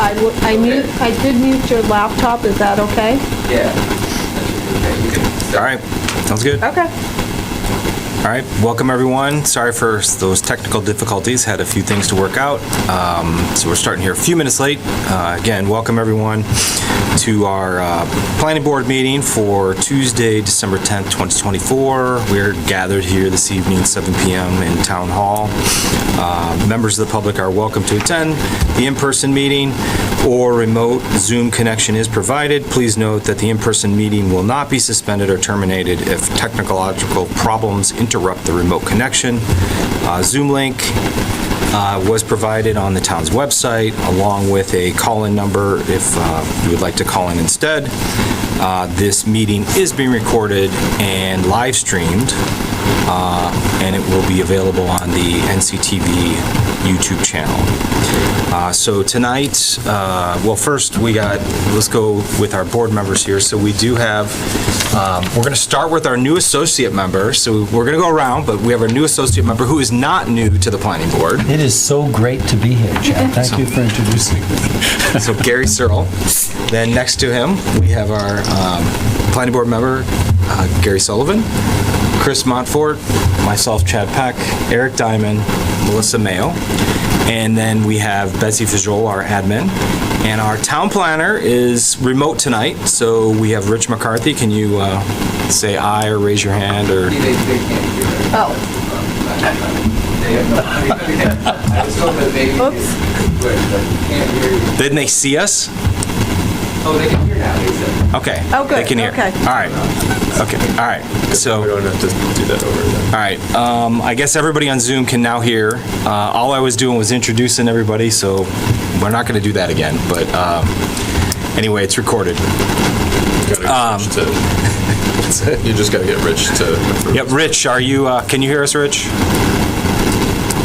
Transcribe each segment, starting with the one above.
I did mute your laptop, is that okay? Yeah. All right, sounds good. Okay. All right, welcome everyone. Sorry for those technical difficulties, had a few things to work out. So we're starting here a few minutes late. Again, welcome everyone to our planning board meeting for Tuesday, December 10th, 2024. We're gathered here this evening, 7 p.m. in Town Hall. Members of the public are welcome to attend the in-person meeting or remote Zoom connection is provided. Please note that the in-person meeting will not be suspended or terminated if technological problems interrupt the remote connection. Zoom link was provided on the town's website along with a call-in number if you would like to call in instead. This meeting is being recorded and live streamed, and it will be available on the NCTV YouTube channel. So tonight, well, first let's go with our board members here. So we do have, we're going to start with our new associate member. So we're going to go around, but we have our new associate member who is not new to the planning board. It is so great to be here, Chad. Thank you for introducing me. So Gary Searle. Then next to him, we have our planning board member, Gary Sullivan, Chris Montfort, myself, Chad Peck, Eric Diamond, Melissa Mayo, and then we have Betsy Fajol, our admin, and our town planner is remote tonight, so we have Rich McCarthy. Can you say aye or raise your hand? Or They can't hear it. Oh. They have no idea. I was told that they can can't hear you. didn't they see us? Oh, they can hear now, they said. Okay. Oh, good. They can hear. Okay. All right. Okay. All right. So We don't have to do that over again. all right. I guess everybody on Zoom can now hear. All I was doing was introducing everybody, so we're not going to do that again. But anyway, it's recorded. You just gotta get Rich to approve. Yep. Rich, are you? Can you hear us, Rich?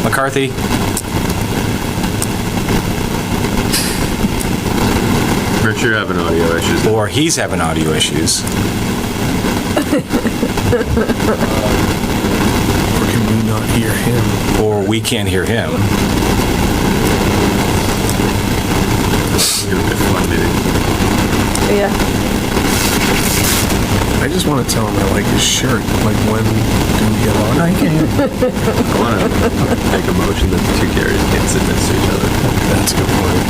McCarthy? Rich, you're having audio issues. Or he's having audio issues. Or can we not hear him? Or we can't hear him. It'll be a fun meeting. Yeah. I just want to tell him I like his shirt. Like, when do we get on? I can hear you. I wanna make a motion that the two Garys can't sit next to each other. That's a good point.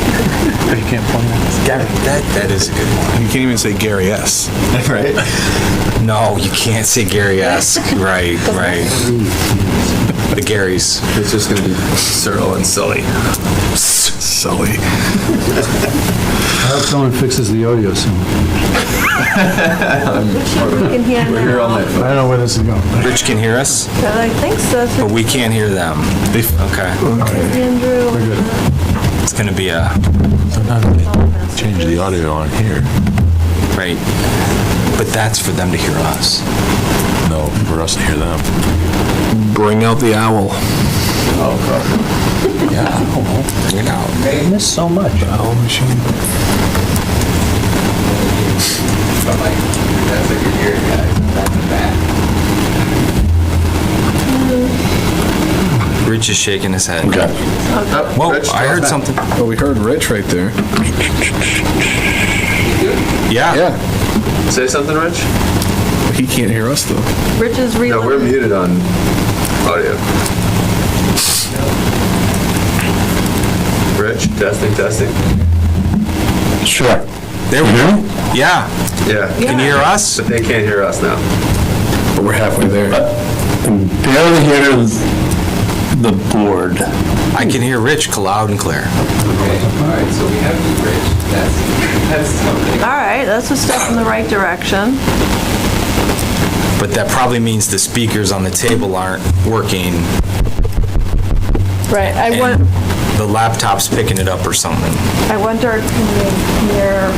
You can't point at us. That is a good one. You can't even say Gary S. Right? No, you can't say Gary-esque. Right. The Garys. It's just gonna be Cyril and Sully. Sully. I hope someone fixes the audio soon. You can hear We're here all now. night. I don't know where this is going. Rich can hear us, But I think so. but we can't hear them. Okay. Andrew. It's going to be a... Change the audio on here. Right. But that's for them to hear us. No, for us to hear them. Bring out the owl. Yeah. You know. I miss so much. Owl machine. But like, that's what you're hearing, guys. That's the back. Rich is shaking his head. Okay. Whoa, Rich, I heard something. Well, we heard Rich right there. Yeah. Yeah. Say something, Rich? He can't hear us, though. Rich is No, we're reloading. muted on audio. Rich, testing. Sure. There we go. Yeah. Yeah. Can you hear us? But they can't hear us now. But we're halfway there. Barely hear the board. I can hear Rich loud and clear. Okay, all right, so we have you, Rich. That's something. All right, that's a step in the right direction. But that probably means the speakers on the table aren't working Right, and the laptop's picking it up or something. I wonder, can you hear,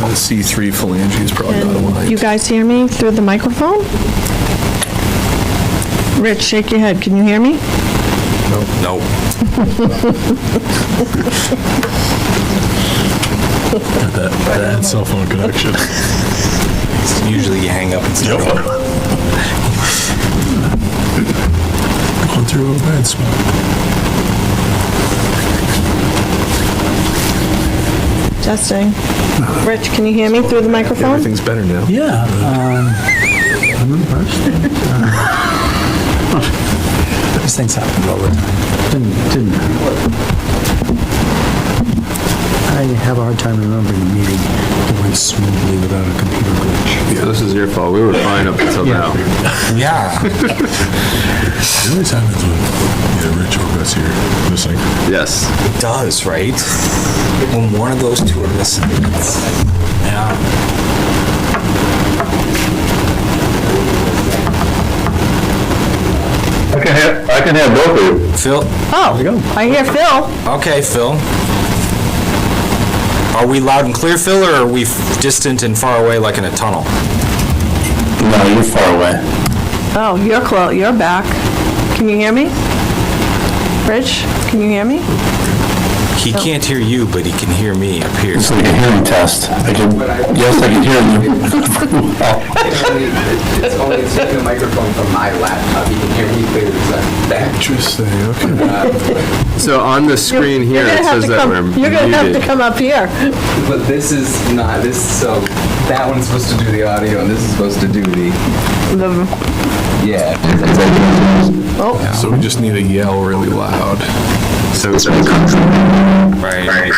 The C3 phalange is probably not can aligned. you guys hear me through the microphone? Rich, shake your head, can you hear me? Nope. Bad cell phone connection. Usually you hang up and start over. Going through a bad spot. Testing. Rich, can you hear me through the microphone? Everything's better now. Yeah, I'm impressed. These things happen all the time. Didn't I have a hard time remembering the meeting that went smoothly without a computer glitch. So this is your fault. We were fine up until now. Yeah. It always happens when Rich or Gus here missing. Yes. It does, right? When one of those two are missing. Yeah. I can have both of you. Phil? Oh, I hear Phil. Okay, Phil. Are we loud and clear, Phil, or are we distant and far away like in a tunnel? No, you're far away. Oh, you're close, you're back. Can you hear me? Rich, can you hear me? He can't hear you, but he can hear me up here. It's like a hearing test. Yes, I can hear you. It's only taking the microphone from my laptop. You can hear me clearly. Interesting, okay. So on the screen here, You're it gonna have says to that come- we're You're gonna have to muted. come up here. But this is not, so that one's supposed to do the audio and this is supposed to do the, yeah. So we just need to yell really loud. So it's Right.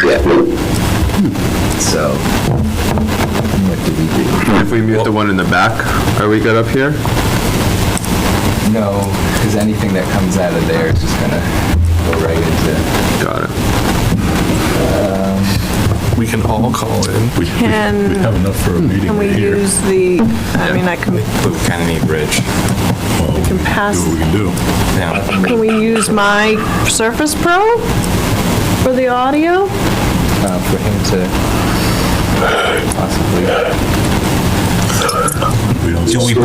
So, what do we do? if we mute the one in the back, are we good up here? No, because anything that comes out of there is just gonna go right into, Got it. We can all call in. We have enough for a meeting Can we right here. use the, I mean, I can, But we kind of need Rich. Well, can pass- Do what we can do. Yeah. can we use my Surface Pro for the audio? for him to possibly We don't Do we do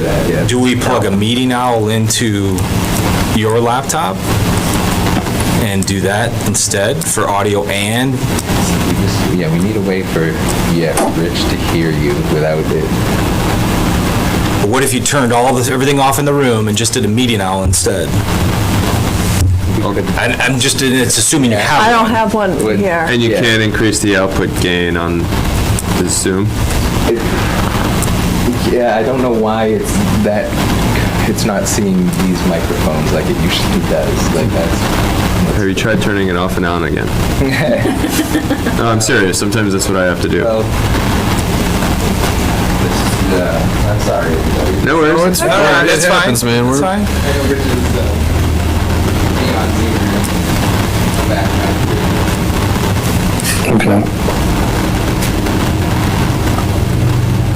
that, yeah. Do we plug a meeting owl into your laptop and do that instead for audio and? We need a way for, Rich to hear you without it. But what if you turned everything off in the room and just did a meeting owl instead? It's assuming you have I don't one. have one Would- here. And you Yeah. can't increase the output gain on the Zoom? Yeah, I don't know why it's not seeing these microphones like it usually does, like that's. Have you tried turning it off and on again? No, I'm serious. Sometimes that's what I have to do. Well, I'm sorry, everybody. No worries. It's fine. It happens, man. It's We're fine. I know Rich is, being on Zoom here. Background. Okay.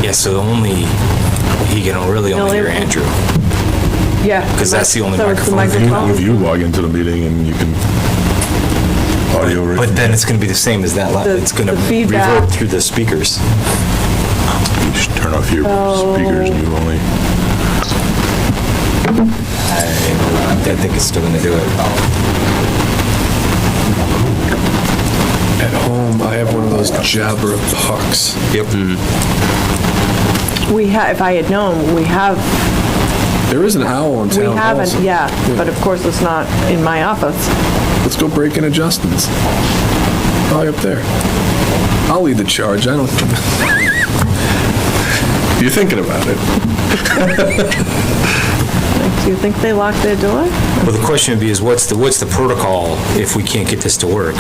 Yeah, so he can really only hear Andrew. Yeah. 'Cause that's the only So it's the microphone. If you log into the meeting and you can audio. But then it's going to be the same as that. The- It's going to the feedback. revert through the speakers. You just turn off your speakers and you only. I think it's still going to do it. at home. I have one of those Jabra pucks. Yep. We have, if I had known, we have, There is an owl in we town also. haven't, yeah, but of course it's not in my office. Let's go break in adjustments. Probably up there. I'll lead the charge. I don't. You're thinking about it. Do you think they locked their door? Well, the question would be is what's the protocol if we can't get this to work?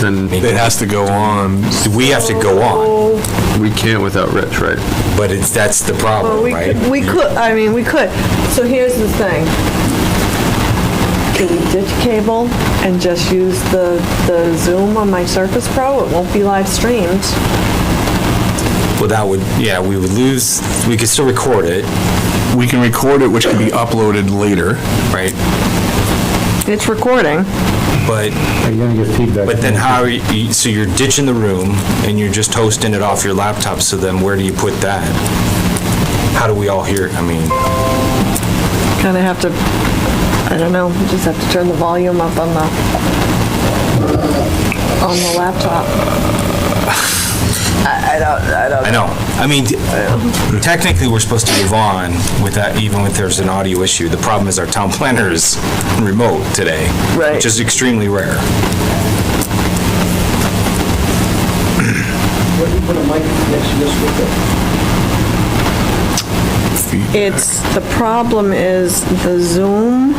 Then I mean, It has to go on. we have to go on, we can't without Rich, right? but that's the Well, problem, we right? could, we could. So here's the thing. Do we ditch cable and just use the Zoom on my Surface Pro? It won't be live streamed. Well, that would, we would lose, we could still record it, We can record it, which can be uploaded later. right? It's recording. But Are you gonna get feedback? But then how, so you're ditching the room and you're just hosting it off your laptop, so then where do you put that? How do we all hear? I mean, Kind of have to, I don't know, we just have to turn the volume up on the laptop. I don't. I know. I mean, technically, we're supposed to move on with that, even if there's an audio issue. The problem is our town planner is remote today. Right. Which is extremely rare. It's, the problem is the Zoom.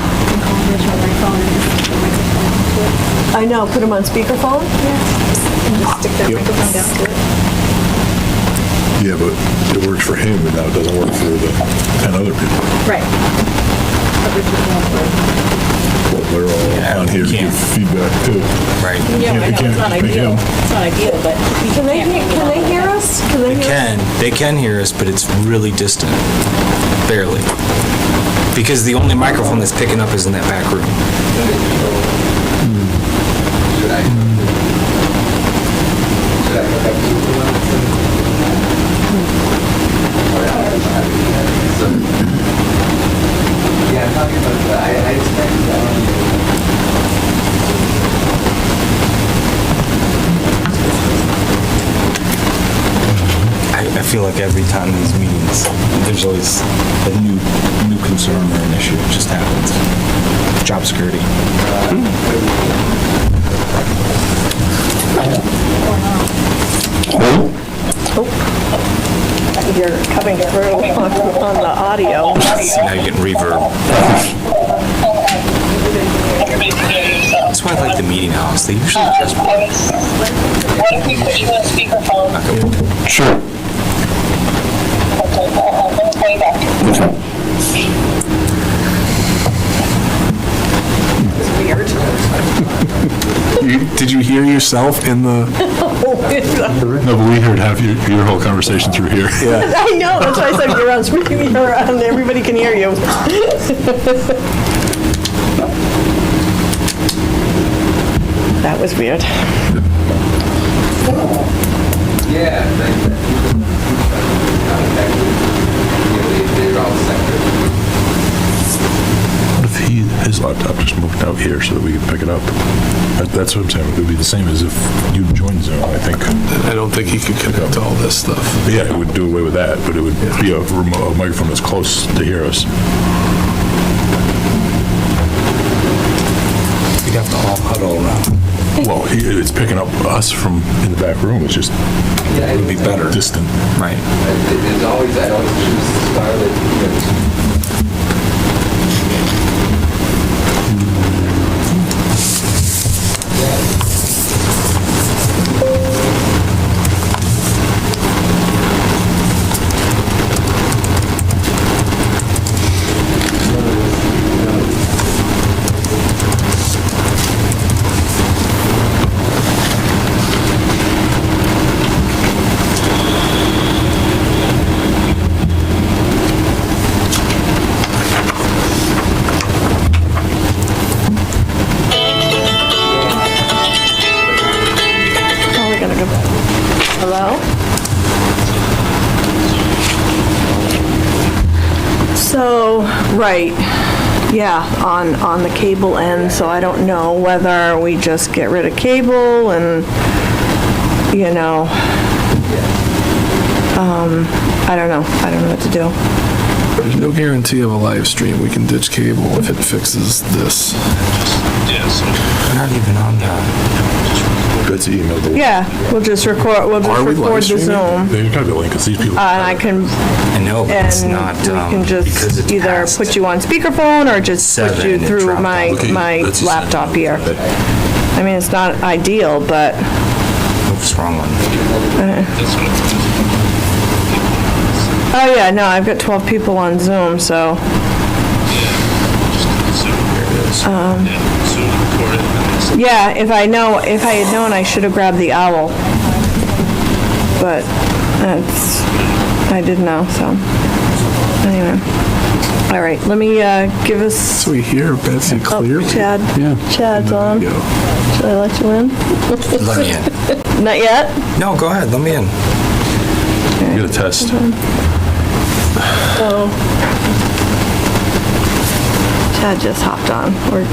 I know, put them on speakerphone? Stick that microphone down to it. Yeah, but it works for him, and now it doesn't work for the 10 other people. Right. Well, they're all on here to give feedback too. Right. Yeah, I know, it's not Pick ideal. him. It's not ideal, but you Can they hear us? Can they hear us? They can hear us, but it's really distant. Barely. Because the only microphone that's picking up is in that back room. Should I go back to the one that's yeah, I'm talking about, I expect that I feel like every time in these meetings, there's always a new concern or an issue. It just happens. Job security. You're coming through on the audio. See, now you're getting reverb. That's why I like the meeting house. They usually just... What if we put you on speakerphone? Sure. Okay, I'm gonna play back. Did you hear yourself in the? No, but we heard half your whole conversation through here. Yeah. I know, that's why I said you're on speaker, you're on, everybody can hear you. That was weird. yeah, they're all separate. What if his laptop just moved out here so that we could pick it up? That's what I'm saying. It would be the same as if you joined Zoom, I think. I don't think he could connect to all this stuff. Yeah, it would do away with that, but it would be a microphone that's close to hear us. We'd have to all huddle around. Well, it's picking up us from in the back room. It's just, Yeah, it would be better. Distant. Right. There's always, I always choose Scarlett because Probably gonna go back. Hello? So, right, yeah, on the cable end, so I don't know whether we just get rid of cable and, you know, I don't know what to do. There's no guarantee of a live stream. We can ditch cable if it fixes this. We're not even on That's emailed the. Yeah, we'll just record Are we live the streaming? Zoom. There's gotta be a link, because these people. And I can, I know, but it's and not, we can because just it's either past put you on speakerphone or just put 7 you and through drop my, down. my That's just- laptop here. I mean, it's not ideal, but, Oops, wrong one. oh yeah, no, I've got 12 people on Zoom, so, yeah, if I had known, I should have grabbed the owl. But I didn't know, so, anyway. All right, let me, give us, So we hear Betsy oh, clearly. Chad, Yeah. Chad's on. There we go. Should I let you in? Let me in. Not yet? No, go ahead, let me in. You got a test. So, Chad just hopped on. We're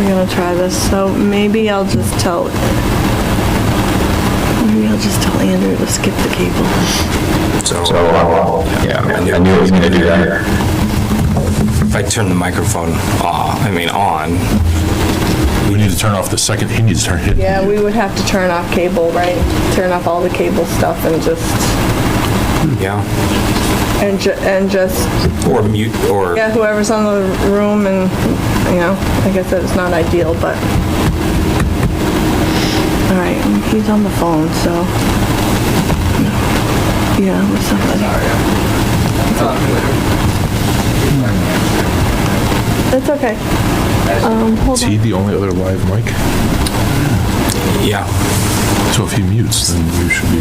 gonna try this. So maybe I'll just tell Andrew to skip the cable. So, Yeah, I knew it was gonna do that. if I turn the microphone on, we need to turn off the second, he needs to turn it. Yeah, we would have to turn off cable, right? Turn off all the cable stuff and just, Yeah, and just, or mute, or, yeah, whoever's on the room and, like I said, it's not ideal, but. All right, he's on the phone, so. Yeah, with somebody. It's okay. Hold Is he on. the only other live mic? yeah. So if he mutes, then you should be,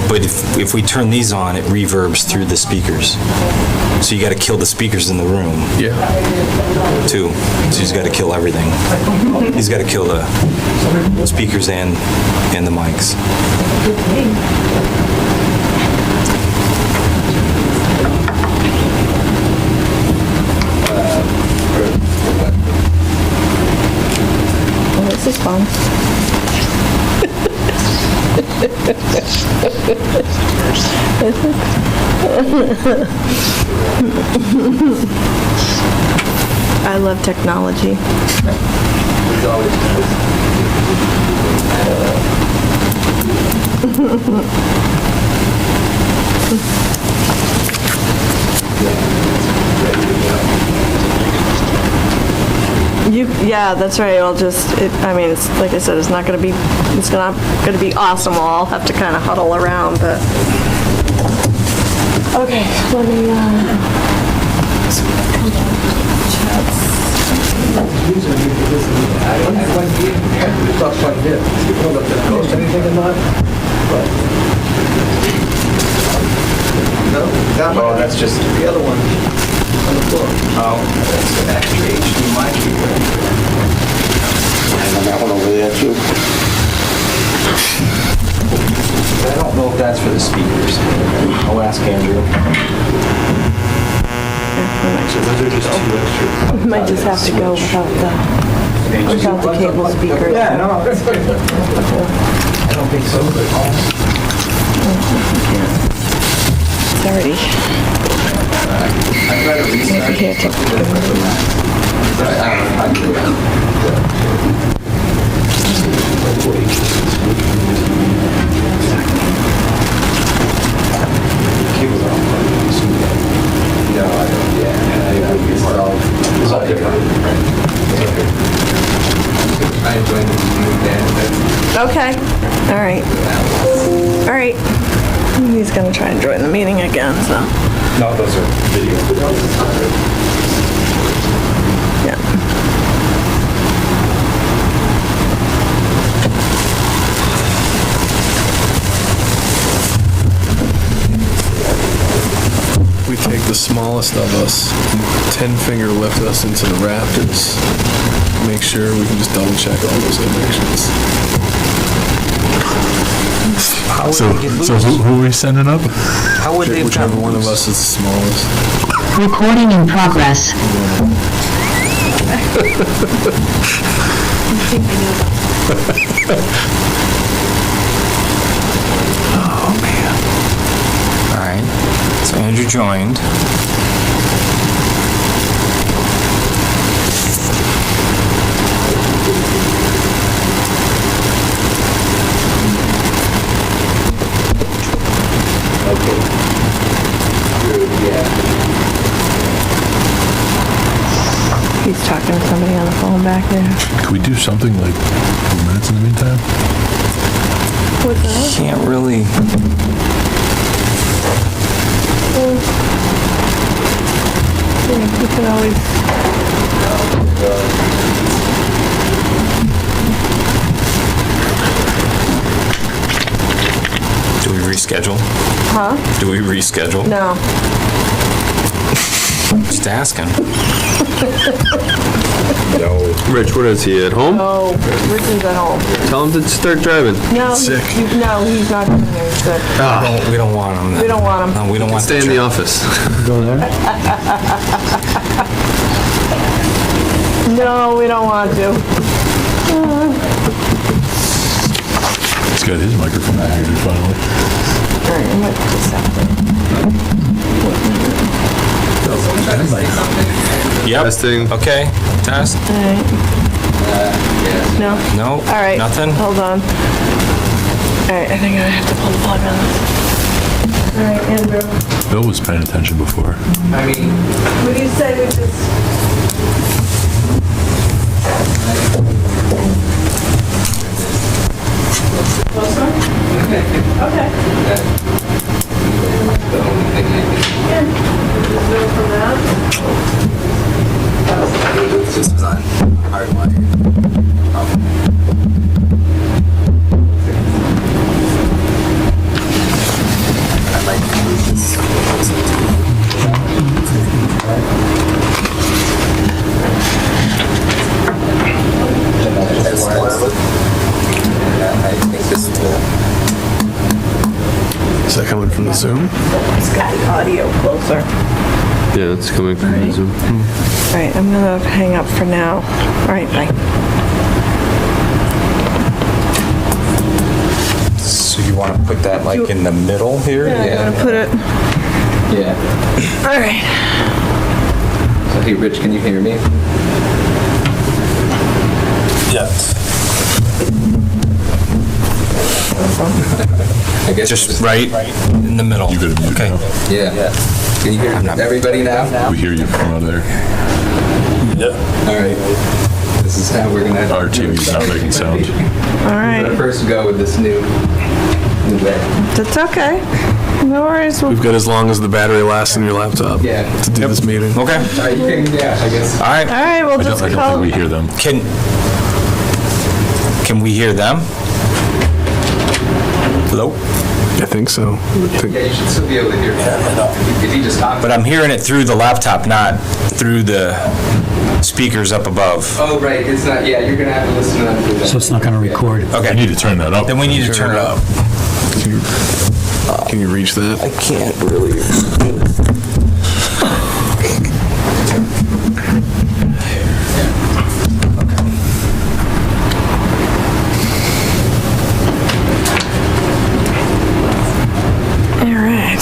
But if we turn these on, it reverbs through the speakers. So you gotta kill the speakers in the room, yeah. too. So he's gotta kill everything. He's gotta kill the speakers and the mics. Well, this is fun. I love technology. Yeah, that's right. I'll just, it's, like I said, it's not gonna be, it's not gonna be awesome. We'll all have to kind of huddle around, but. Okay, let me, No, that's just the other one on the floor. Oh, that's an extra HDMI keyboard. And that one over there too. I don't know if that's for the speakers. I'll ask Andrew. So those are just two extra. we might just have to go without the cable speakers. Yeah, no, that's good. I don't think so, but It's already. I'd rather restart. Here, take No, I don't, yeah. It's all different. I joined the meeting then. Okay, all right. All right. He's gonna try and join the meeting again, so. No, those are video. Yeah. We take the smallest of us, 10-finger lift us into the rapids, make sure we can just double check all those connections. So who are we sending up? How would they have Whichever gotten one of loose? us is the smallest. Recording in progress. Oh, man. All right, so Andrew joined. He's talking to somebody on the phone back there. Can we do something like 2 minutes in the meantime? What's that? Can't really. Yeah, you can always. Do we reschedule? Huh? Do we reschedule? No. Just asking. Rich, what is he, at home? Oh, Richard's at home. Tell him to start driving. No, no, he's not coming there. He's good. We don't want him. We don't want him. No, we don't want. Stay in the office. Go there. No, we don't want to. He's got his microphone muted finally. All right, I'm gonna put this out there. Yep. Testing. Okay. Test. All right. Yes. No? No? All right. Nothing? Hold on. All right, I think I have to pull the plug on this. All right, Andrew. Bill was paying attention before. I mean, What do you say we just... Closer? Okay. that's the only thing I can. Go from that. This is on hardwired. I might move this closer to That's wireless. Yeah, I think this will. Is that coming from the Zoom? It's got the audio closer. Yeah, it's coming from the Zoom. All right, I'm gonna hang up for now. All right, bye. So you want to put that like in the middle here? Yeah, I'm gonna put it... Yeah. All right. So hey, Rich, can you hear me? Yes. I guess Just right in the middle. You gotta mute Okay. now. Yeah. Can you hear everybody now? We hear you from out there. All right. This is how we're gonna. Our TV's not making sound. All I'm gonna right. first go with this new way. That's okay. No worries. We've got as long as the battery lasts in your laptop Yeah. to do this meeting. Okay. All right, you can, yeah, I guess. All right. All right, we'll I just don't call... think we hear them. Can we hear them? Hello? I think so. Yeah, you should still be able to hear that. If you just talk. But I'm hearing it through the laptop, not through the speakers up above. Oh, right, it's not, yeah, you're gonna have to listen to that through that. So it's not going to record. I Okay. need to turn that up. Then we need to turn it up. Can you reach that? I can't really. All right.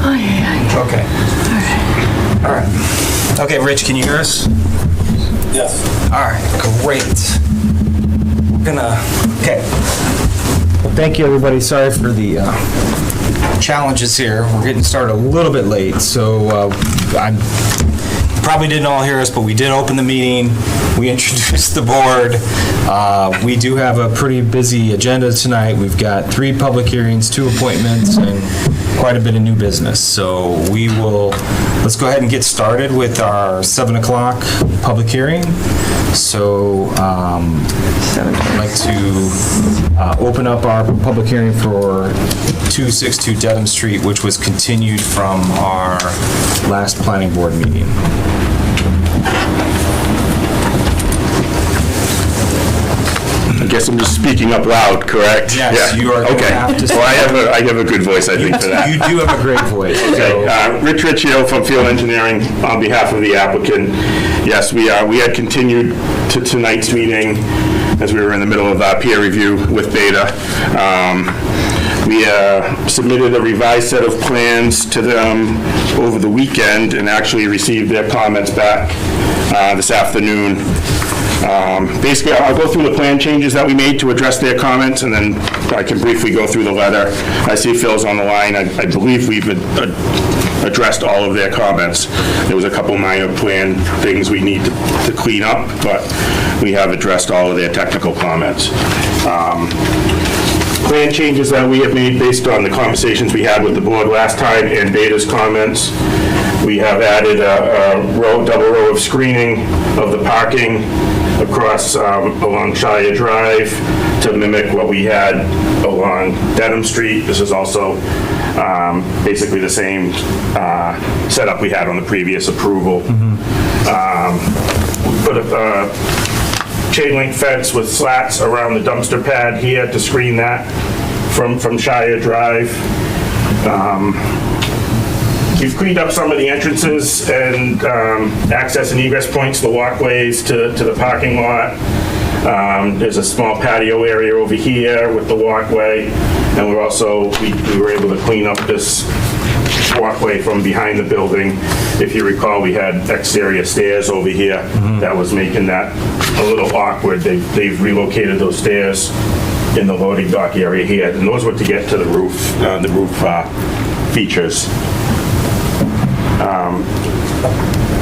Oh, yeah. Okay. All right. Okay, Rich, can you hear us? Yes. All right, great. We're gonna, okay. Well, thank you, everybody. Sorry for the challenges here. We're getting started a little bit late, so I'm probably didn't all hear us, but we did open the meeting. We introduced the board. We do have a pretty busy agenda tonight. We've got 3 public hearings, 2 appointments, and quite a bit of new business. So let's go ahead and get started with our 7 o'clock public hearing. So I'd like to open up our public hearing for 262 Dedham Street, which was continued from our last planning board meeting. I guess I'm just speaking up loud, correct? Yes, Yeah. you are gonna Okay. have to Well, I have a good voice, I think, for that. You do have a great voice. Okay, Rich Riccio from Field Engineering on behalf of the applicant. Yes, we had continued to tonight's meeting as we were in the middle of peer review with Beta. We submitted a revised set of plans to them over the weekend and actually received their comments back this afternoon. Basically, I'll go through the plan changes that we made to address their comments, and then I can briefly go through the letter. I see Phil's on the line. I believe we've addressed all of their comments. There was a couple minor plan things we need to clean up, but we have addressed all of their technical comments. Plan changes that we have made based on the conversations we had with the board last time and Beta's comments. We have added a double row of screening of the parking across along Shire Drive to mimic what we had along Dedham Street. This is also basically the same setup we had on the previous approval. Put a chain link fence with slats around the dumpster pad here to screen that from Shire Drive. We've cleaned up some of the entrances and access and egress points, the walkways to the parking lot. There's a small patio area over here with the walkway, and we were able to clean up this walkway from behind the building. If you recall, we had exterior stairs over here that was making that a little awkward. They've relocated those stairs in the loading dock area here, and those were to get to the roof features.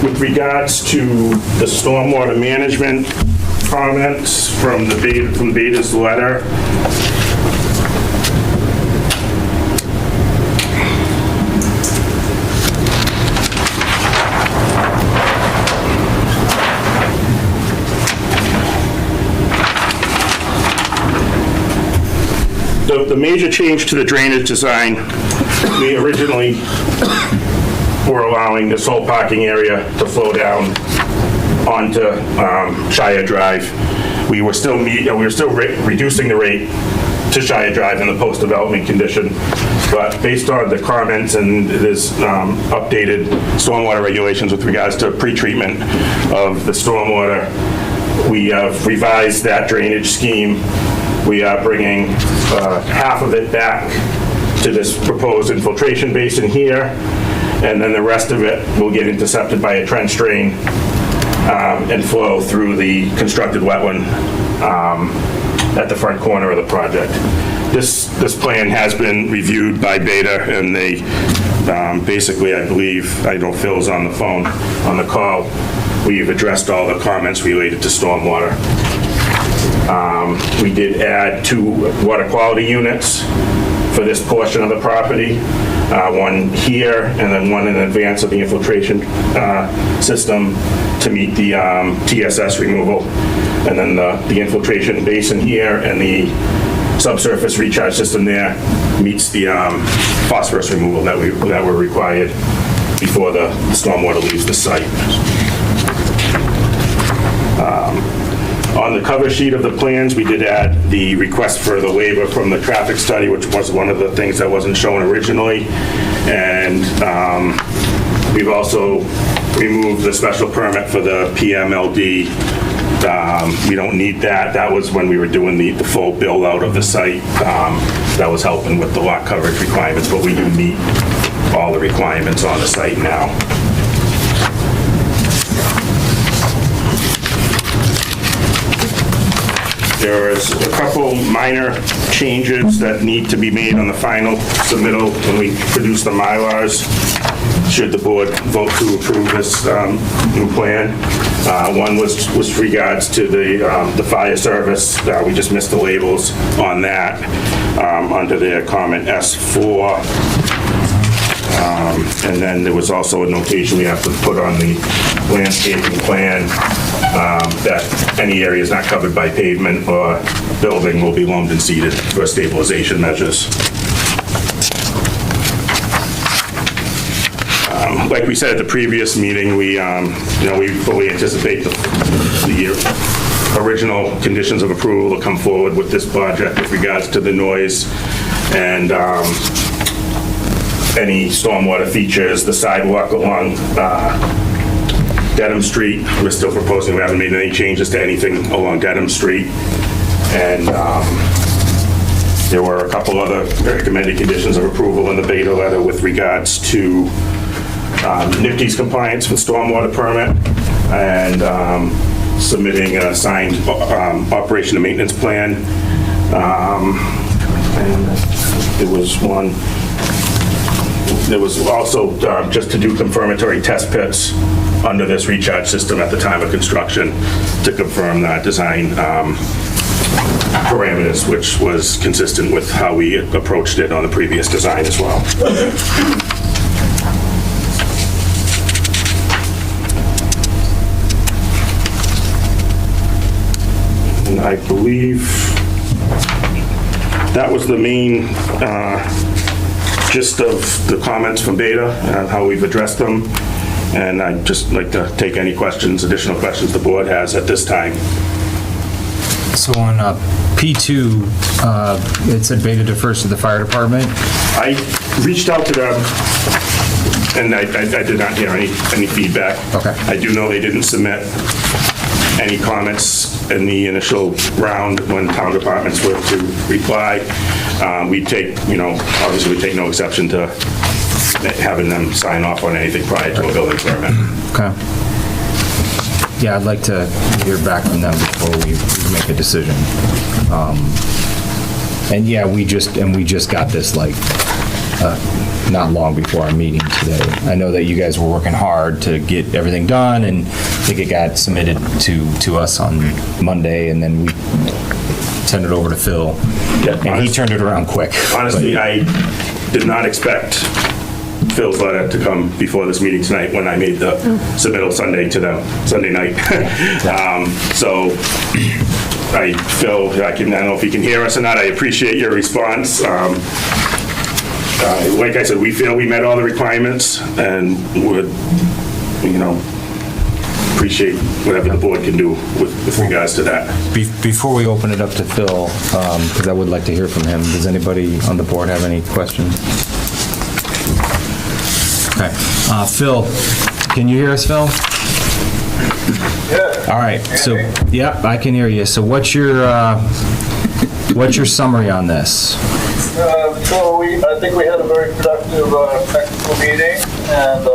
With regards to the stormwater management comments from Beta's letter, the major change to the drainage design, we originally were allowing this whole parking area to flow down onto Shire Drive. We were still reducing the rate to Shire Drive in the post-development condition, but based on the comments and this updated stormwater regulations with regards to pre-treatment of the stormwater, we have revised that drainage scheme. We are bringing half of it back to this proposed infiltration basin here, and then the rest of it will get intercepted by a trench drain and flow through the constructed wetland at the front corner of the project. This plan has been reviewed by Beta, and they basically, I believe, I know Phil's on the phone, on the call, we've addressed all the comments related to stormwater. We did add 2 water quality units for this portion of the property, one here and then one in advance of the infiltration system to meet the TSS removal, and then the infiltration basin here and the subsurface recharge system there meets the phosphorus removal that were required before the stormwater leaves the site. On the cover sheet of the plans, we did add the request for the waiver from the traffic study, which was one of the things that wasn't shown originally. And we've also removed the special permit for the PMLD. We don't need that. That was when we were doing the full build out of the site. That was helping with the lot coverage requirements, but we do meet all the requirements on the site now. There's a couple minor changes that need to be made on the final submittal when we produce the Mylars, should the board vote to approve this new plan. One was regards to the fire service. We just missed the labels on that under their comment S4. And then there was also a notation we have to put on the landscaping plan that any areas not covered by pavement or building will be loamed and seeded for stabilization measures. Like we said at the previous meeting, we fully anticipate the original conditions of approval to come forward with this project with regards to the noise and any stormwater features, the sidewalk along Dedham Street. We're still proposing, we haven't made any changes to anything along Dedham Street. And there were a couple other recommended conditions of approval in the Beta letter with regards to NIPD's compliance with stormwater permit and submitting a signed operation and maintenance plan. And there was one. There was also just to do confirmatory test pits under this recharge system at the time of construction to confirm that design parameters, which was consistent with how we approached it on the previous design as well. And I believe that was the main gist of the comments from Beta and how we've addressed them. And I'd just like to take any questions, additional questions the board has at this time. So on P2, it said Beta defers to the fire department. I reached out to them and I did not hear any feedback. Okay. I do know they didn't submit any comments in the initial round when town departments were to reply. We take, obviously we take no exception to having them sign off on anything prior to a building permit. Okay. Yeah, I'd like to hear back from them before we make a decision. And yeah, we just got this like, not long before our meeting today. I know that you guys were working hard to get everything done, and I think it got submitted to us on Monday, and then we sent it over to Phil, and he turned it around quick. Honestly, I did not expect Phil's letter to come before this meeting tonight when I made the submittal Sunday to them, Sunday night. So, Phil, I don't know if you can hear us or not, I appreciate your response. Like I said, we feel we met all the requirements and would, appreciate whatever the board can do with regards to that. Before we open it up to Phil, because I would like to hear from him, does anybody on the board have any questions? Okay. Phil, can you hear us, Phil? Yeah. All right. So, yeah, I can hear you. So what's your summary on this? So I think we had a very productive technical meeting, and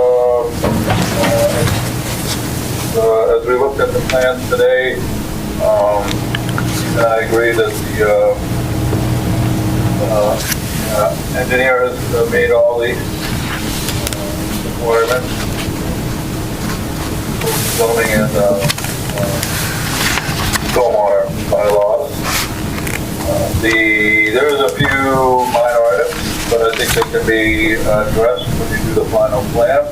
as we looked at the plans today, I agree that the engineer has made all the requirements, zoning and stormwater bylaws. There is a few minor items, but I think they can be addressed when you do the final plans.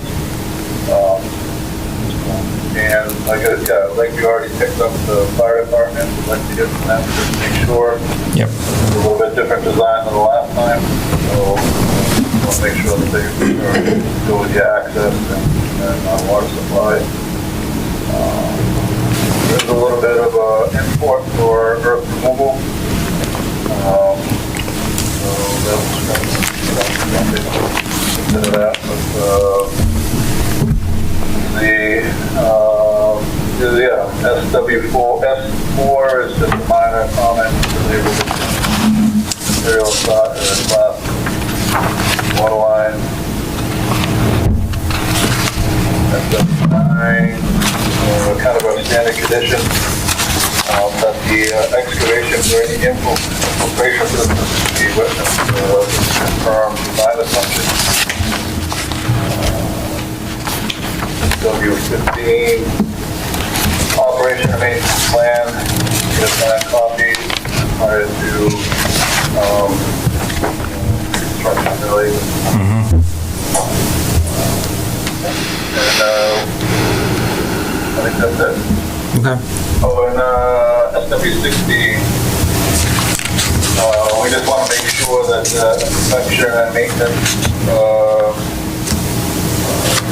And like you already picked up the fire department, we'd like to get from them just to make sure. Yep. It's a little bit different design than the last time, so we'll make sure that they go with the access and water supply. There's a little bit of import for earth removal. So that's consider that, but S4 is just a minor comment. Material class water line. S9, kind of a standard condition. That the excavation for any infiltration system be witnessed, confirmed design assumption. W15, operation and maintenance plan, get a plan copy prior to construction really. And I think that's it. Okay. Oh, and SW60, we just want to make sure that inspection and maintenance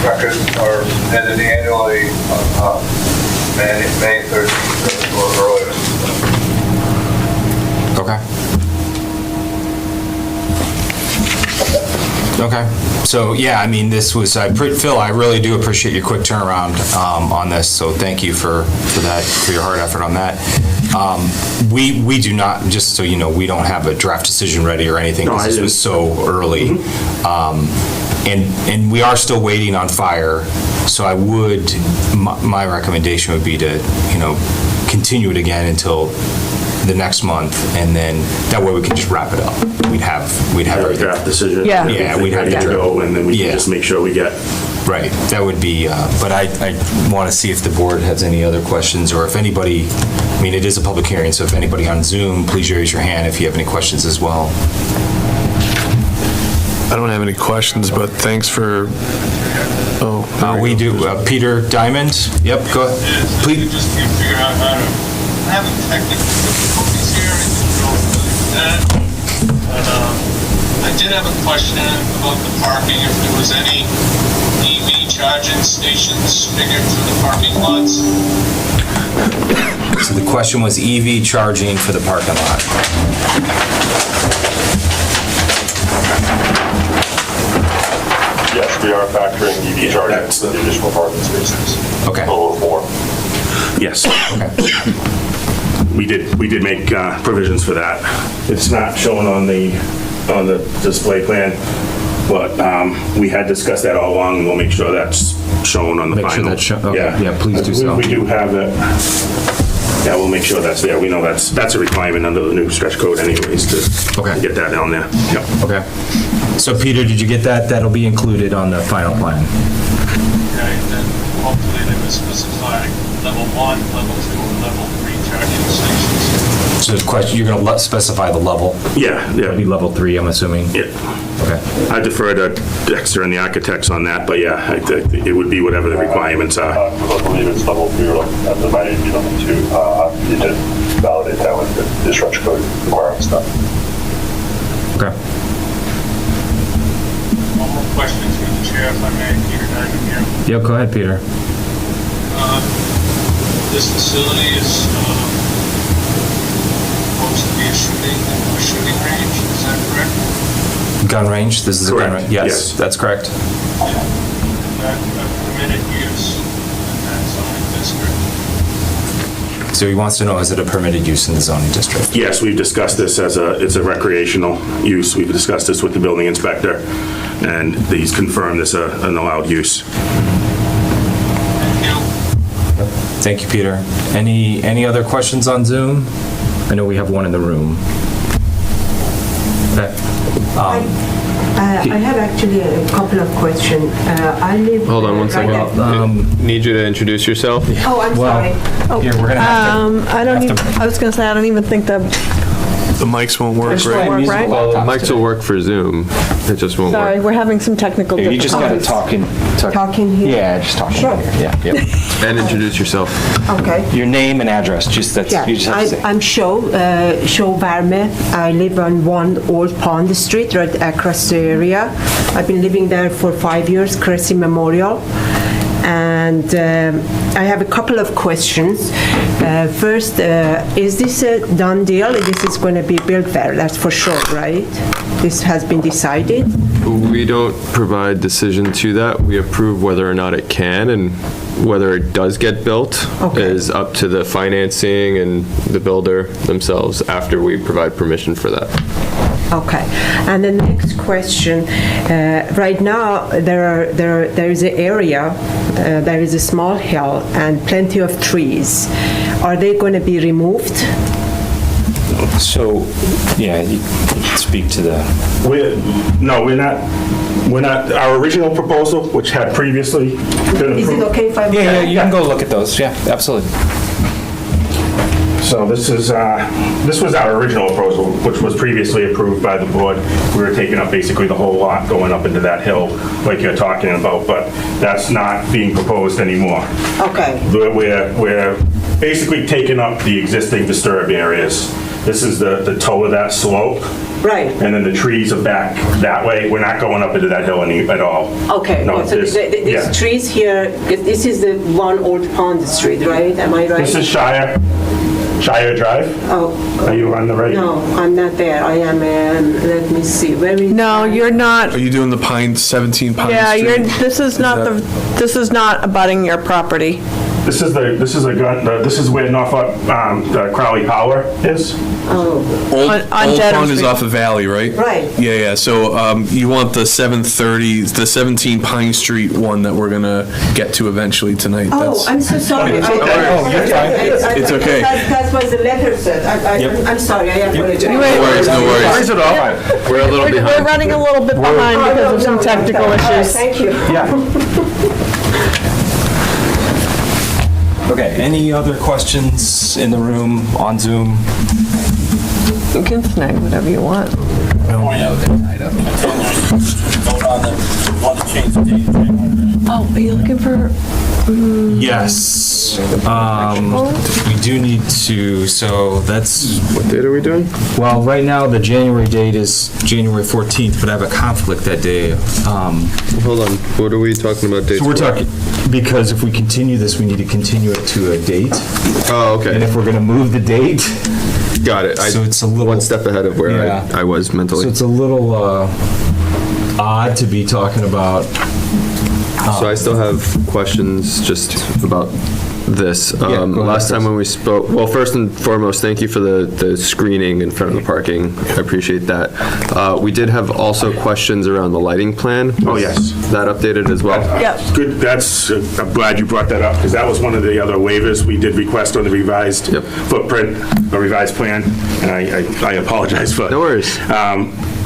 records are submitted annually on May 13th or earlier. Okay. So, yeah, I mean, this was, Phil, I really do appreciate your quick turnaround on this, so thank you for that, for your hard effort on that. We do not, just so you know, we don't have a draft decision ready or anything, because this was so early. And we are still waiting on fire, so I would, my recommendation would be to, continue it again until the next month, and then that way we can just wrap it up. We'd have everything. Draft decision. Yeah. Yeah, we'd have to go, and then we can just make sure we get. Right, that would be, but I want to see if the board has any other questions, or if anybody, I mean, it is a public hearing, so if anybody on Zoom, please raise your hand if you have any questions as well. I don't have any questions, but thanks for, We do, Peter Diamond, yep, go ahead. Please. Just can't figure out how to, I'm having technical difficulties here, I didn't know that. But I did have a question about the parking, if there was any EV charging stations figured for the parking lots. So the question was EV charging for the parking lot. Yes, we are factoring EV charging for the additional parking spaces. Okay. A little more. Yes. Okay. We did make provisions for that. It's not shown on the display plan, But we had discussed that all along, and we'll make sure that's shown on the Make sure final. that's shown, okay, yeah, please do so. We do have it. Yeah, we'll make sure that's there. We know that's a requirement under the new stretch code anyways, to Okay. get that down there. Yep. Okay. So Peter, did you get that? That'll be included on the final plan. Okay, then hopefully they will specify level 1, level 2, and level 3 charging stations. So the question, you're gonna specify the level? Yeah, It'll be yeah, level 3, I'm assuming? yeah. Okay. I defer to Dexter and the architects on that, but yeah, it would be whatever the requirements are. I believe it's level 3 or that might be level 2. You did validate that with the stretch code requirements stuff. Okay. One more question through the chair, if I may, Peter Diamond here. Yeah, go ahead, Peter. This facility is supposed to be a shooting range, is that correct? Gun range, this is a gun Correct, range? Yes, yes. that's correct. Is that a permitted use in that zoning district? So he wants to know, is it a permitted use in the zoning district? Yes, we've discussed this it's a recreational use. We've discussed this with the building inspector, and he's confirmed this an allowed use. Thank you. Thank you, Peter. Any other questions on Zoom? I know we have one in the room. Okay. I have actually a couple of questions. I live... Hold on one second. Need you to introduce yourself. Oh, I'm sorry. Oh, Here, we're gonna have to... I don't even, I was gonna say, I don't even think the The mics won't work, will right? work, right? Well, mics will work for Zoom. It just won't Sorry, work. we're having some technical You just gotta difficulties. talk talking here? Yeah, just talk in Sure. here. Yeah. And introduce yourself. Okay. Your name and address, just that's, Yeah, you just have to say. I'm Sho Varme. I live on 1 Old Pond Street, right across the area. I've been living there for 5 years, Cressy Memorial. And I have a couple of questions. First, is this a done deal? This is going to be built there, that's for sure, right? This has been decided? We don't provide decision to that. We approve whether or not it can, and whether it does get built Okay. is up to the financing and the builder themselves after we provide permission for that. Okay. And the next question, right now, there is an area, there is a small hill and plenty of trees. Are they going to be removed? So, yeah, you can speak to the... We're not, our original proposal, which had previously been Is it approved. okay if I... Yeah, you can go look at those, yeah, absolutely. So this was our original proposal, which was previously approved by the board. We were taking up basically the whole lot going up into that hill like you're talking about, but that's not being proposed anymore. Okay. We're basically taking up the existing disturbed areas. This is the toe of that slope. Right. And then the trees are back that way. We're not going up into that hill at all. Okay. No, So this- these yeah. trees here, this is the 1 Old Pond Street, right? Am I right? This is Shire Drive. Oh. Are you on the right? No, I'm not there. I am, let me see, where is... No, you're not, Are you doing the 17 Pine yeah, Street? this is not this is not abutting your property. This is where Norfolk, the Crowley Power is. Old on Old Dedham Pond is Street. off of Valley, right? Right. Yeah. So you want the 730, the 17 Pine Street one that we're gonna get to eventually tonight. Oh, I'm so sorry. It's okay. Oh, you're fine. It's okay. That's what the letter said. I'm sorry, I apologize. No worries, no worries. Turns it off. We're a little We're behind. running a little bit behind because of some technical All right, issues. thank you. Okay, any other questions in the room, on Zoom? You can snag whatever you want. Oh, are you looking for, Yes. We do need to, so that's, What date are we doing? well, right now, the January date is January 14th, but I have a conflict that day. Hold on. What are we talking about dates? So we're for? talking, because if we continue this, we need to continue it to a date. Oh, And okay. if we're gonna move the date, Got it. so it's a little... One step ahead of where Yeah. I was mentally. So it's a little odd to be talking about... So I still have questions just about this. go ahead, Last time Chris. when we spoke, well, first and foremost, thank you for the screening in front of the parking. I appreciate that. We did have also questions around the lighting plan. Oh, yes. Was that updated as well? Yep. Good, that's, I'm glad you brought that up, because that was one of the other waivers we did request on the revised Yep. footprint, a revised plan, and I apologize for. No worries.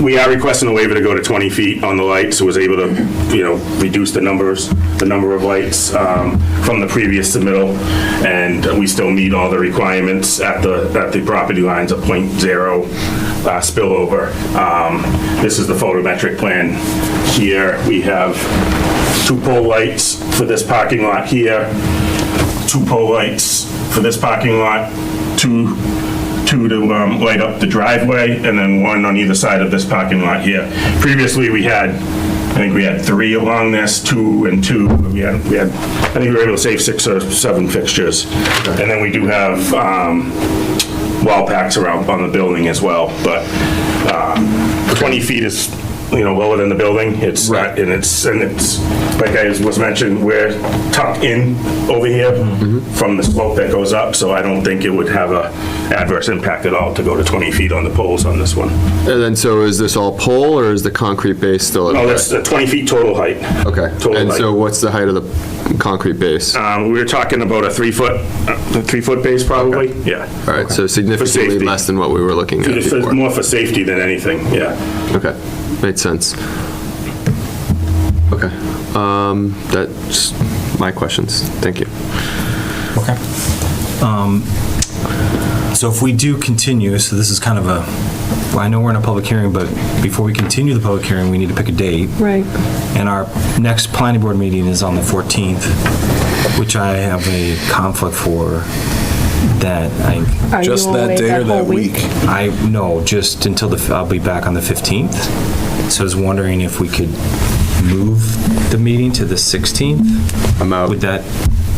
We are requesting a waiver to go to 20 feet on the lights, so was able to, reduce the number of lights from the previous submittal, and we still meet all the requirements at the property lines of .0 spillover. This is the photometric plan here. We have 2 pole lights for this parking lot here, 2 pole lights for this parking lot, two to light up the driveway, and then 1 on either side of this parking lot here. Previously, I think we had 3 along this, 2 and 2. I think we were able to save 6 or 7 fixtures. And then we do have wall packs around on the building as well, but 20 feet is, lower than the building. It's not, and it's, like I was mentioned, we're tucked in over here from the slope that goes up, so I don't think it would have a adverse impact at all to go to 20 feet on the poles on this one. And then, so is this all pole, or is the concrete base still? No, that's 20 feet total height. Okay. Total And height. so what's the height of the concrete base? We were talking about a 3-foot base probably, yeah. All right, so significantly safety. less than what we were looking at before. More for safety than anything, yeah. Okay, made sense. Okay, that's my questions. Thank you. Okay. So if we do continue, so this is kind of well, I know we're in a public hearing, but before we continue the public hearing, we need to pick a date. Right. And our next planning board meeting is on the 14th, which I have a conflict for that Are you Just that away day or whole that week? No, just until I'll be back on the 15th. So I was wondering if we could move the meeting to the 16th? I'm out. Would that,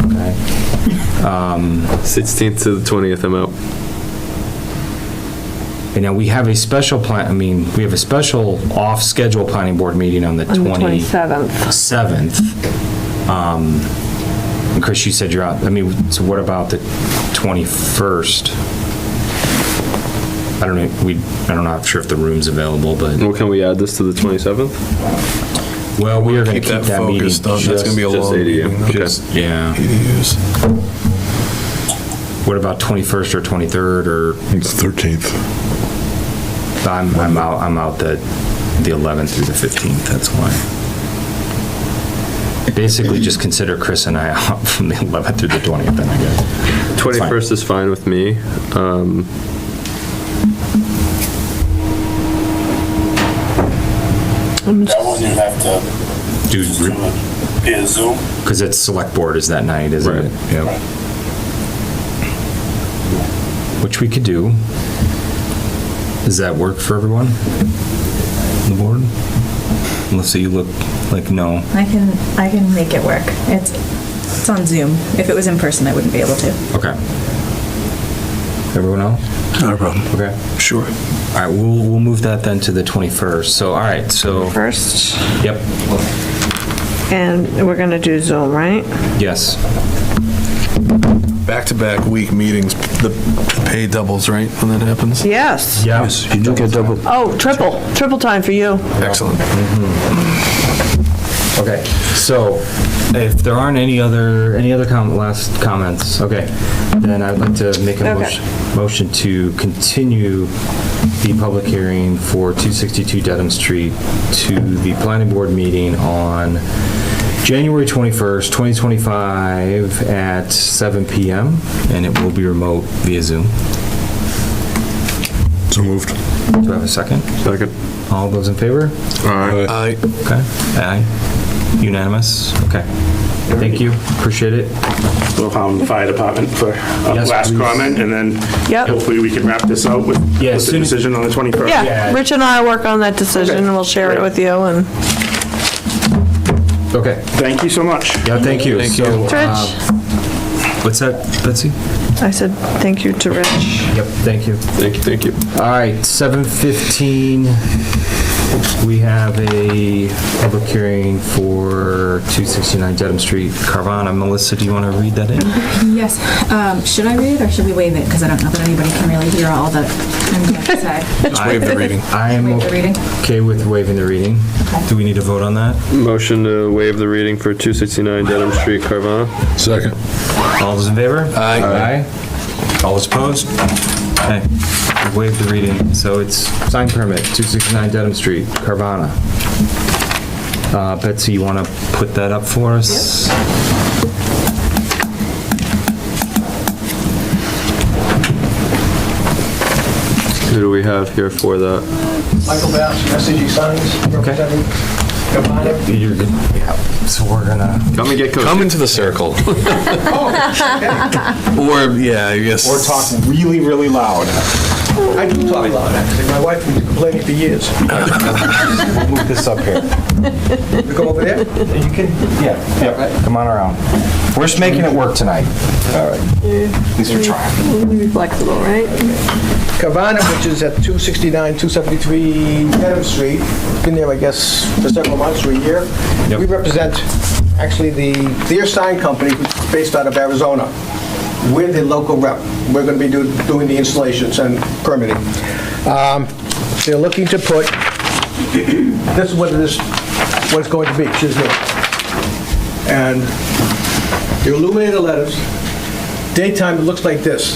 okay. 16th to the 20th, I'm out. And now we have a special we have a special off-schedule planning board meeting on the 27th. 7th. And Chris, you said you're out. So what about the 21st? I don't know. I'm not sure if the room's available, but. Well, can we add this to the 27th? Well, we are going to Keep keep that that meeting. focused on, that's gonna be a just long ADU. meeting. Okay. Just Yeah. ADUs. What about 21st or 23rd or? It's 13th. I'm out the 11th through the 15th. That's why. Basically, just consider Chris and I out from the 11th through the 20th, then I guess. 21st is fine with me. That one you have to Do via Zoom. because it's select board is that night, isn't Right. it? Yep. Which we could do. Does that work for everyone? On the board? Unless you look like no. I can make it work. It's on Zoom. If it was in person, I wouldn't be able to. Okay. Everyone else? Not a problem. Okay. Sure. All right, we'll move that then to the 21st. So, all right, so, First, yep, and we're gonna do Zoom, right? yes. Back-to-back week meetings, the pay doubles, right, when that happens? Yes. Yes, You do get double. Oh, triple time for you. Excellent. Okay, so if there aren't any other last comments, okay, then I'd like to make a Okay. motion to continue the public hearing for 262 Dedham Street to the planning board meeting on January 21st, 2025 at 7 PM, and it will be remote via Zoom. So moved. Do I have a second? Second. All those in favor? I Okay, aye. Unanimous? Okay. Thank you, appreciate it. We'll have the fire department for a Yes, last please. comment, and then Yep. hopefully we can wrap this out with Yeah, with the soon as- decision on the 21st. Yeah, Rich and I will work on that decision, and we'll share it with you, and Okay, Thank you so much. yeah, thank you. Thank So, you. Rich, what's that, Betsy? I said thank you to Rich. Yep, thank you. Thank you. All right, 7:15 We have a public hearing for 269 Dedham Street, Carvana. Melissa, do you want to read that in? Yes. Should I read it or should we waive it? Because I don't know that anybody can really hear all that I'm going to say. Just waive the reading. I am Waive the reading? okay with waiving the reading. Okay. Do we need to vote on that? Motion to waive the reading for 269 Dedham Street, Carvana. Second. All those in favor? Aye. Aye. All those opposed? Okay, we waived the reading. So it's sign permit, 269 Dedham Street, Carvana. Betsy, you want to put that up for us? Who do we have here for that? Michael Bass, SCG Signs, representing Cabana. You're good. Yeah. So we're gonna. Come and get coached. Come into the circle. Or, yeah, I guess. We're talking really, really loud. I do talk loud, actually. My wife has been complaining for years. We'll move this up here. We go over there? You can, yeah, come on around. We're just making it work tonight. All right. At least we're trying. Be flexible, right? Cabana, which is at 269, 273 Dedham Street. Been there, I guess, for several months to a year. Yep. We represent, actually, their sign company based out of Arizona. We're the local rep. We're going to be doing the installations and permitting. They're looking to put, this is what it is, what it's going to be, excuse me. And the illuminated letters, daytime it looks like this.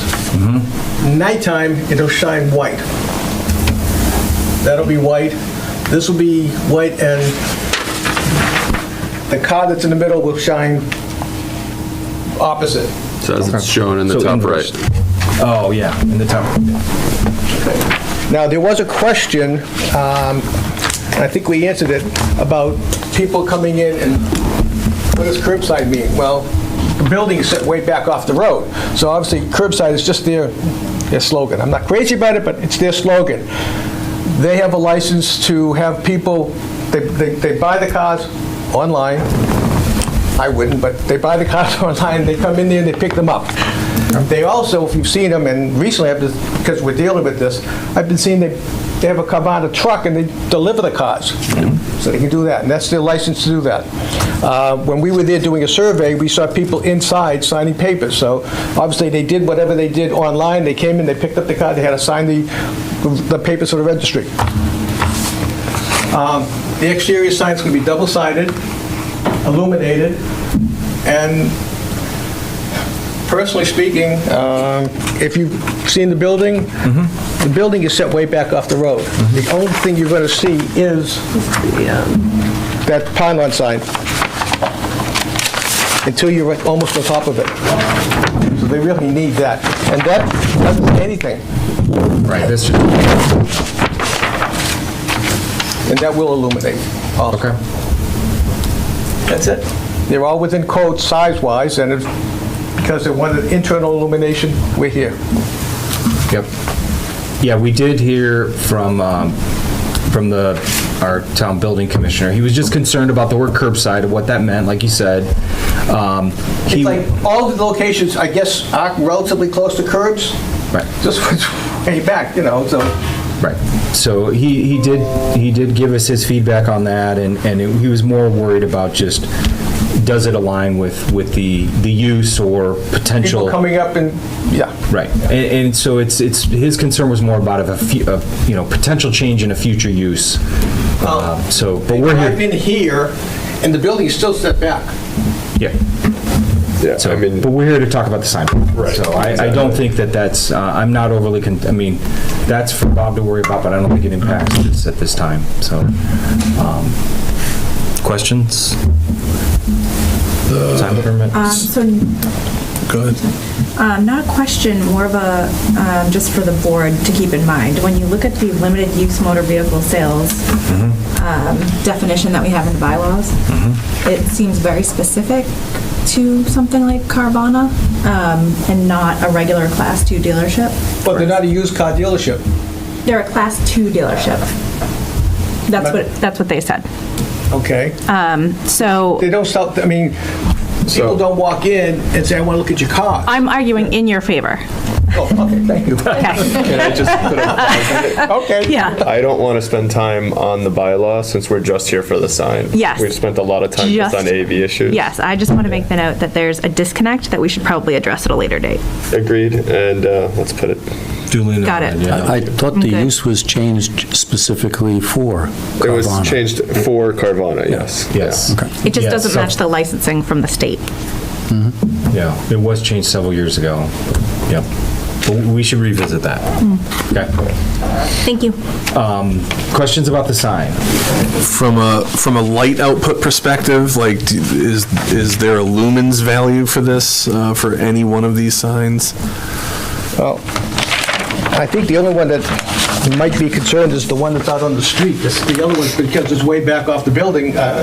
Nighttime, it'll shine white. That'll be white. This will be white, and the car that's in the middle will shine opposite. So as it's shown in the So top inverse. right. Oh, yeah, in the top. Now, there was a question, and I think we answered it, about people coming in and what does curbside mean? Well, the building is set way back off the road, so obviously curbside is just their slogan. I'm not crazy about it, but it's their slogan. They have a license to have people, they buy the cars online. I wouldn't, but they buy the cars online, they come in there and they pick them up. They also, if you've seen them, and recently, because we're dealing with this, I've been seeing they have a Carvana truck and they deliver the cars. So they can do that, and that's their license to do that. When we were there doing a survey, we saw people inside signing papers. So obviously they did whatever they did online. They came in, they picked up the car, they had to sign the papers for the registry. The exterior sign's going to be double-sided, illuminated, and personally speaking, if you've seen the building is set way back off the road. The only thing you're going to see is that pylon sign until you're almost on top of it. So they really need that. And that doesn't say anything. Right, that's just. And that will illuminate also. Okay. That's it. They're all within code size-wise, and because they wanted internal illumination, we're here. Yep. Yeah, we did hear from our town building commissioner. He was just concerned about the word curbside and what that meant, like you said. It's like all the locations, I guess, are relatively close to curbs. Right. Just way back, so. Right. So he did give us his feedback on that, and he was more worried about just, does it align with the use or potential? People coming up and, yeah. Right. And so it's his concern was more about potential change in a future use. But we're I've here. been here, and the building is still set back. Yeah. Yeah, So, I mean, but we're here to talk about the sign. Right. So I don't think that's, I'm not overly, that's for Bob to worry about, but I don't think it impacts this at this time, so. Questions? Sign permit? Go ahead. Not a question, more of a, just for the board to keep in mind. When you look at the limited use motor vehicle sales definition that we have in the bylaws, it seems very specific to something like Carvana and not a regular Class 2 dealership. But they're not a used car dealership. They're a Class 2 dealership. That's what they said. Okay. So They don't sell, people don't walk in and say, I want to look at your car. I'm arguing in your favor. Oh, okay, thank you. Can I just put a Okay. Yeah. I don't want to spend time on the bylaw since we're just here for the sign. Yes. We've spent a lot of time just on AV issues. Yes, I just want to make the note that there's a disconnect that we should probably address at a later date. Agreed, and let's put it. Duly Got it. noted, yeah. I thought the Okay. use was changed specifically for Carvana. It was changed for Carvana, yes. Yes. Okay. It just Yeah, doesn't so- match the licensing from the state. Yeah, it was changed several years ago. Yep. But we should revisit that. Okay. Thank you. Questions about the sign? From a light output perspective, like, is there a lumens value for this, for any one of these signs? Well, I think the only one that might be concerned is the one that's out on the street. The other one's because it's way back off the building, I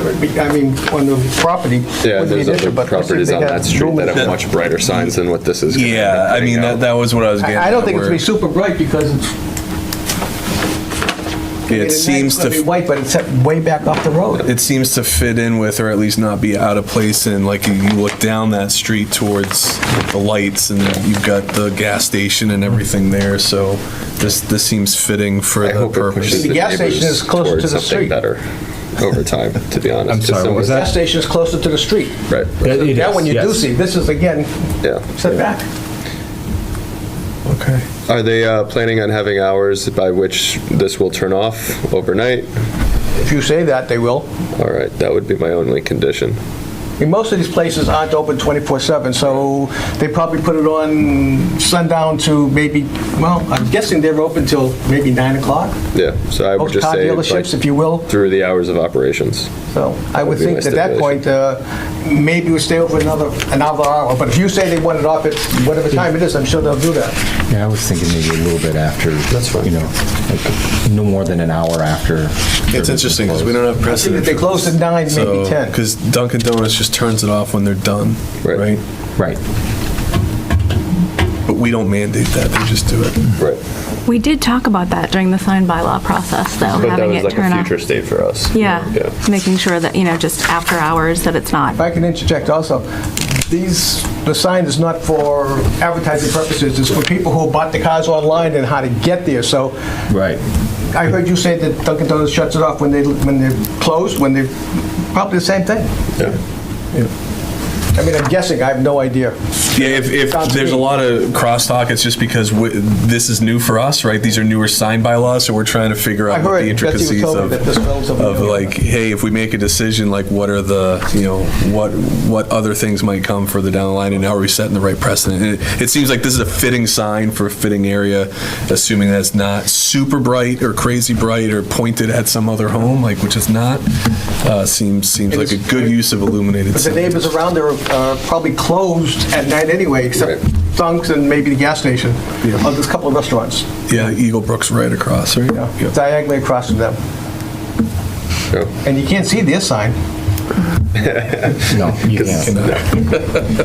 mean, on the property. Yeah, wouldn't be there's an other issue, but properties they on got that street that have lumens. much brighter signs than what this is. gonna Yeah, I be mean, putting out. that was what I was getting at. I don't think it's where gonna be super bright because it's. It seems It's gonna be to, white, but it's set way back off the road. it seems to fit in with, or at least not be out of place, and like you look down that street towards the lights, and you've got the gas station and everything there, so this seems fitting for I the hope it purpose. pushes The the gas station neighbors is closer towards to the something street. better over time, to be honest. I'm Just sorry, so what was we- that? Gas station is closer to the street. Right, It That is, one you do yes. see, this is again yeah. set back. Okay. Are they planning on having hours by which this will turn off overnight? If you say that, they will. All right, that would be my only condition. I mean, most of these places aren't open 24/7, so they probably put it on sundown to maybe, well, I'm guessing they're open till maybe 9 o'clock. Yeah, so I would Most just car say dealerships, if like you will. through the hours of operations. So I would Would be think my at that point, maybe we stay over another hour. But if you say they want it off at whatever time it is, I'm sure they'll do that. Yeah, I was thinking maybe a little bit after. That's fine. You know, like no more than an hour after. It's interesting, because we don't have I think precedent. if they close at 9, maybe 10. Because Dunkin' Donuts just turns it off when they're done, Right. right? Right. But we don't mandate that, they just do it. Right. We did talk about that during the sign bylaw process, though, But that having was it like turn a off. future state for us. Yeah, Yeah. making sure that, just after hours, that it's not. If I can interject also, the sign is not for advertising purposes, it's for people who bought the cars online and how to get there. So Right. I heard you say that Dunkin' Donuts shuts it off when they're closed, when they're, probably the same thing. Yeah. I mean, I'm guessing, I have no idea. Yeah, if Sounds there's a neat. lot of crosstalk, it's just because this is new for us, right? These are newer sign bylaws, so we're trying to figure I out what heard, the Betsy was intricacies telling me that this relatively of new. like, hey, if we make a decision, like what are the, what other things might come further down the line, and are we setting the right precedent? And it seems like this is a fitting sign for a fitting area, assuming that it's not super bright or crazy bright or pointed at some other home, like, which it's not. Seems like a good use of illuminated But the signs. neighbors around there are probably closed at night anyway, except Dunk's and maybe the gas station. Yeah. Oh, there's a couple of restaurants, Yeah, Eagle Brook's right across, right? Yeah. diagonally across from them. Yeah. And you can't see their sign. No, you can't.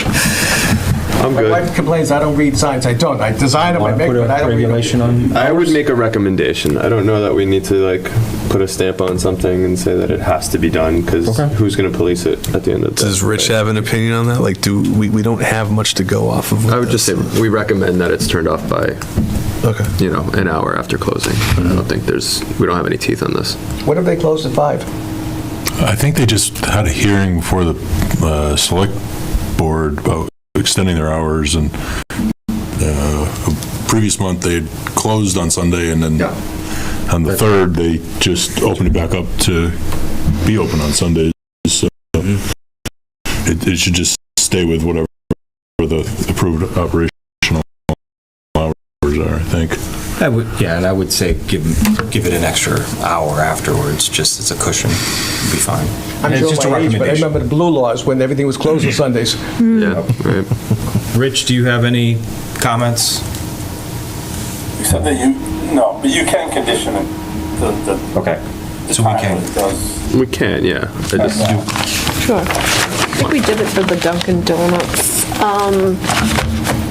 I'm My good. wife complains I don't read signs. I don't. I design them, I Want to make put them, but I a don't read them. regulation on? I would make a recommendation. I don't know that we need to like put a stamp on something and say that it has to be done, because Okay. who's going to police it at the end of the day? Does Rich have an opinion on that? Like, we don't have much to go off of. with I would just say this. we recommend that it's turned off by, Okay. an hour after closing. I don't think we don't have any teeth on this. What if they closed at 5? I think they just had a hearing before the select board about extending their hours, and previous month they had closed on Sunday, and then on the 3rd they just opened it back up to be open on Sundays. So it should just stay with whatever the approved operational hours are, I think. And I would say give it an extra hour afterwards, just as a cushion, be fine. I'm And it's sure just a my age, but I recommendation. remember the blue laws when everything was closed on Sundays. Yeah, right. Rich, do you have any comments? Except that but you can condition it. Okay. So we can. We can, yeah. I just, Sure. I think we did it for the Dunkin' Donuts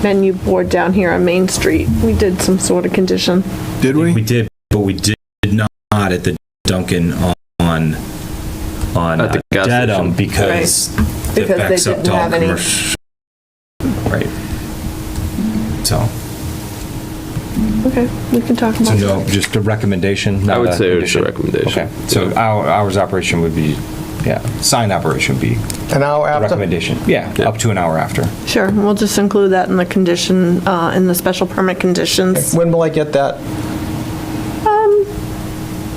menu board down here on Main Street. We did some sort of condition. Did we? We did, but we did not at the Dunkin' on At the gas Dedham, station. because Because they backs up didn't to all have any. commercial. Right. So, Okay, we can talk so about no, that. just a recommendation? I not would a say it's a condition? recommendation. Okay, so hours operation would be, sign operation would be An hour a after? recommendation. Yeah, up to an hour after. Sure, we'll just include that in the condition, in the special permit conditions. When will I get that?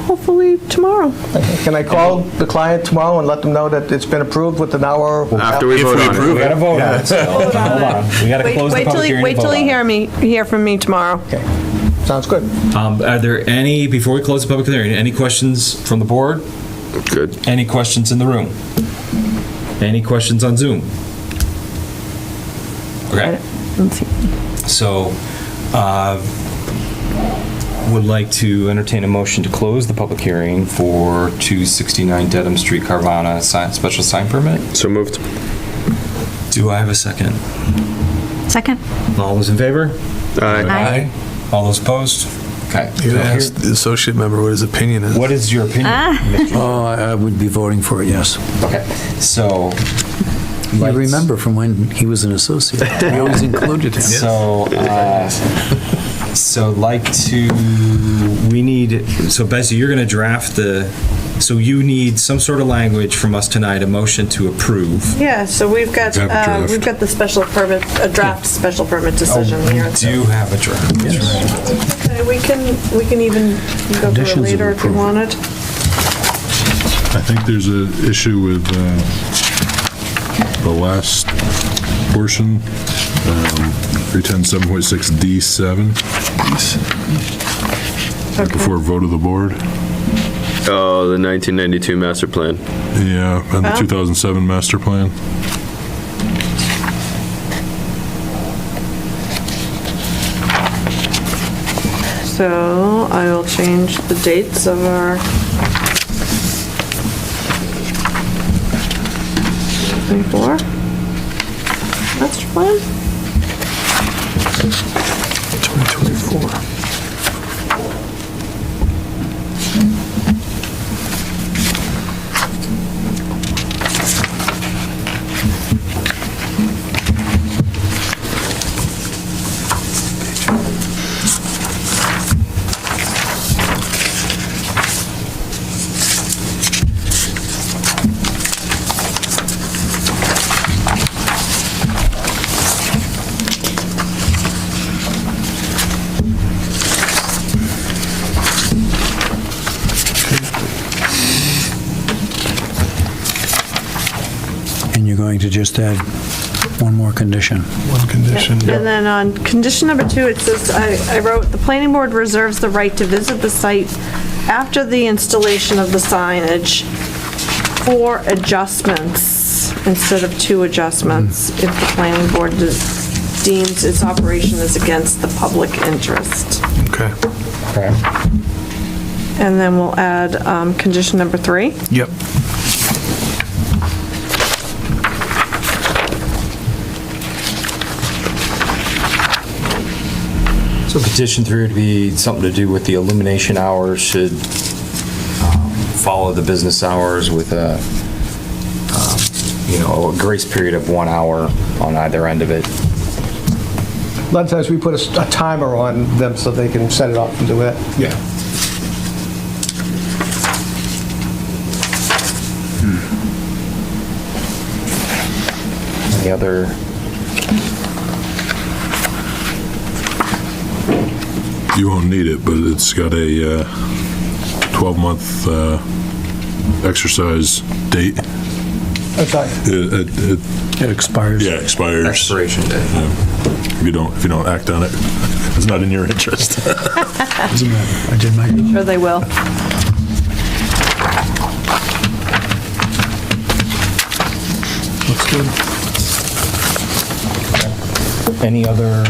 Hopefully tomorrow. Can I call the client tomorrow and let them know that it's been approved with an hour? After we vote on We it. gotta vote on it, so hold on. We gotta close the public hearing. Wait till you hear from me tomorrow. Okay, sounds good. Are there any, before we close the public hearing, any questions from the board? Good. Any questions in the room? Any questions on Zoom? Okay. Let's see. So, would like to entertain a motion to close the public hearing for 269 Dedham Street, Carvana, special sign permit. So moved. Do I have a second? Second. All those in favor? Aye. All those opposed? Okay. You gotta ask the associate member what his opinion is. What is your opinion? Oh, I would be voting for it, yes. Okay, so. I remember from when he was an associate. We always included him. So Bessie, you're gonna draft so you need some sort of language from us tonight, a motion to approve. Yeah, so we've got the special permit, a draft special permit decision here. We do have a draft. Okay, we can even go through it Conditions of later if you approval. wanted. I think there's an issue with the last portion, 310.7.6 D7. Before vote of the board. Oh, the 1992 master plan. Yeah, and the Well- 2007 master plan. So I will change the dates of our 24 master plan. 2024. And you're going to just add one more condition. One condition. And then on condition number 2, it says, I wrote, "The planning board reserves the right to visit the site after the installation of the signage for adjustments instead of 2 adjustments if the planning board deems its operation is against the public interest." Okay. Okay. And then we'll add condition number 3. Yep. So petition 3 would be something to do with the illumination hours should follow the business hours with a grace period of 1 hour on either end of it. A lot of times we put a timer on them so they can set it off and do that. Yeah. Any other? You won't need it, but it's got a 12-month exercise date. I'm sorry. It expires. Yeah, it expires. Expiration date. Yeah. If you don't act on it, it's not in your interest. Doesn't matter. I did my job. Sure they will. Looks good. Any other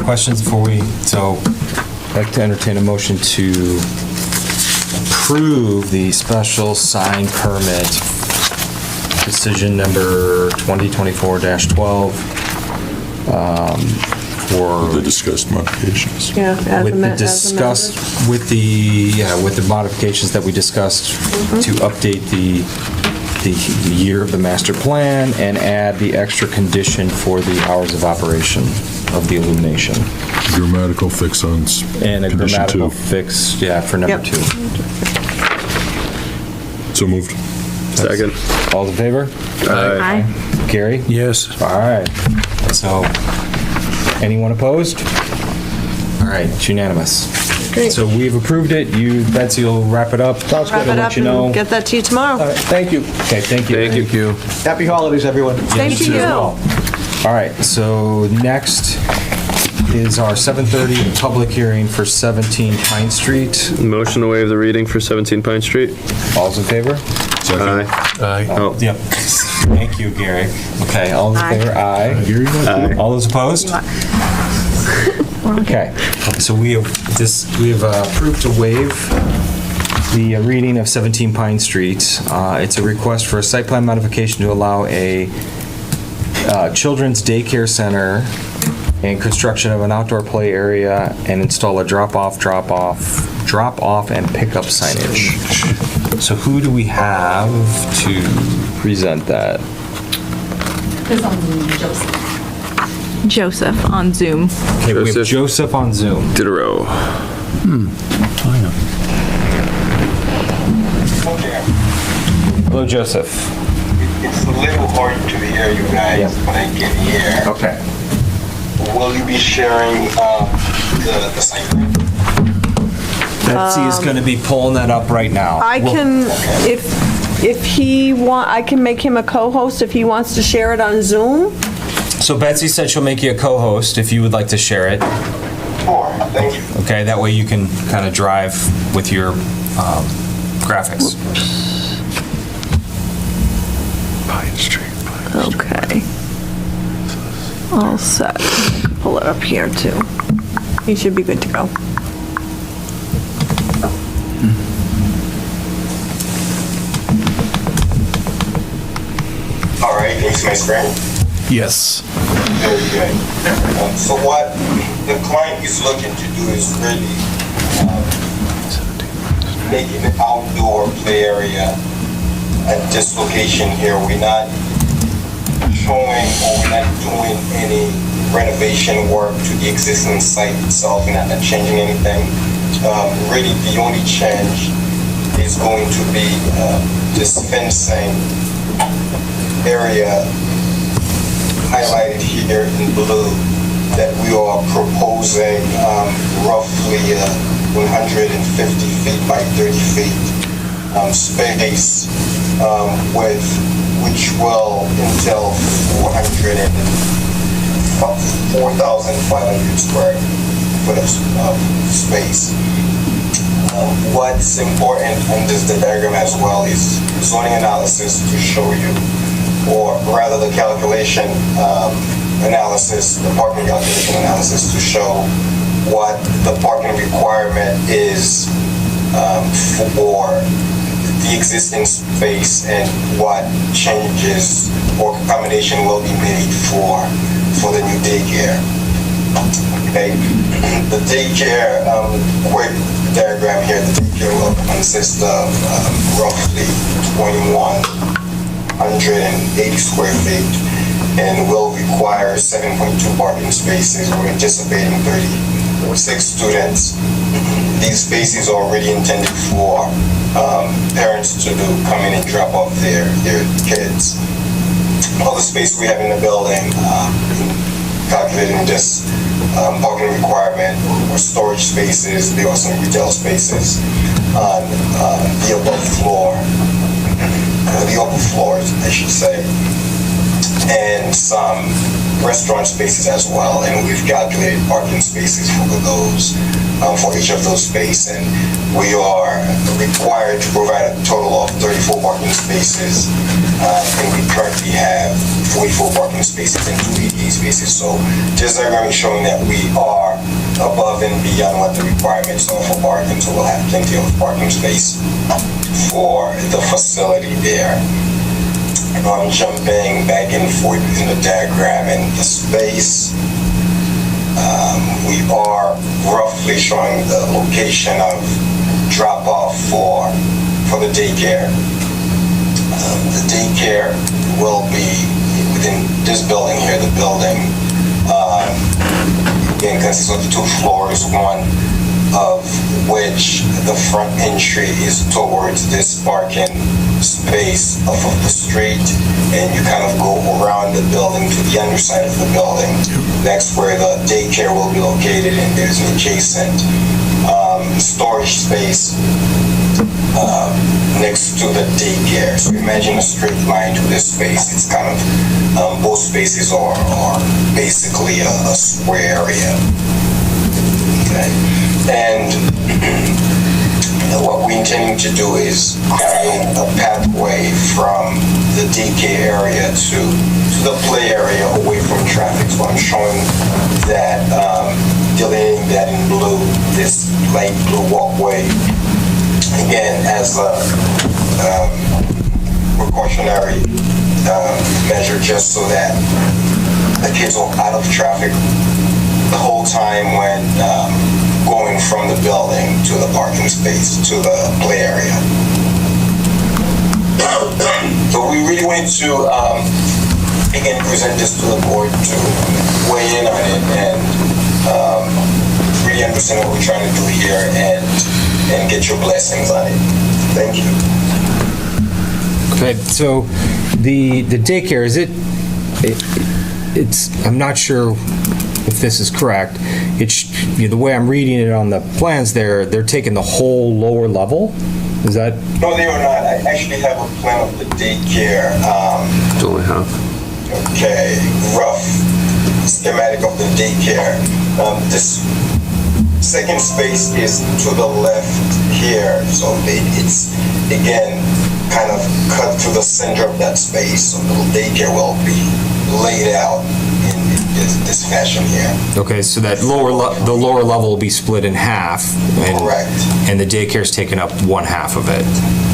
questions before I'd like to entertain a motion to approve the special sign permit decision number 2024-12 for The discussed modifications. Yeah, as with the amended. with the modifications that we discussed to update the the year of the master plan and add the extra condition for the hours of operation of the illumination. Grammatical fix on And a condition grammatical 2. fix, yeah, for number Yep. 2. So moved. Second. All in favor? Aye. Gary? Yes. All right. So, anyone opposed? All right, it's unanimous. Great. So we've approved it. You, Betsy, will wrap it up. Sounds good. Wrap it Let up you know. and get that to you tomorrow. All right, thank you. Okay, thank you. Thank you. Happy holidays, everyone. Same to too as you. well. All right, so next is our 7:30 public hearing for 17 Pine Street. Motion to waive the reading for 17 Pine Street. All's in favor? Aye. Aye. Oh, Yep. Thank you, Gary. Okay, all in Aye. favor? Aye. Aye. All those opposed? Okay, so we have approved to waive the reading of 17 Pine Street. It's a request for a site plan modification to allow a children's daycare center and construction of an outdoor play area and install a drop-off, and pickup signage. So who do we have to present that? Joseph on Zoom. Okay, we have Joseph. Joseph on Zoom. Diderot. Okay. Hello, Joseph. It's a little hard to hear you guys, Yeah. but I can hear. Okay. Will you be sharing the site plan? Betsy is going to be pulling that up right now. I can, if he I can make him a co-host if he wants to share it on Zoom. So Betsy said she'll make you a co-host if you would like to share it. Sure, thank you. Okay, that way you can kind of drive with your graphics. Pine Street. Okay. All set. Pull it up here too. You should be good to go. All right, can you see my screen? Yes. Very good. So what the client is looking to do is really making an outdoor play area at this location here. We're not showing or we're not doing any renovation work to the existing site itself. We're not changing anything. Really, the only change is going to be this fencing area highlighted here in blue that we are proposing roughly 150 feet by 30 feet space with which will entail 4,500 square foot of space. What's important on this diagram as well is zoning analysis to show you, or rather the calculation analysis, the parking calculation analysis to show what the parking requirement is for the existing space and what changes or accommodation will be made for the new daycare. Okay, the daycare, quick diagram here, the daycare will consist of roughly 2,180 square feet and will require 7.2 parking spaces. We're anticipating 36 students. These spaces are already intended for parents to come in and drop off their kids. All the space we have in the building, calculating this parking requirement or storage spaces, there are some retail spaces on the above floor, the upper floors, I should say, and some restaurant spaces as well. And we've calculated parking spaces for those, for each of those spaces. And we are required to provide a total of 34 parking spaces. And we currently have 44 parking spaces and 2 ADA spaces. So this diagram is showing that we are above and beyond what the requirements are for parking. So we'll have plenty of parking space for the facility there. I'm jumping back and forth in the diagram and the space. We are roughly showing the location of drop-off for the daycare. The daycare will be within this building here, the building, again, consists of 2 floors, one of which the front entry is towards this parking space off of the street, and you kind of go around the building to the underside of the building. That's where the daycare will be located, and there's an adjacent storage space next to the daycare. So imagine a straight line to this space. It's kind of, both spaces are basically a square area. Okay. And what we're intending to do is create a pathway from the daycare area to the play area away from traffic. So I'm showing that, delineating that in blue, this light blue walkway, again, as a precautionary measure, just so that the kids are out of traffic the whole time when going from the building to the parking space, to the play area. So we really wanted to, again, present this to the board to weigh in on it and really understand what we're trying to do here and get your blessings on it. Thank you. Okay, so the daycare, it's, I'm not sure if this is correct. It's, the way I'm reading it on the plans there, they're taking the whole lower level? Is that? No, they are not. I actually have a plan of the daycare. It's only half. Okay, rough schematic of the daycare. This second space is to the left here, so it's, again, kind of cut through the center of that space, so the daycare will be laid out in this fashion here. Okay, so that the lower level will be split in half. Correct. And the daycare's taking up one half of it.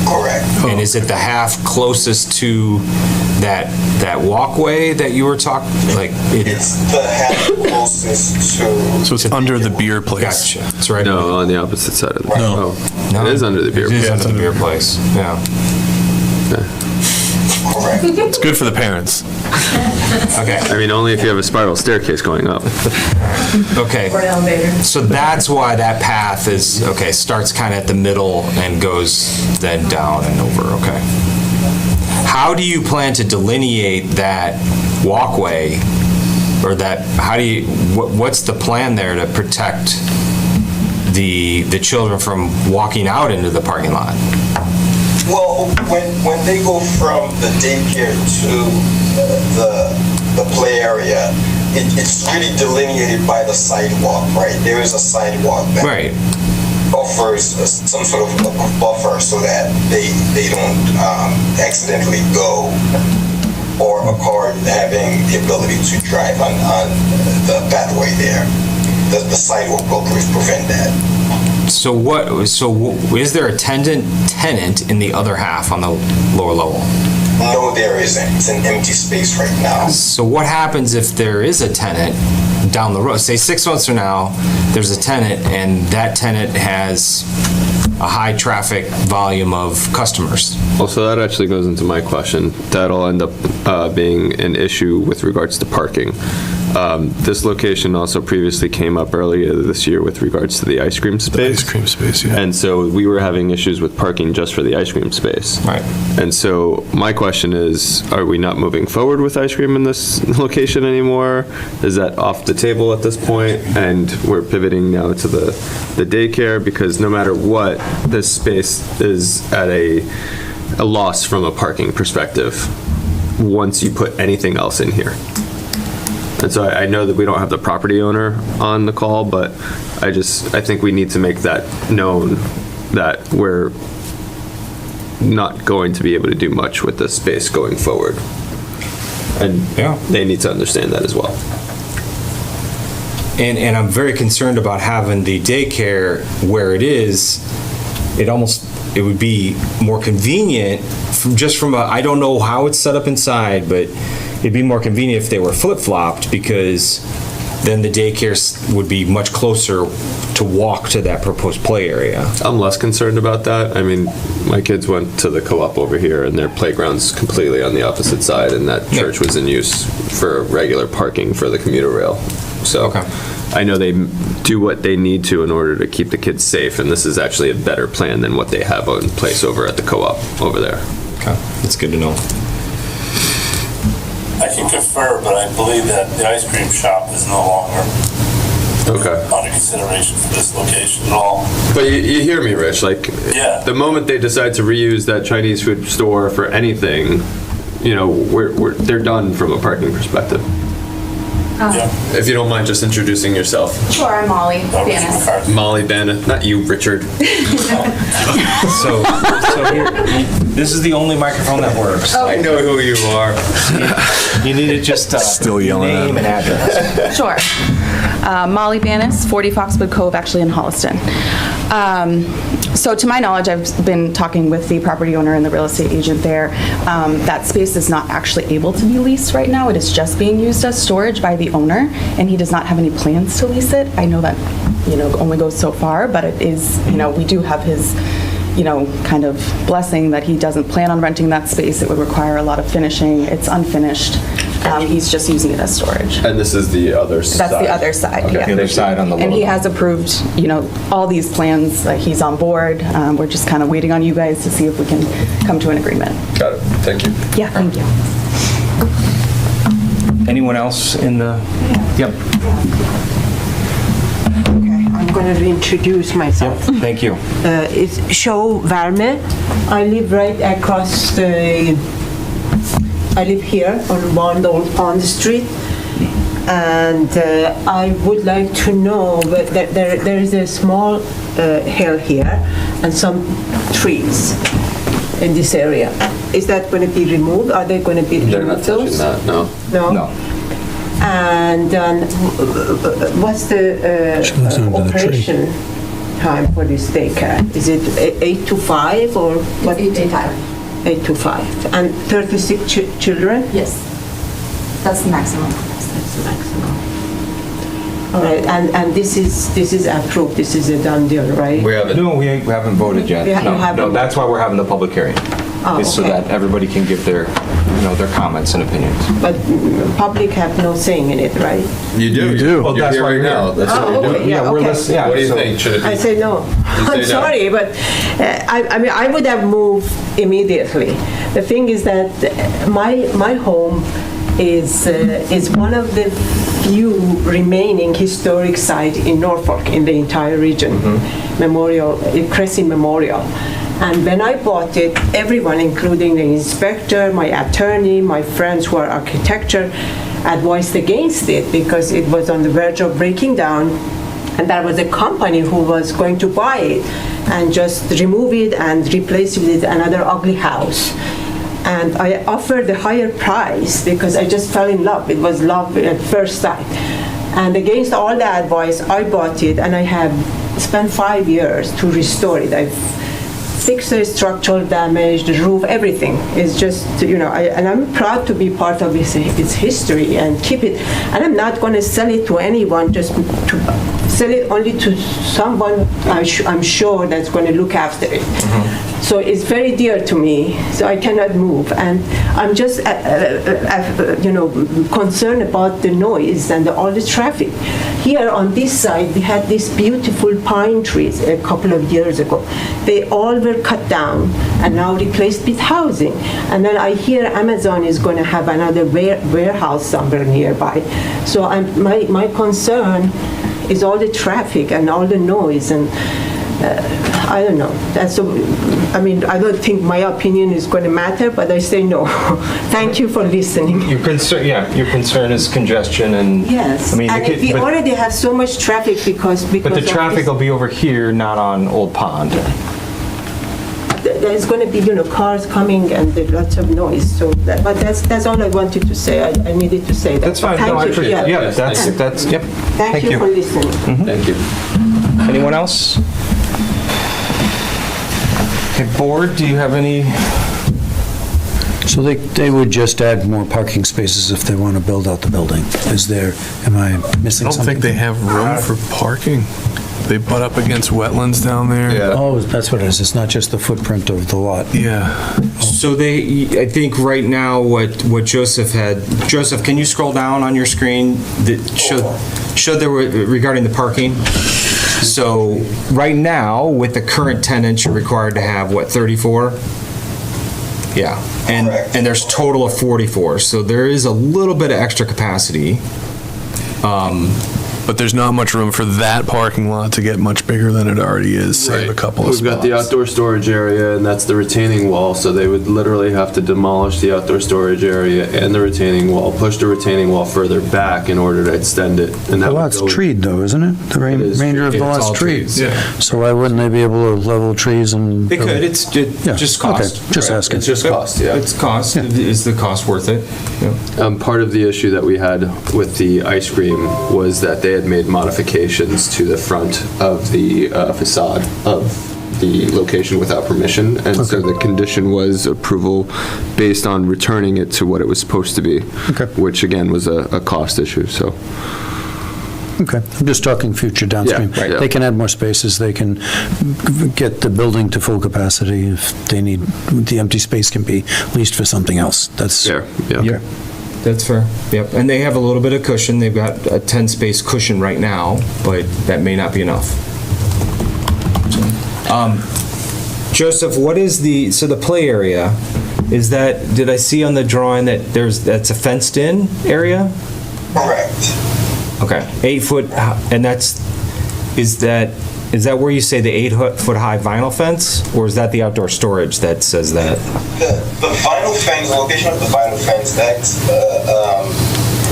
Correct. And is it the half closest to that walkway that you were talking, It's the half closest to... So it's under the beer place. Gotcha, that's right. No, on the opposite side of the. No. Oh, it is under the beer It is place. under the beer place, yeah. Correct. It's good for the parents. Okay. I mean, only if you have a spiral staircase going up. Okay. Or an elevator. So that's why that path is, starts kind of at the middle and goes then down and over, okay. How do you plan to delineate that walkway, or what's the plan there to protect the children from walking out into the parking lot? Well, when they go from the daycare to the play area, it's really delineated by the sidewalk, right? There is a sidewalk that offers some sort of buffer so that they don't accidentally go, or a car having the ability to drive on the pathway there. The sidewalk will prevent that. So is there a tenant in the other half on the lower level? No, there isn't. It's an empty space right now. So what happens if there is a tenant down the road? Say 6 months from now, there's a tenant and that tenant has a high traffic volume of customers. Well, so that actually goes into my question. That'll end up being an issue with regards to parking. This location also previously came up earlier this year with regards to the ice cream space. The ice cream space, yeah. And so we were having issues with parking just for the ice cream space. Right. And so my question is, are we not moving forward with ice cream in this location anymore? Is that off the table at this point? And we're pivoting now to the daycare, because no matter what, this space is at a loss from a parking perspective once you put anything else in here. And so I know that we don't have the property owner on the call, but I think we need to make that known that we're not going to be able to do much with this space going forward. And they need to understand that as well. And I'm very concerned about having the daycare where it is. It would be more convenient from I don't know how it's set up inside, but it'd be more convenient if they were flip-flopped, because then the daycare would be much closer to walk to that proposed play area. I'm less concerned about that. I mean, my kids went to the co-op over here, and their playground's completely on the opposite side, and that church was in use for regular parking for the commuter rail. So I know they do what they need to in order to keep the kids safe, and this is actually a better plan than what they have in place over at the co-op over there. Okay, that's good to know. I can confer, but I believe that the ice cream shop is no longer under consideration for this location at all. But you hear me, Rich, like, the moment they decide to reuse that Chinese food store for anything, you know, they're done from a parking perspective. If you don't mind just introducing yourself. Sure, I'm Molly Banis. Molly Bannon, not you, Richard. So here, this is the only microphone that works. I know who you are. You need to just still yelling name and address. Sure. Molly Banis, 40 Foxwood Cove, actually in Holliston. So to my knowledge, I've been talking with the property owner and the real estate agent there. That space is not actually able to be leased right now. It is just being used as storage by the owner, and he does not have any plans to lease it. I know that, you know, only goes so far, but it is, you know, we do have his, you know, kind of blessing that he doesn't plan on renting that space. It would require a lot of finishing. It's unfinished. He's just using it as storage. And this is the other side? That's the other side, Okay. yeah. The other side on the And he has approved, you know, all these plans. He's on board. We're just kind of waiting on you guys to see if we can come to an agreement. Got it. Thank you. Yeah, thank you. Anyone else in the? Yep. I'm going to reintroduce myself. Thank you. It's Show Varme. I live right across the. I live here on Bond Old Pond Street, and I would like to know, but there is a small hill here and some trees in this area. Is that going to be removed? Are they going to be removed? They're not touching that, no. No? And what's the operation time for this daycare? Is it 8 to 5 or what? 8 to 5. 8 to 5. And 36 children? Yes. That's the maximum. That's the maximum. All right, and this is approved, this is a done deal, right? We haven't. No, we haven't voted yet. Yeah, you No, haven't. that's why we're having the public hearing. Oh, Is so okay. that everybody can give their, you know, their comments and opinions. But public have no saying in it, right? You do. You do. Well, You're that's here why right you're now. here. That's what Oh, you're okay, doing. yeah, We're okay. listening. Yeah, What do you so- think? Should it I be? say no. You say I'm no. sorry, but I mean, I would have moved immediately. The thing is that my home is one of the few remaining historic sites in Norfolk in the entire region. Memorial, Cressy Memorial. And when I bought it, everyone, including the inspector, my attorney, my friends who are architecture, advised against it because it was on the verge of breaking down, and there was a company who was going to buy it and just remove it and replace it with another ugly house. And I offered a higher price because I just fell in love. It was love at first sight. And against all the advice, I bought it, and I have spent 5 years to restore it. I've fixed the structural damage, the roof, everything. It's just, you know, and I'm proud to be part of its history and keep it. And I'm not going to sell it to anyone, just to sell it only to someone I'm sure that's going to look after it. So it's very dear to me, so I cannot move. And I'm just, you know, concerned about the noise and all the traffic. Here on this side, we had these beautiful pine trees a couple of years ago. They all were cut down and now replaced with housing. And then I hear Amazon is going to have another warehouse somewhere nearby. So my concern is all the traffic and all the noise, and I don't know. I mean, I don't think my opinion is going to matter, but I say no. Thank you for listening. Your concern is congestion and. Yes, I mean, and we already have so much traffic because But the of traffic this. will be over here, not on Old Pond. There's going to be, you know, cars coming and there's lots of noise. So, but that's all I wanted to say. I needed to say that. That's fine. Thank No, I you. appreciate it. Yeah, that's, yep. Thank you for listening. Thank you. Anyone else? Okay, board, do you have any So they would just add more parking spaces if they want to build out the building. Am I missing I don't something? think they have room for parking. They butt up against wetlands down there. Oh, that's what it is. It's not just the footprint of the lot. Yeah. So I think right now what Joseph can you scroll down on your screen that showed there were regarding the parking? So right now, with the current tenants, you're required to have, what, 34? Yeah, and there's total of 44, so there is a little bit of extra capacity. But there's not much room for that parking lot to get much bigger than it already is, save a couple of We've spots. got the outdoor storage area, and that's the retaining wall, so they would literally have to demolish the outdoor storage area and the retaining wall, push the retaining wall further back in order to extend it. And The that would lot's go- treed though, isn't it? The remainder of the It's lot's all treed. trees, yeah. So why wouldn't they be able to level trees and? They could, it's just cost. Okay, just asking. It's just cost, yeah. It's cost. Is the cost worth it? Yeah. Part of the issue that we had with the ice cream was that they had made modifications to the front of the facade of the location without permission, and so the condition was approval based on returning it to what it was supposed to be, which again was a cost issue, so. Okay, I'm just talking future downstream. Yeah, right. They can add more spaces, they can get the building to full capacity if they need, the empty space can be leased for something else. That's fair, yeah. Yep. That's fair, yep. And they have a little bit of cushion. They've got a 10-space cushion right now, but that may not be enough. Joseph, what is so the play area, is that, did I see on the drawing that that's a fenced-in area? Correct. Okay, 8 foot, and is that where you say the 8-foot high vinyl fence, or is that the outdoor storage that says that? The vinyl fence, the location of the vinyl fence, that's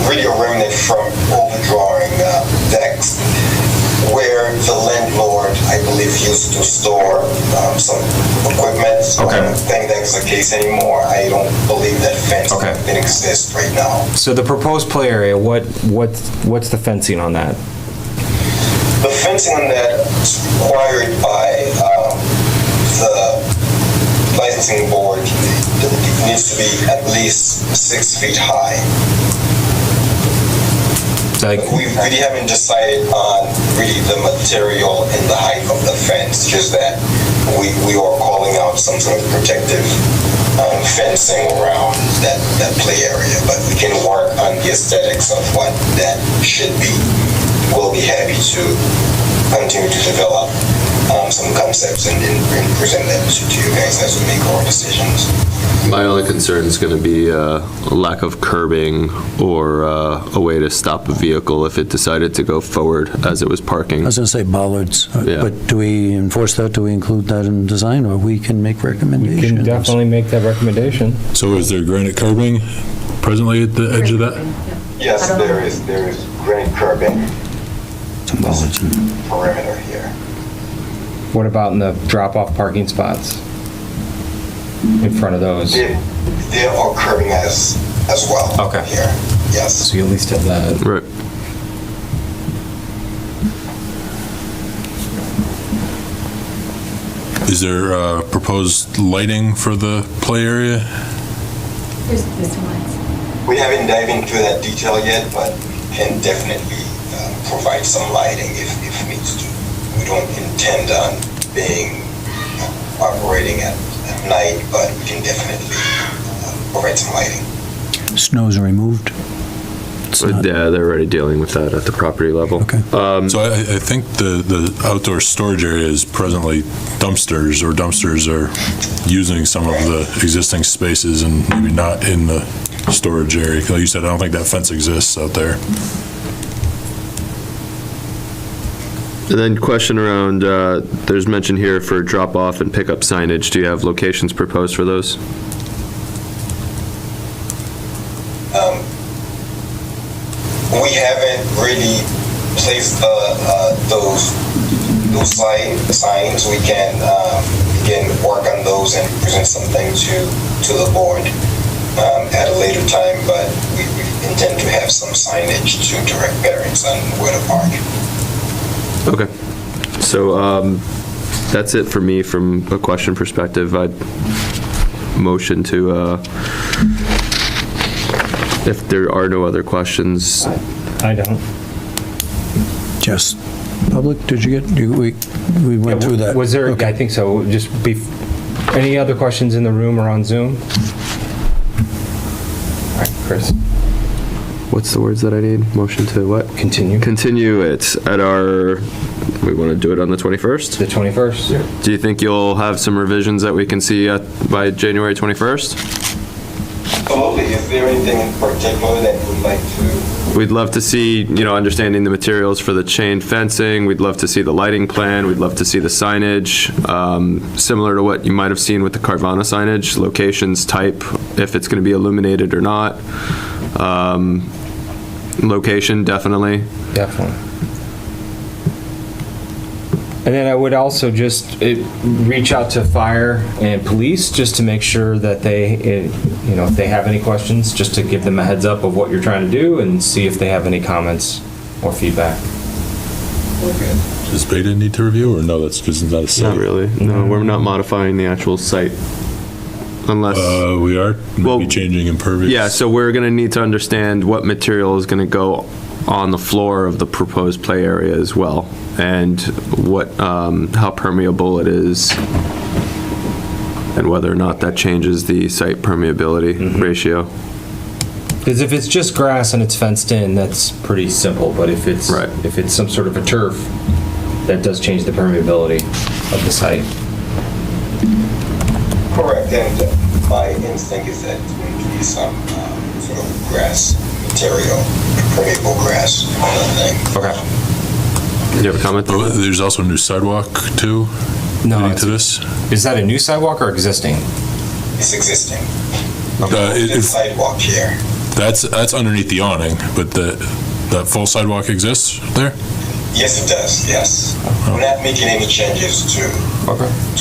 really a remnant from overdrawing decks where the landlord, I believe, used to store some equipment. So I don't think that's the case anymore. I don't believe that fence even exists right now. So the proposed play area, what's the fencing on that? The fencing on that is required by the licensing board. It needs to be at least 6 feet high. We really haven't decided on really the material and the height of the fence, just that we are calling out some sort of protective fencing around that play area, but we can work on the aesthetics of what that should be. We'll be happy to continue to develop some concepts and present them to you guys as we make our decisions. My only concern is going to be a lack of curbing or a way to stop a vehicle if it decided to go forward as it was parking. I was going to say bollards, Yeah. but do we enforce that? Do we include that in design, or we can make recommendations? You can definitely make that recommendation. So is there granite curbing presently at the edge of that? Yes, there is granite curbing perimeter here. What about in the drop-off parking spots? In front of those? There are curbing as well. Okay. Here, yes. So you at least have that. Right. Is there proposed lighting for the play area? There's some lights. We haven't dived into that detail yet, but can definitely provide some lighting if needs to. We don't intend on being operating at night, but we can definitely provide some lighting. Snow's removed? Yeah, they're already dealing with that at the property level. Okay. So I think the outdoor storage area is presently dumpsters, or dumpsters are using some of the existing spaces and maybe not in the storage area. Like you said, I don't think that fence exists out there. And then question around, there's mention here for drop-off and pickup signage. Do you have locations proposed for those? We haven't really placed those signs. We can work on those and present something to the board at a later time, but we intend to have some signage to direct parents on where to park. Okay. So that's it for me from a question perspective. motion to, if there are no other questions. I don't. Just public, did you get, we went through that. Was there, Okay. I think so, any other questions in the room or on Zoom? All right, Chris. What's the words that I need? Motion to what? Continue. Continue it at our, we want to do it on the 21st? The 21st? Yeah. Do you think you'll have some revisions that we can see by January 21st? Absolutely. Is there anything in particular that you would like to? We'd love to see, understanding the materials for the chain fencing. We'd love to see the lighting plan. We'd love to see the signage, similar to what you might have seen with the Carvana signage, locations, type, if it's going to be illuminated or not. Location, definitely. Definitely. And then I would also just reach out to fire and police just to make sure that they, if they have any questions, just to give them a heads up of what you're trying to do and see if they have any comments or feedback. Does Beta need to review, or no, that's because it's not a site? Not really. No, we're not modifying the actual site. Unless... we are maybe changing impervious. Yeah, so we're going to need to understand what material is going to go on the floor of the proposed play area as well, and what, how permeable it is, and whether or not that changes the site permeability ratio. Because if it's just grass and it's fenced in, that's pretty simple, but if it's, if it's some sort of a turf, that does change the permeability of the site. Correct, and my instinct is that it's going to be some sort of grass material, permeable grass kind of thing. Okay. Did you have a comment? There's also a new sidewalk too? No. Leading to this? Is that a new sidewalk or existing? It's existing. It's sidewalk here. That's underneath the awning, but that full sidewalk exists there? Yes, it does, yes. We're not making any changes to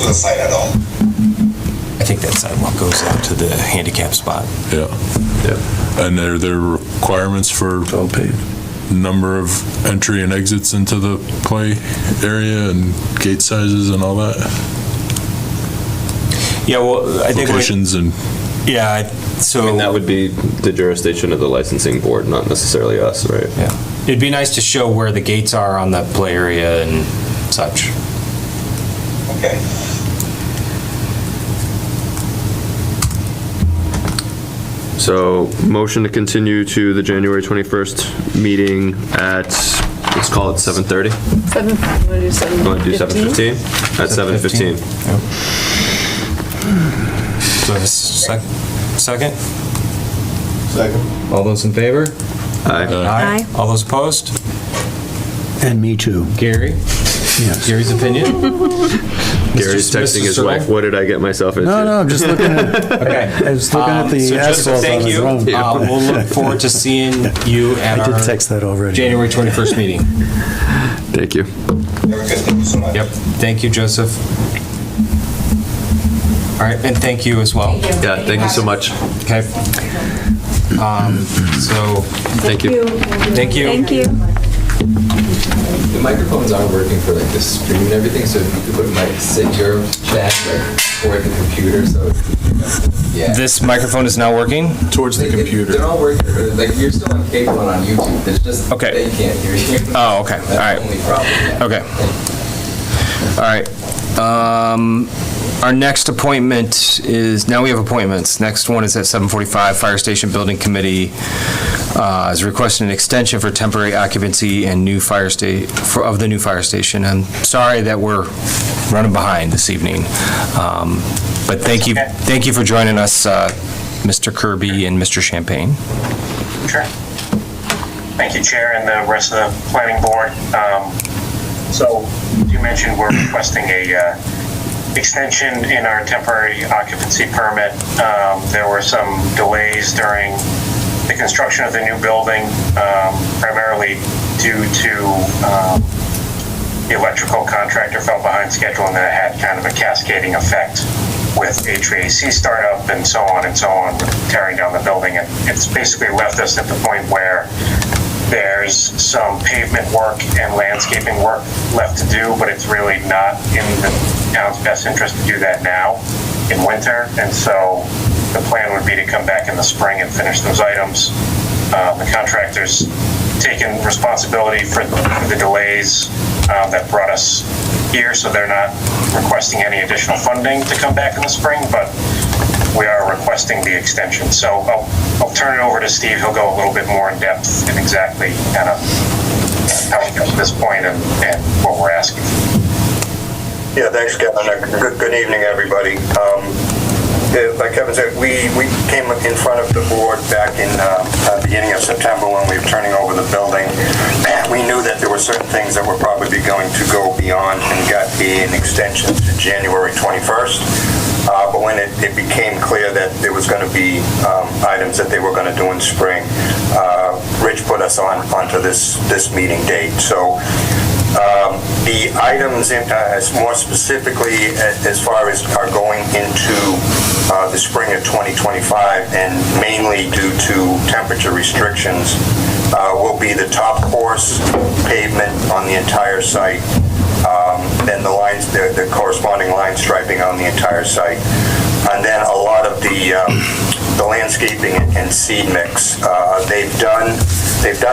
the site at all. I think that sidewalk goes out to the handicap spot. Yeah. And are there requirements for number of entry and exits into the play area and gate sizes and all that? Yeah, well, I think locations and yeah, so I mean, that would be the jurisdiction of the licensing board, not necessarily us, right? Yeah, it'd be nice to show where the gates are on the play area and such. Okay. So, motion to continue to the January 21st meeting at, let's call it 7:30? 7, want to do 7:15? You want to do 7:15? At 7:15. Do I have a second? Second. All those in favor? Aye. Aye. All those opposed? And me too. Gary? Yes. Gary's opinion? Gary's texting his wife, what did I get myself into? No, I'm just looking at, Okay. I was looking at the So Joseph, asphalt thank on the you. ground. We'll look forward to seeing you at I did our text that already. January 21st meeting. Thank you. Very good, thank you so much. Yep. Thank you, Joseph. All right, and thank you as well. Yeah, thank you so much. Okay. So, Thank you. thank you. Thank you. The microphones aren't working for like the stream and everything, so if you could put your chat like toward the computer, so yeah. This microphone is now working? Towards the computer. They're all working, like you're still on cable and on YouTube, it's just Okay. they can't hear you. Oh, okay. All That's right. the only problem. Yeah. Okay. All right. Our next appointment is, now we have appointments. Next one is at 7:45, Fire Station Building Committee is requesting an extension for temporary occupancy and new fire of the new fire station. I'm sorry that we're running behind this evening. But thank you for joining us, Mr. Kirby and Mr. Champagne. Sure. Thank you, Chair, and the rest of the planning board. So you mentioned we're requesting a extension in our temporary occupancy permit. There were some delays during the construction of the new building, primarily due to the electrical contractor fell behind schedule, and that had kind of a cascading effect with HVAC startup and so on, tearing down the building. And it's basically left us at the point where there's some pavement work and landscaping work left to do, but it's really not in the town's best interest to do that now. in winter, and so the plan would be to come back in the spring and finish those items. The contractor's taken responsibility for the delays that brought us here, so they're not requesting any additional funding to come back in the spring, but we are requesting the extension. So I'll turn it over to Steve. He'll go a little bit more in depth in exactly kind of how we got to this point and what we're asking. Yeah, thanks, Kevin. Good evening, everybody. Like Kevin said, we came in front of the board back in the beginning of September when we were turning over the building. We knew that there were certain things that were probably going to go beyond and got an extension to January 21st. But when it became clear that there was going to be items that they were going to do in spring, Rich put us onto this meeting date. So the items, more specifically as far as are going into the spring of 2025, and mainly due to temperature restrictions, will be the top course pavement on the entire site, then the corresponding line striping on the entire site, and then a lot of the landscaping and seed mix. They've done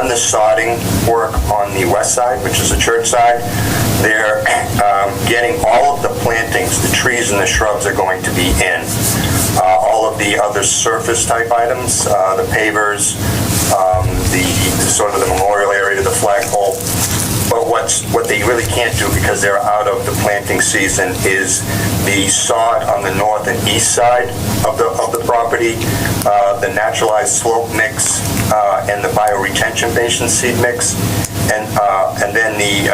the sodding work on the west side, which is the church side. They're getting all of the plantings, the trees and the shrubs are going to be in. All of the other surface type items, the pavers, the sort of the memorial area, the flagpole. But what they really can't do, because they're out of the planting season, is the sod on the north and east side of the property, the naturalized slope mix, and the bioretention basin seed mix, and then the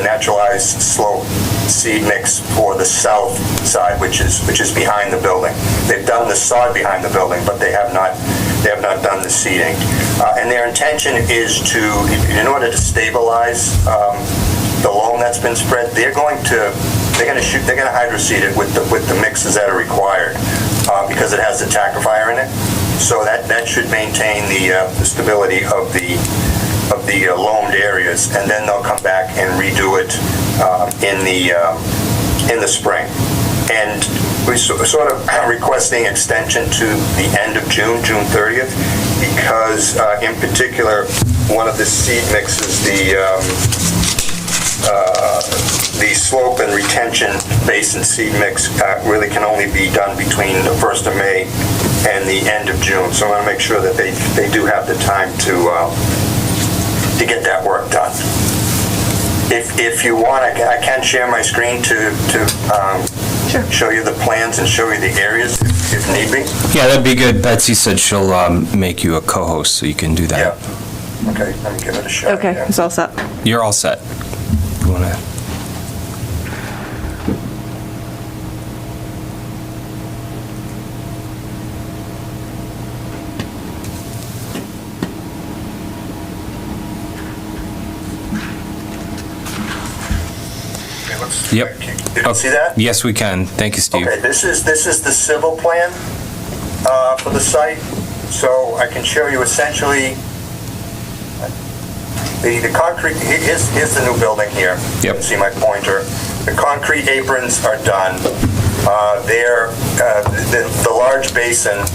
naturalized slope seed mix for the south side, which is behind the building. They've done the sod behind the building, but they have not done the seeding. And their intention is to, in order to stabilize the loam that's been spread, they're going to hydroseed it with the mixes that are required, because it has the tackifier in it. So that should maintain the stability of the loamed areas, and then they'll come back and redo it in the spring. And we're sort of requesting extension to the end of June 30th, because in particular, one of the seed mixes, the slope and retention basin seed mix really can only be done between the 1st of May and the end of June. So I want to make sure that they do have the time to get that work done. If you want, I can share my screen to show you the plans and show you the areas if need be. Yeah, that'd be good. Betsy said she'll make you a co-host, so you can do that. Yeah. Okay, let me give it a shot. Okay, here. it's all set. You're all set. You want to? Yep. Did you see that? Yes, we can. Thank you, Steve. Okay, this is the civil plan for the site. So I can show you essentially the concrete. Here's the new building here. Yep. You can see my pointer. The concrete aprons are done. The large basin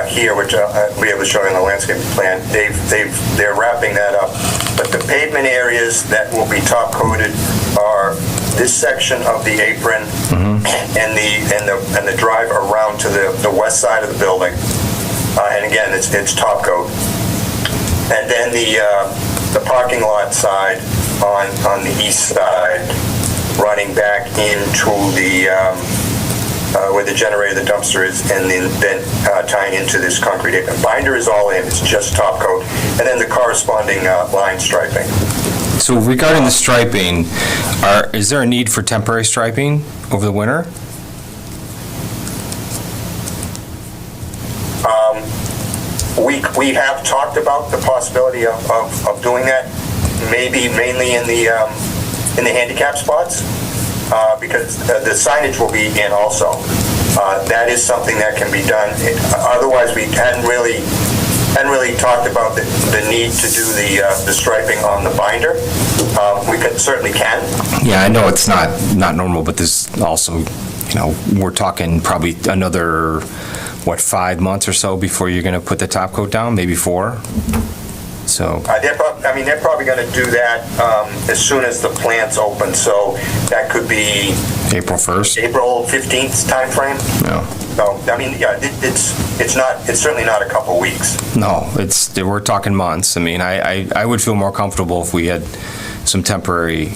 here, which I'll be able to show you on the landscape plan, they're wrapping that up. But the pavement areas that will be top coated are this section of the apron and the drive around to the west side of the building. And again, it's top coat. And then the parking lot side on the east side, running back into the where the generator, the dumpster is, and then tying into this concrete apron. Binder is all in, it's just top coat, and then the corresponding line striping. So regarding the striping, is there a need for temporary striping over the winter? We have talked about the possibility of doing that, maybe mainly in the handicap spots, because the signage will be in also. That is something that can be done. Otherwise, we hadn't really talked about the need to do the striping on the binder. We certainly can. Yeah, I know it's not normal, but there's also we're talking probably another, 5 months or so before you're going to put the top coat down, maybe 4? So. They're probably going to do that as soon as the plant's open, so that could be April 1st? April 15th timeframe. No. So, it's certainly not a couple weeks. No, we're talking months. I would feel more comfortable if we had some temporary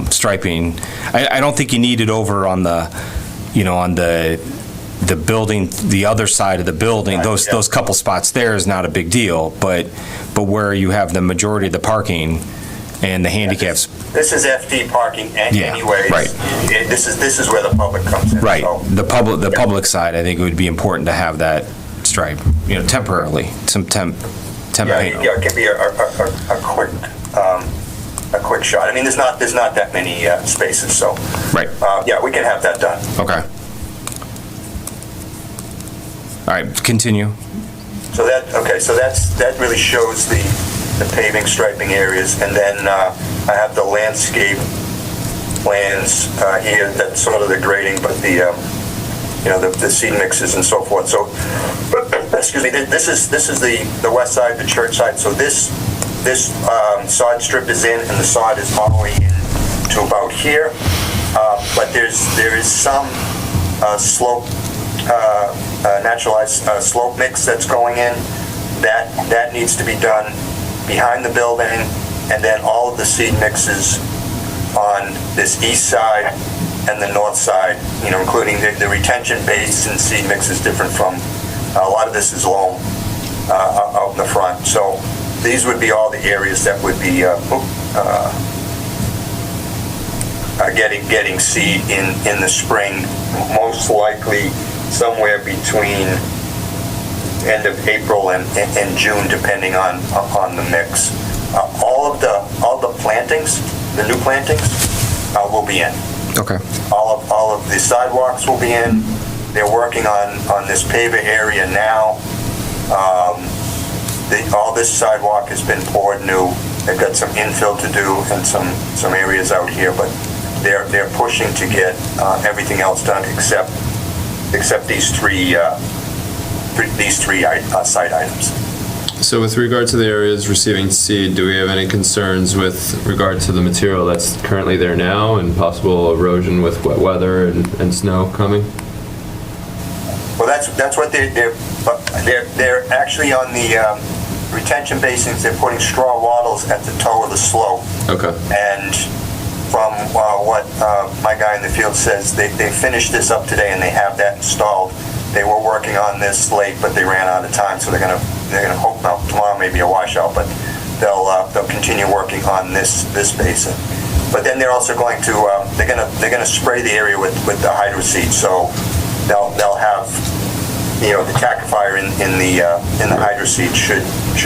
striping. I don't think you need it over on the building, the other side of the building. Right, those couple spots there is not a big deal, but where you have the majority of the parking and the handicaps. This is FD parking anyways. Right. This is where the public comes in. Right. So. The public side, I think it would be important to have that stripe, temporarily, some temp paint. Yeah, it can be a quick shot. There's not that many spaces, so. Right. Yeah, we can have that done. Okay. All right, continue. So that really shows the paving striping areas, and then I have the landscape plans here. That's sort of the grading, but the seed mixes and so forth. So, excuse me. This is the west side, the church side. So this sod strip is in, and the sod is all the way in to about here. But there is some slope. Naturalized slope mix that's going in. That needs to be done behind the building, and then all of the seed mixes on this east side and the north side, including the retention base and seed mix is different from, a lot of this is loam out in the front. So these would be all the areas that would be getting seed in the spring, most likely somewhere between end of April and June, depending on the mix. All the plantings, the new plantings, will be in. Okay. All of the sidewalks will be in. They're working on this paver area now. All this sidewalk has been poured new. They've got some infill to do and some areas out here, but they're pushing to get everything else done except these three site items. So with regard to the areas receiving seed, do we have any concerns with regard to the material that's currently there now and possible erosion with wet weather and snow coming? Well, that's what they're actually on the retention basins. They're putting straw wattles at the toe of the slope. Okay. And from what my guy in the field says, they finished this up today and they have that installed. They were working on this late, but they ran out of time, so they're gonna hope now tomorrow may be a washout, but they'll continue working on this basin. But then they're also going to they're gonna spray the area with the hydroseed, so they'll have the tackifier in the hydroseed should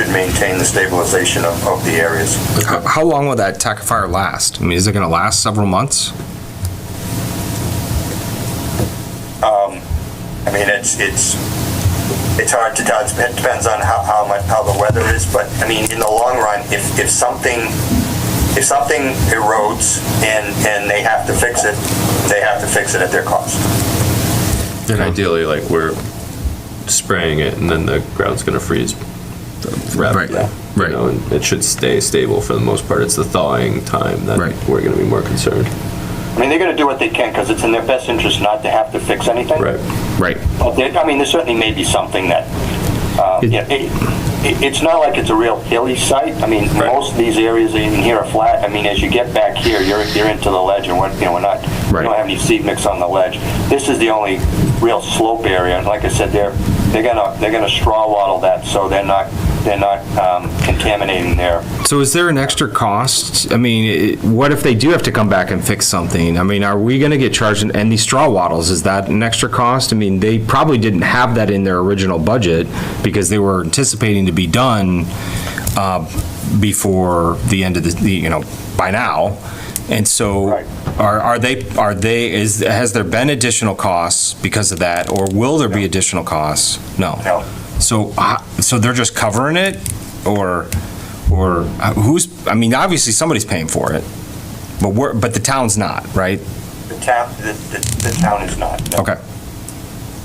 maintain the stabilization of the areas. How long will that tackifier last? Is it going to last several months? It's hard to tell. It depends on how the weather is, but in the long run, if something erodes and they have to fix it, they have to fix it at their cost. And ideally, we're spraying it, and then the ground's going to freeze rapidly. Right. And it should stay stable for the most part. It's the thawing time that we're going to be more concerned. They're going to do what they can because it's in their best interest not to have to fix anything. Right. But there certainly may be something that. It's not like it's a real hilly site. Most of these areas in here are flat. As you get back here, you're into the ledge, and we don't have any seed mix on the ledge. This is the only real slope area. And like I said, they're gonna straw wattle that, so they're not contaminating there. So is there an extra cost? What if they do have to come back and fix something? Are we going to get charged? And these straw wattles, is that an extra cost? They probably didn't have that in their original budget because they were anticipating to be done before the end of by now. And so has there been additional costs because of that, or will there be additional costs? No. So they're just covering it, or who's? Obviously somebody's paying for it, but the town's not, right? the town is not. No. Okay.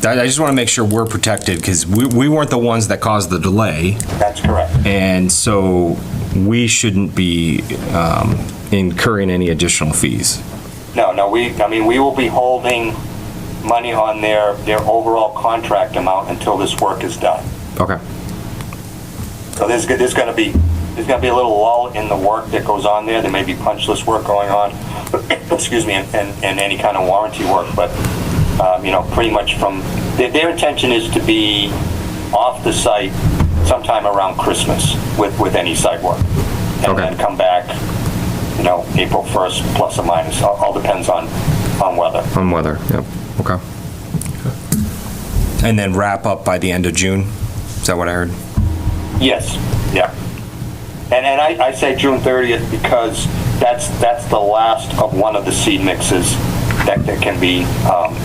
I just want to make sure we're protected, because we weren't the ones that caused the delay. That's correct. And so we shouldn't be incurring any additional fees. No, we will be holding money on their overall contract amount until this work is done. Okay. So there's going to be a little lull in the work that goes on there. There may be punch list work going on, excuse me, and any kind of warranty work. But pretty much from their intention is to be off the site sometime around Christmas with any site work, and then come back, April 1st plus or minus. All depends on weather. On weather. Yep. Okay. And then wrap up by the end of June. Is that what I heard? Yes, yeah. And I say June 30th because that's the last of one of the seed mixes that can be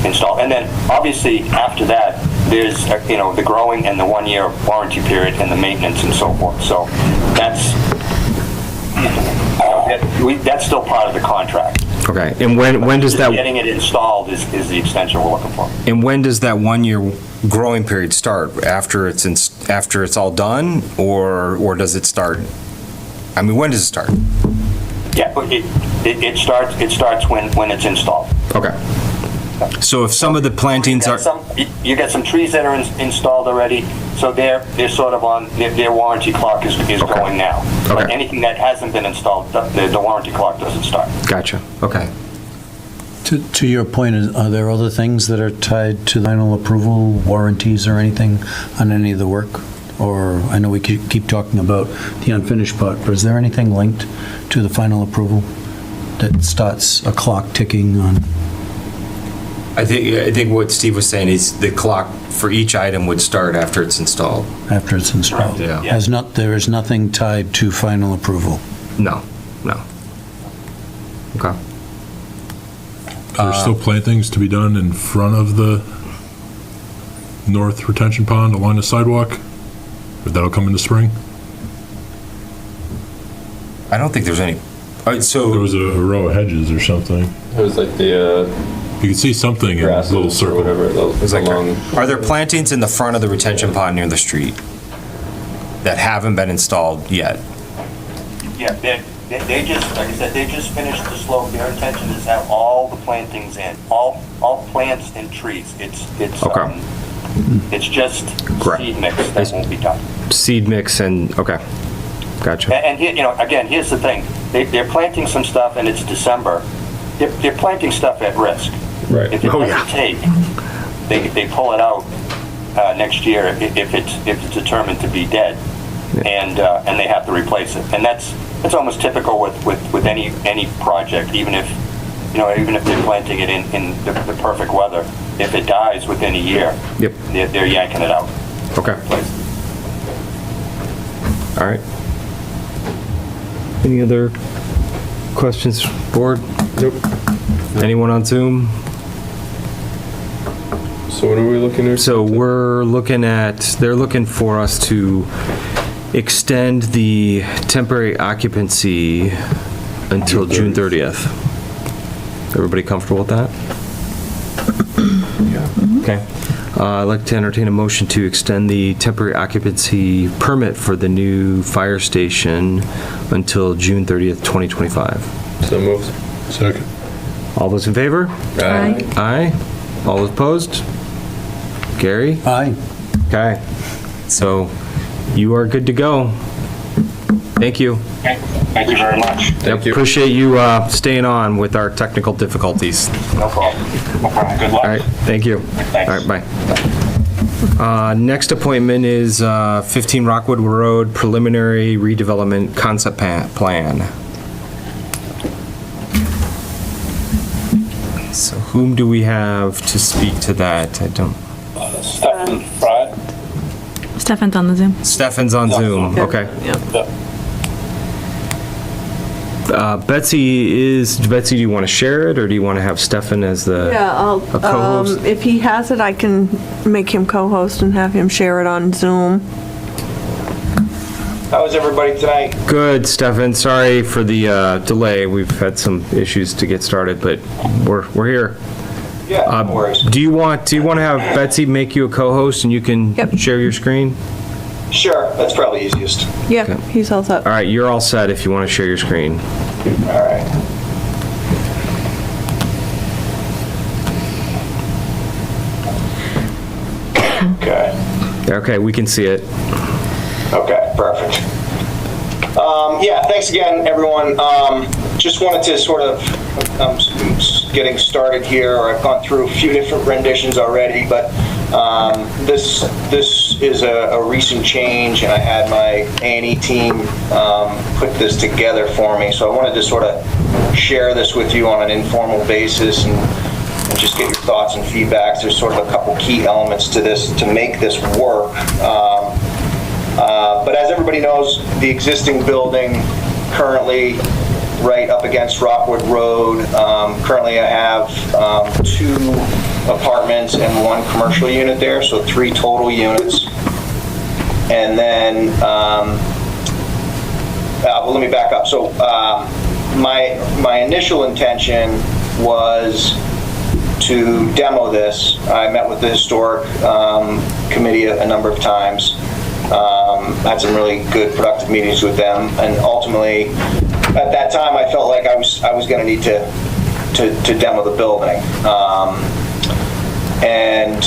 installed. And then obviously after that, there's the growing and the 1-year warranty period and the maintenance and so forth. So that's still part of the contract. Okay. And when does that... Getting it installed is the extension we're looking for. And when does that 1-year growing period start? After it's all done, or does it start? I mean, when does it start? Yeah, it starts when it's installed. Okay. So if some of the plantings are... You got some trees that are installed already, so they're sort of on, their warranty clock is going now. Okay. But anything that hasn't been installed, the warranty clock doesn't start. Gotcha. Okay. To your point, are there other things that are tied to the final approval, warranties or anything on any of the work? Or, I know we keep talking about the unfinished part, but is there anything linked to the final approval that starts a clock ticking on? I think what Steve was saying is the clock for each item would start after it's installed. After it's installed? Yeah. There is nothing tied to final approval? No. Okay. There's still plantings to be done in front of the north retention pond along the sidewalk? But that'll come in the spring? I don't think there's any... So there was a row of hedges or something. It was like the... You can see something in a little circle. Are there plantings in the front of the retention pond near the street that haven't been installed yet? Yeah, they just, like I said, they just finished the slope. Their intention is to have all the plantings in, all plants and trees. It's just seed mix that won't be done. Seed mix and, okay, gotcha. And again, here's the thing. They're planting some stuff and it's December. They're planting stuff at risk. Right. If it doesn't take, they pull it out next year if it's determined to be dead, and they have to replace it. And that's almost typical with any project, even if they're planting it in the perfect weather. If it dies within a year, they're yanking it out. Okay. All right. Any other questions, board? Nope. Anyone on Zoom? So what are we looking at? So they're looking for us to extend the temporary occupancy until June 30th. Everybody comfortable with that? Yeah. Okay. I'd like to entertain a motion to extend the temporary occupancy permit for the new fire station until June 30th, 2025. So moved. Second. All those in favor? Aye. Aye. All those opposed? Gary? Aye. Okay. So you are good to go. Thank you. Thank you very much. Yep, appreciate you staying on with our technical difficulties. No problem. No problem. Good luck. All right, thank you. Thanks. All right, bye. Next appointment is 15 Rockwood Road Preliminary Redevelopment Concept Plan. So whom do we have to speak to that? I don't... Stefan Fry. Stefan's on the Zoom. Stefan's on Zoom, okay. Yep. Betsy, do you want to share it, or do you want to have Stefan as the a co-host? If he has it, I can make him co-host and have him share it on Zoom. How is everybody tonight? Good, Stefan. Sorry for the delay. We've had some issues to get started, but we're here. Yeah, no worries. Do you want to have Betsy make you a co-host and you can share your screen? Sure, that's probably easiest. Yeah, he's all set. All right, you're all set if you want to share your screen. All right. Okay. Okay, we can see it. Okay, perfect. Yeah, thanks again, everyone. Just wanted to sort of, getting started here. I've gone through a few different renditions already, but this is a recent change, and I had my A&E team put this together for me. So I wanted to sort of share this with you on an informal basis and just get your thoughts and feedbacks. There's sort of a couple key elements to this to make this work. But as everybody knows, the existing building currently right up against Rockwood Road, currently I have 2 apartments and 1 commercial unit there, so 3 total units. And then, well, let me back up. So my initial intention was to demo this. I met with the historic committee a number of times. Had some really good productive meetings with them, and ultimately at that time I felt like I was going to need to demo the building. And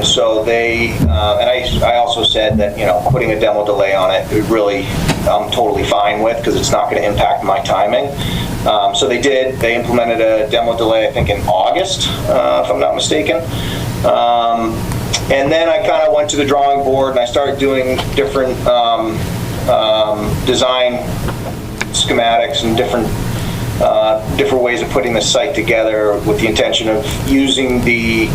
so they, and I also said that, you know, putting a demo delay on it, really, I'm totally fine with, because it's not going to impact my timing. So they did. They implemented a demo delay, I think, in August, if I'm not mistaken. And then I kind of went to the drawing board and I started doing different design schematics and different ways of putting the site together with the intention of using the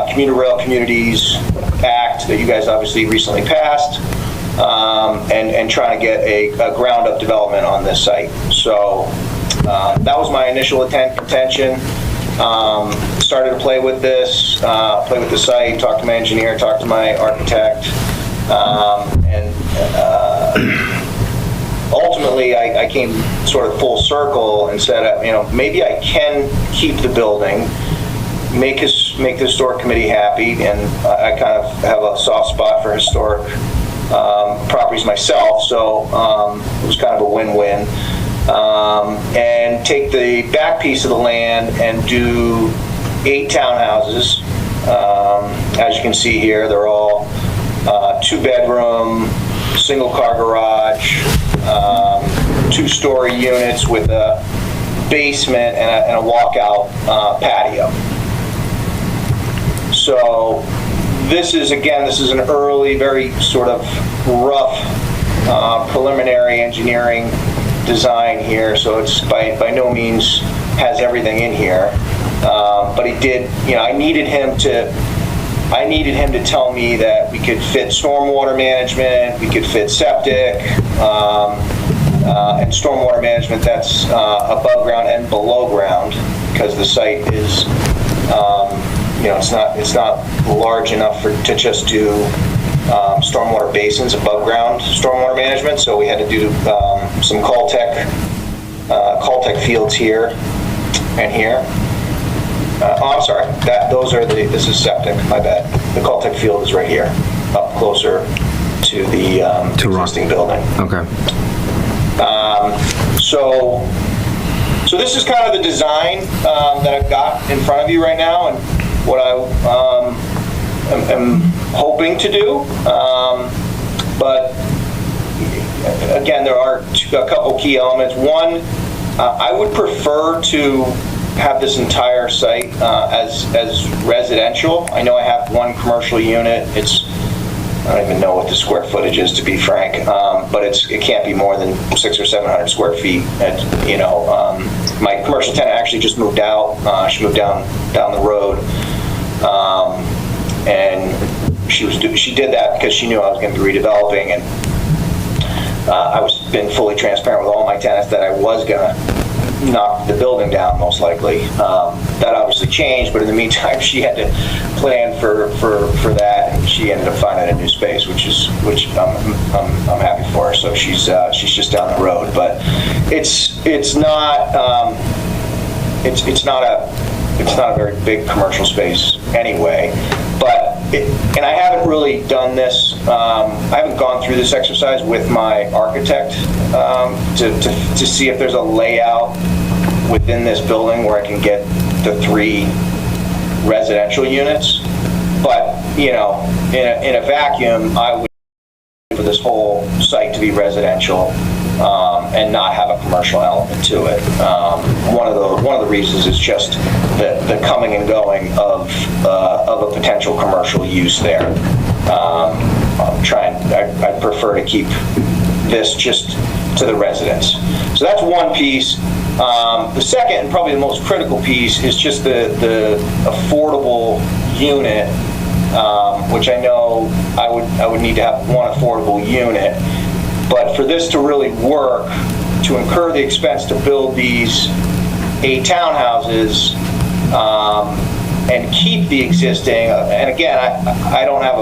Commuter Rail Communities Act that you guys obviously recently passed, and trying to get a ground-up development on this site. So that was my initial intention. Started to play with this, play with the site, talk to my engineer, talk to my architect, and ultimately I came sort of full circle and said, you know, maybe I can keep the building, make the historic committee happy, and I kind of have a soft spot for historic properties myself, so it was kind of a win-win. And take the back piece of the land and do 8 townhouses. As you can see here, they're all 2-bedroom, single-car garage, 2-story units with a basement and a walkout patio. So this is an early, very sort of rough preliminary engineering design here, so it's by no means has everything in here, but he did, you know, I needed him to tell me that we could fit stormwater management, we could fit septic, and stormwater management that's above ground and below ground, because the site is, you know, it's not large enough to just do stormwater basins, above ground stormwater management, so we had to do some Caltech fields here and here. Oh, I'm sorry, this is septic, my bad. The Caltech field is right here, up closer to the existing building. Okay. So this is kind of the design that I've got in front of you right now, and what I am hoping to do. But again, there are a couple key elements. One, I would prefer to have this entire site as residential. I know I have 1 commercial unit. I don't even know what the square footage is, to be frank, but it can't be more than 600 or 700 square feet. And, you know, my commercial tenant actually just moved out. She moved down the road, and she did that because she knew I was going to be redeveloping, and I was been fully transparent with all my tenants that I was going to knock the building down, most likely. That obviously changed, but in the meantime, she had to plan for that, and she ended up finding a new space, which I'm happy for her. So she's just down the road, but it's not a very big commercial space anyway. But and I haven't really done this. I haven't gone through this exercise with my architect to see if there's a layout within this building where I can get the 3 residential units. But in a vacuum, I would for this whole site to be residential and not have a commercial element to it. One of the reasons is just the coming and going of a potential commercial use there. I prefer to keep this just to the residents. So that's one piece. The second and probably the most critical piece is just the affordable unit, which I know I would need to have one affordable unit. But for this to really work, to incur the expense to build these 8 townhouses and keep the existing, and again, I don't have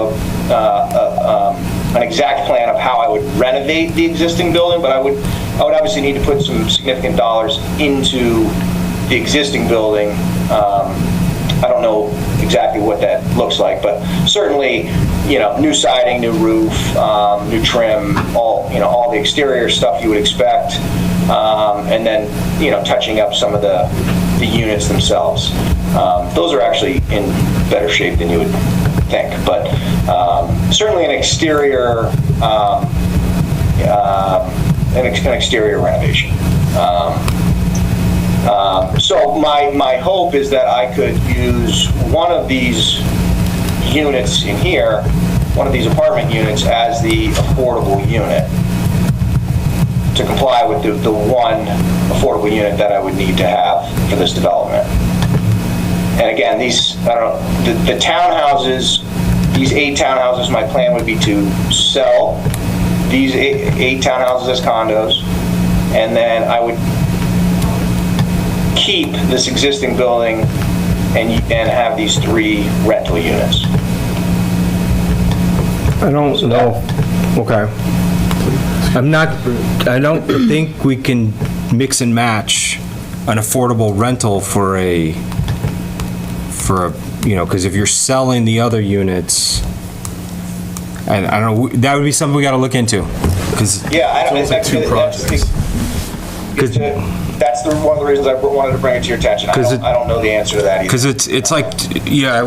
an exact plan of how I would renovate the existing building, but I would obviously need to put some significant dollars into the existing building. I don't know exactly what that looks like, but certainly, new siding, new roof, new trim, all the exterior stuff you would expect, and then, touching up some of the units themselves. Those are actually in better shape than you would think, but certainly an exterior renovation. So my hope is that I could use one of these units in here, one of these apartment units, as the affordable unit to comply with the one affordable unit that I would need to have for this development. And again, the townhouses, these 8 townhouses, my plan would be to sell these 8 townhouses as condos, and then I would keep this existing building and have these 3 rental units. I don't know. Okay. I don't think we can mix and match an affordable rental for a, because if you're selling the other units, and I don't know, that would be something we got to look into. Yeah, I don't think 2 projects. That's one of the reasons I wanted to bring it to your attention. I don't know the answer to that either. Because it's like,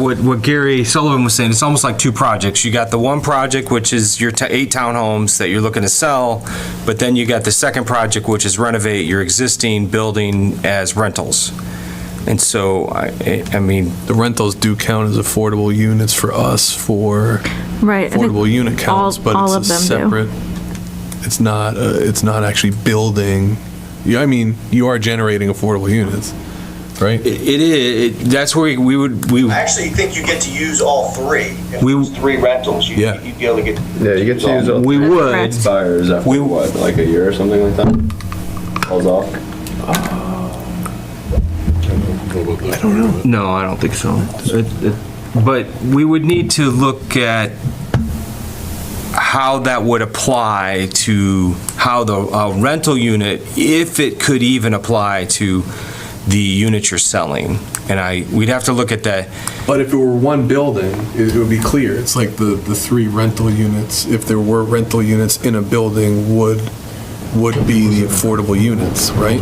what Gary Sullivan was saying, it's almost like 2 projects. You got the one project, which is your 8 townhomes that you're looking to sell, but then you got the second project, which is renovate your existing building as rentals. And so, I mean... The rentals do count as affordable units for us for affordable unit counts, but it's a separate... It's not actually building... Yeah, I mean, you are generating affordable units, right? It is. That's where we would. I actually think you get to use all 3. If it's 3 rentals, you'd be able to get. Yeah, you get to use all 3. We would. It expires after like a year or something like that? Falls off? I don't know. No, I don't think so. But we would need to look at how that would apply to how the rental unit, if it could even apply to the unit you're selling. And we'd have to look at that. But if it were one building, it would be clear. It's like the 3 rental units, if there were rental units in a building, would be the affordable units, right?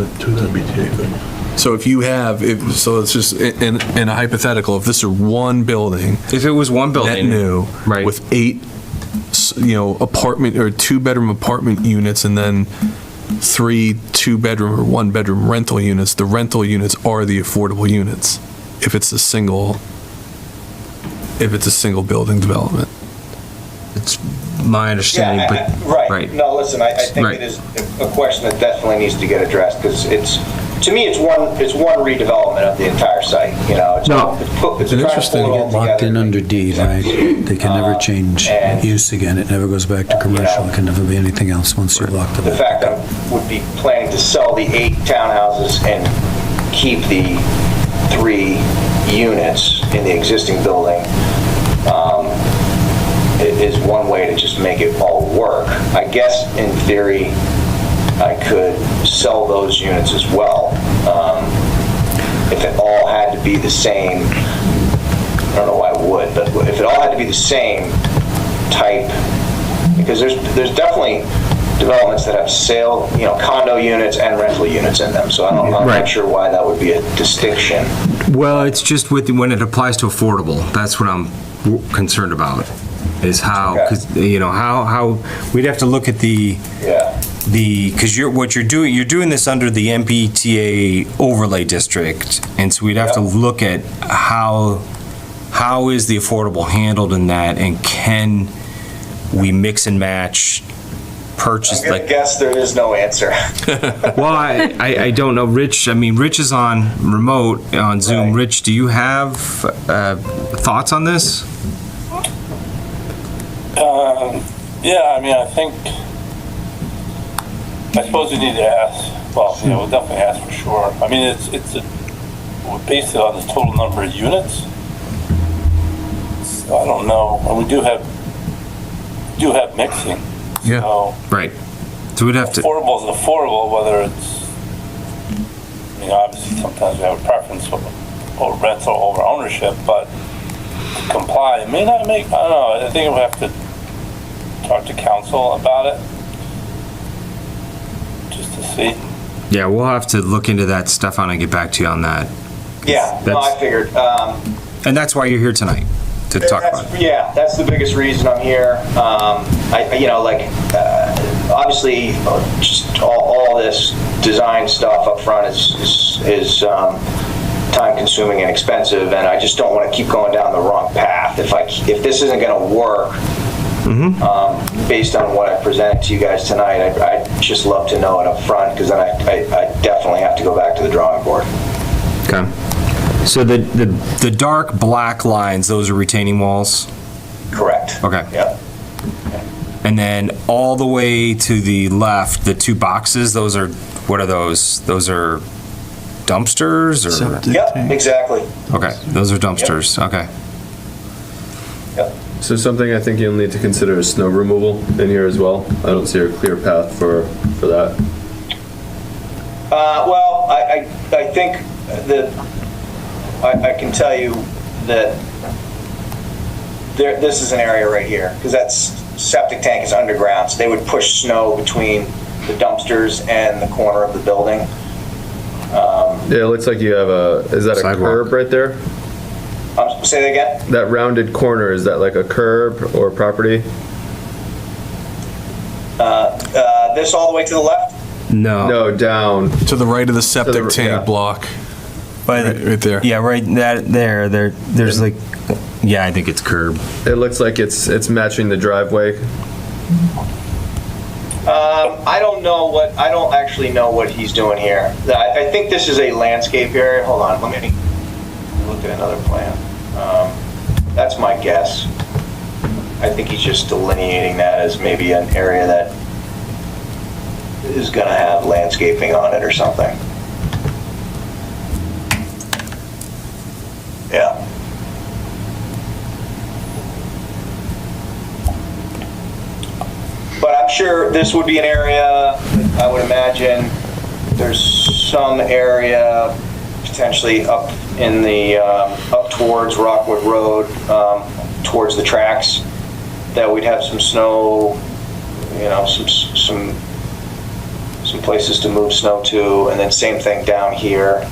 So if you have, so it's just in a hypothetical, if this are one building. If it was one building. Net new, right, with 8 apartment or 2-bedroom apartment units, and then 3 2-bedroom or 1-bedroom rental units. The rental units are the affordable units if it's a single building development. It's my understanding, right. No, listen, I think it is a question that definitely needs to get addressed, because to me, it's one redevelopment of the entire site, you know? It's trying to pull it all Locked in together. under deed, right? They can never change use again. It never goes back to commercial. It can never be anything else once you're locked The in. fact that I would be planning to sell the 8 townhouses and keep the 3 units in the existing building is one way to just make it all work. I guess in theory, I could sell those units as well. If it all had to be the same, I don't know why I would, but if it all had to be the same type, because there's definitely developments that have sale, you know, condo units and rental units in them, so I'm not sure why that would be a distinction. Well, it's just when it applies to affordable, that's what I'm concerned about, is how, because, you know, how, we'd have to look at because you're doing this under the MBTA overlay district, and so we'd have to look at how is the affordable handled in that, and can we mix and match purchase? I'm gonna guess there is no answer. Well, I don't know. Rich is on remote on Zoom. Right. Rich, do you have thoughts on this? Yeah, I mean, I suppose we need to ask, well, you know, we'll definitely ask for sure. I mean, we're based it on the total number of units. So I don't know, and we do have mixing. Yeah. So right. So we'd have to. Affordable is affordable, whether it's, I mean, obviously sometimes we have a preference over rental over ownership, but to comply, it may not make, I don't know, I think we have to talk to council about it. See? Yeah, we'll have to look into that, Stefan, and get back to you on that. Yeah, no, I figured. And that's why you're here tonight, to talk about it. Yeah, that's the biggest reason I'm here. Obviously, just all this design stuff up front is time-consuming and expensive, and I just don't want to keep going down the wrong path. If this isn't going to work, based on what I presented to you guys tonight, I'd just love to know it up front, because then I definitely have to go back to the drawing board. Okay. So the dark black lines, those are retaining walls? Correct. Okay. Yep. And then all the way to the left, the 2 boxes, those are, what are those? Those are dumpsters? Or? Yep, exactly. Okay, those are dumpsters. Yep. Okay. Yep. So something I think you'll need to consider is snow removal in here as well. I don't see a clear path for that. Well, I think that I can tell you that this is an area right here, because that septic tank is underground, so they would push snow between the dumpsters and the corner of the building. Yeah, it looks like you have is that a curb right there? Say that again? That rounded corner, is that like a curb or property? This all the way to the left? No. No, down. To the right of the septic tank block. Right there. Yeah, right there's like, yeah, I think it's curb. It looks like it's matching the driveway. I don't actually know what he's doing here. I think this is a landscape area. Hold on, let me look at another plan. That's my guess. I think he's just delineating that as maybe an area that is gonna have landscaping on it or something. Yeah. But I'm sure this would be an area, I would imagine, there's some area potentially up in the, up towards Rockwood Road, towards the tracks, that we'd have some snow, you know, some places to move snow to, and then same thing down here,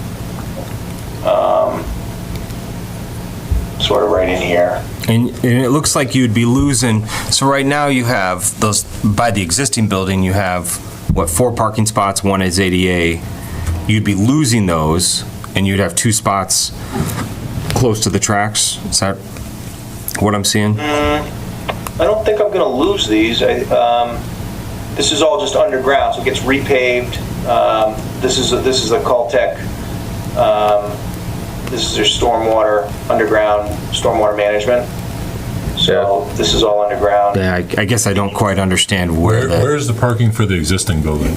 sort of right in here. And it looks like you'd be losing, so right now you have those, by the existing building, you have, 4 parking spots, 1 is ADA. You'd be losing those, and you'd have 2 spots close to the tracks. Is that what I'm seeing? I don't think I'm gonna lose these. This is all just underground, so it gets repaved. This is a Caltech, this is their stormwater, underground stormwater management. So this is all underground. Yeah, I guess I don't quite understand Where's the parking for the existing building?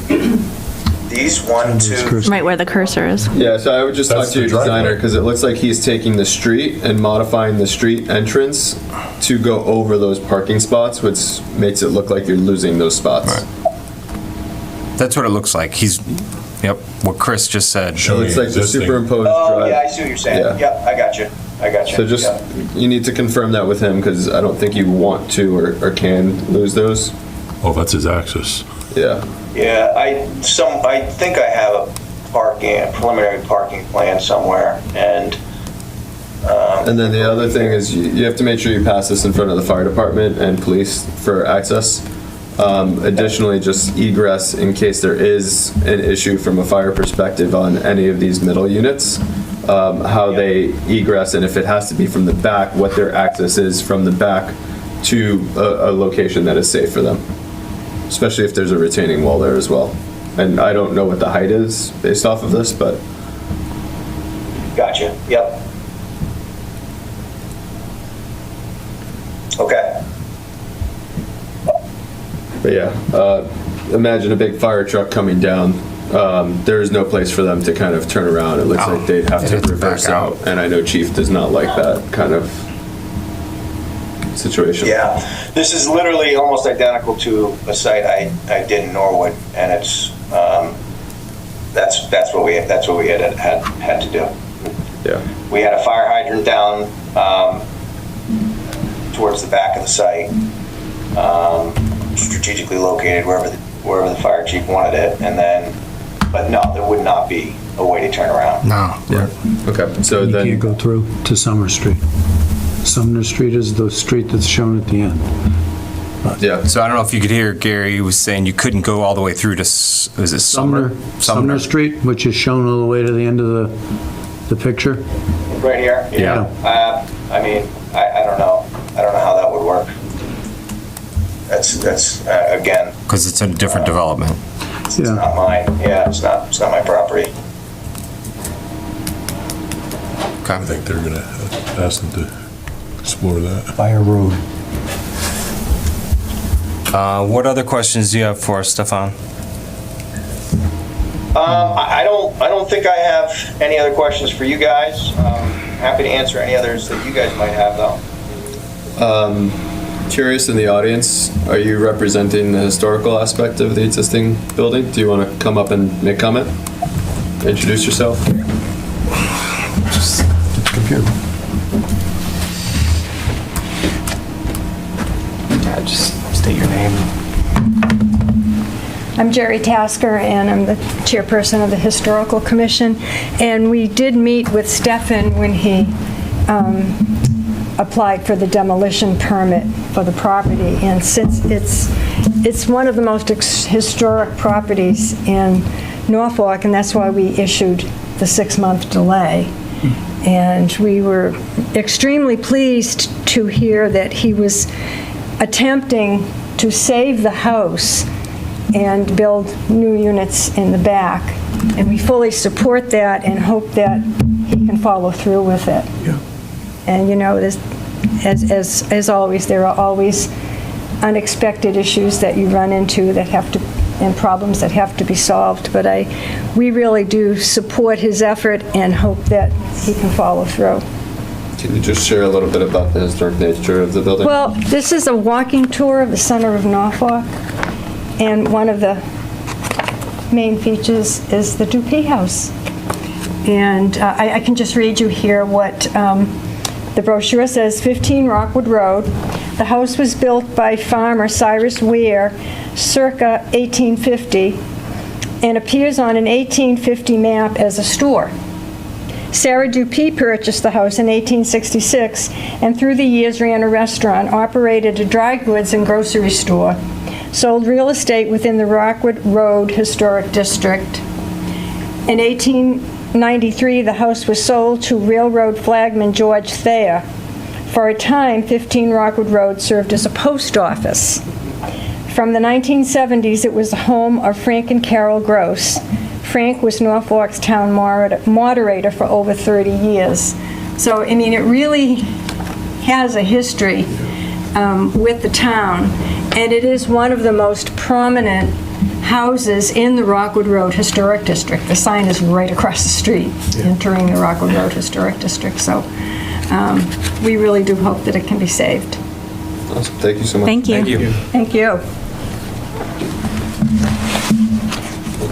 These 1, 2. Right where the cursor is. Yeah, so I would just talk That's to your the driveway. designer, because it looks like he's taking the street and modifying the street entrance to go over those parking spots, which makes it look like you're losing those spots. That's what it looks like. Yep, what Chris just said. It looks like the superimposed Oh, drive. yeah, I see what you're saying. Yeah. Yep, I got you. So just, Yep. you need to confirm that with him, because I don't think you want to or can lose those. Oh, that's his access. Yeah. Yeah, I think I have a preliminary parking plan somewhere, and And then the other thing is you have to make sure you pass this in front of the fire department and police for access. Additionally, just egress in case there is an issue from a fire perspective on any of these middle units, how they egress, and if it has to be from the back, what their access is from the back to a location that is safe for them, especially if there's a retaining wall there as well. And I don't know what the height is based off of this, but. gotcha. Yep. Okay. But yeah, imagine a big fire truck coming down. There is no place for them to kind of turn around. It looks like they'd have to reverse out. And I know Chief does not like that kind of situation. Yeah, this is literally almost identical to a site I did in Norwood, and it's that's what we had to do. Yeah. We had a fire hydrant down towards the back of the site, strategically located wherever the fire chief wanted it, and then, but no, there would not be a way to turn around. No. Yeah. Okay. So You then. can't go through to Summer Street. Sumner Street is the street that's shown at the end. Yeah. So I don't know if you could hear Gary was saying you couldn't go all the way through to, was it Sumner? Sumner Street, which is shown all the way to the end of the picture. Right here? Yeah. I mean, I don't know. I don't know how that would work. That's again. Because it's a different development. It's not mine. Yeah, it's not my property. Okay. I think they're gonna ask them to explore that. Fire Road. What other questions do you have for us, Stefan? I don't think I have any other questions for you guys. Happy to answer any others that you guys might have, though. Curious in the audience, are you representing the historical aspect of the existing building? Do you want to come up and make comment? Introduce yourself? Just computer. Yeah, just state your name. I'm Jerry Tasker, and I'm the chairperson of the Historical Commission. And we did meet with Stefan when he applied for the demolition permit for the property. And since it's one of the most historic properties in Norfolk, and that's why we issued the 6-month delay. And we were extremely pleased to hear that he was attempting to save the house and build new units in the back. And we fully support that and hope that he can follow through with it. Yeah. And you know, as always, there are always unexpected issues that you run into that have to, and problems that have to be solved. But we really do support his effort and hope that he can follow through. Can you just share a little bit about the historic nature of the building? Well, this is a walking tour of the center of Norfolk, and one of the main features is the Dupee House. And I can just read you here what the brochure says. 15 Rockwood Road. The house was built by farmer Cyrus Ware circa 1850 and appears on an 1850 map as a store. Sarah Dupee purchased the house in 1866 and through the years ran a restaurant, operated a dry goods and grocery store, sold real estate within the Rockwood Road Historic District. In 1893, the house was sold to railroad flagman George Thayer. For a time, 15 Rockwood Road served as a post office. From the 1970s, it was the home of Frank and Carol Gross, Frank was Norfolk's town moderator for over 30 years. So, I mean, it really has a history with the town, and it is one of the most prominent houses in the Rockwood Road Historic District. The sign is right across the street, entering the Rockwood Road Historic District. So we really do hope that it can be saved. Awesome. Thank you so much. Thank you. Thank you. Thank you.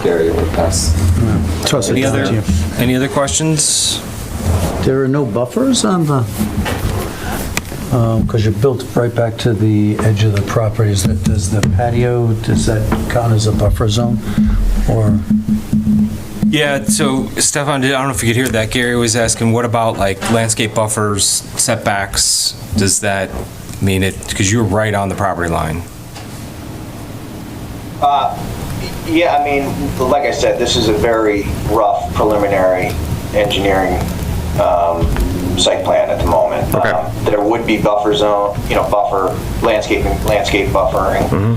Gary, we'll pass. Toss it down to you. Any other questions? There are no buffers on the, because you're built right back to the edge of the property. Does the patio, does that count as a buffer zone? Or? Yeah, so Stefan, I don't know if you could hear that. Gary was asking, what about like landscape buffers, setbacks? Does that mean it, because you're right on the property line? Yeah, I mean, like I said, this is a very rough preliminary engineering site plan at the moment. Okay. There would be buffer zone, landscape buffering.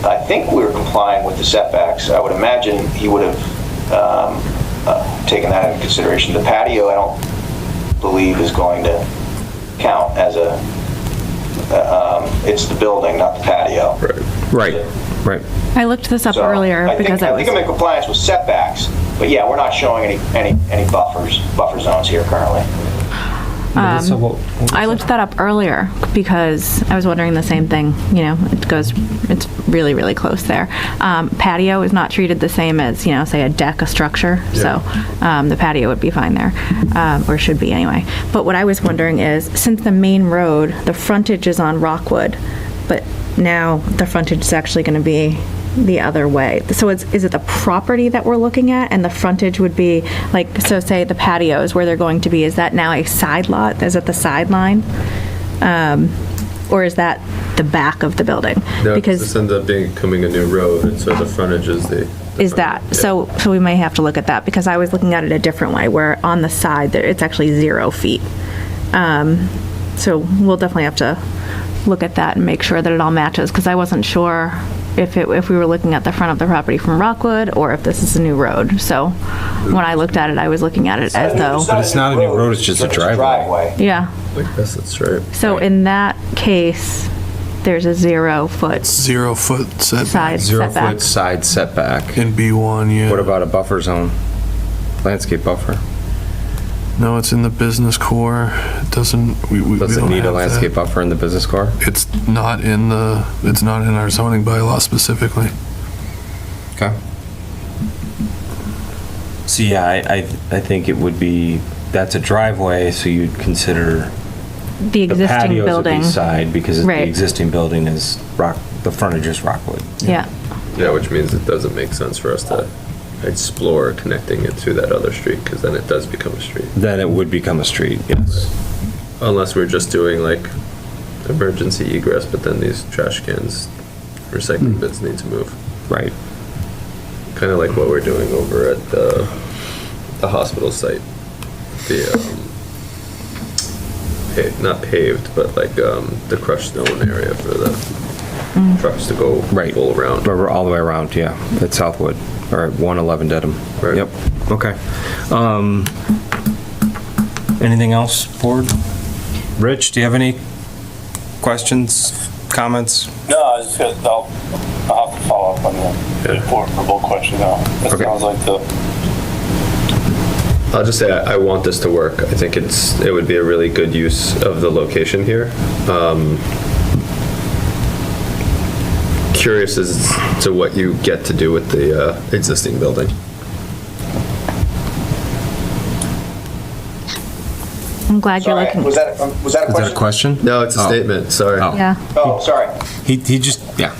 I think we're complying with the setbacks. I would imagine he would have taken that into consideration. The patio, I don't believe, is going to count as it's the building, not the patio. Right. I looked this up earlier because I think I'm in compliance with setbacks, but yeah, we're not showing any buffer zones here currently. I looked that up earlier because I was wondering the same thing. It's really, really close there. Patio is not treated the same as, say a deck, a structure. So the patio would be fine there, or should be anyway. But what I was wondering is, since the main road, the frontage is on Rockwood, but now the frontage is actually going to be the other way. So is it the property that we're looking at, and the frontage would be like, so say the patios where they're going to be, is that now a side lot? Is it the sideline? Or is that the back of the building? No, because this ends up becoming a new road, and so the frontage is so we may have to look at that, because I was looking at it a different way, where on the side there it's actually 0 feet. So we'll definitely have to look at that and make sure that it all matches, because I wasn't sure if we were looking at the front of the property from Rockwood or if this is a new road. So when I looked at it, I was looking at it as though. But it's not a new road, it's just a driveway. Yeah. I guess that's right. So in that case, there's a 0 foot. 0 foot setback. Side 0 setback. foot side setback. In B1, yeah. What about a buffer zone? Landscape buffer? No, it's in the business core. It doesn't, we Does it don't need a have landscape that. buffer in the business core? It's not in our zoning bylaw specifically. Okay. So yeah, I think it would be, that's a driveway, so you'd consider The existing patios building. would be side, because the Right. existing building is the frontage is Rockwood. Yeah. Yeah, which means it doesn't make sense for us to explore connecting it to that other street, because then it does become a street. Then it would become a street, yes. Unless we're just doing like emergency egress, but then these trash cans, recycling bins need to move. Right. Kind of like what we're doing over at the hospital site. Not paved, but like the crushed stone area for the trucks to go full around. All the way around, yeah. At Southwood, or at 111 Dedham. Right. Yep, okay. Anything else, board? Rich, do you have any questions, comments? No, I was just I'll have to follow up on the affordable question now. It sounds like I'll just say I want this to work. I think it would be a really good use of the location here. Curious as to what you get to do with the existing building. I'm glad you're looking. Was that a question? Is that a question? No, it's a statement, sorry. Yeah. Oh, sorry. He just, yeah.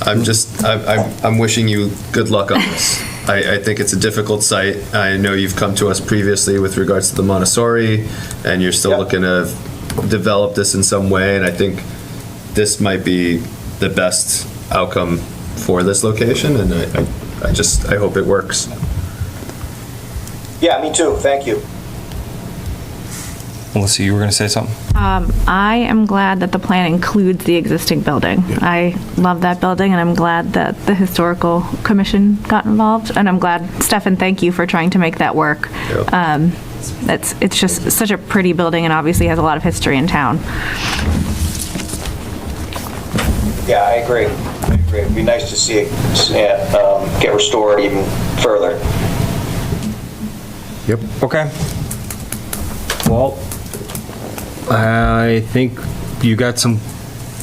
I'm wishing you good luck on this. I think it's a difficult site. I know you've come to us previously with regards to the Montessori, and you're still looking to develop this in some way, and I think this might be the best outcome for this location, and I hope it works. Yeah, me too. Thank you. Melissa, you were going to say something? I am glad that the plan includes the existing building. I love that building, and I'm glad that the Historical Commission got involved, and I'm glad, Stefan, thank you for trying to make that work. It's just such a pretty building and obviously has a lot of history in town. Yeah, I agree. It'd be nice to see it get restored even further. Yep. Okay. Well, I think you got some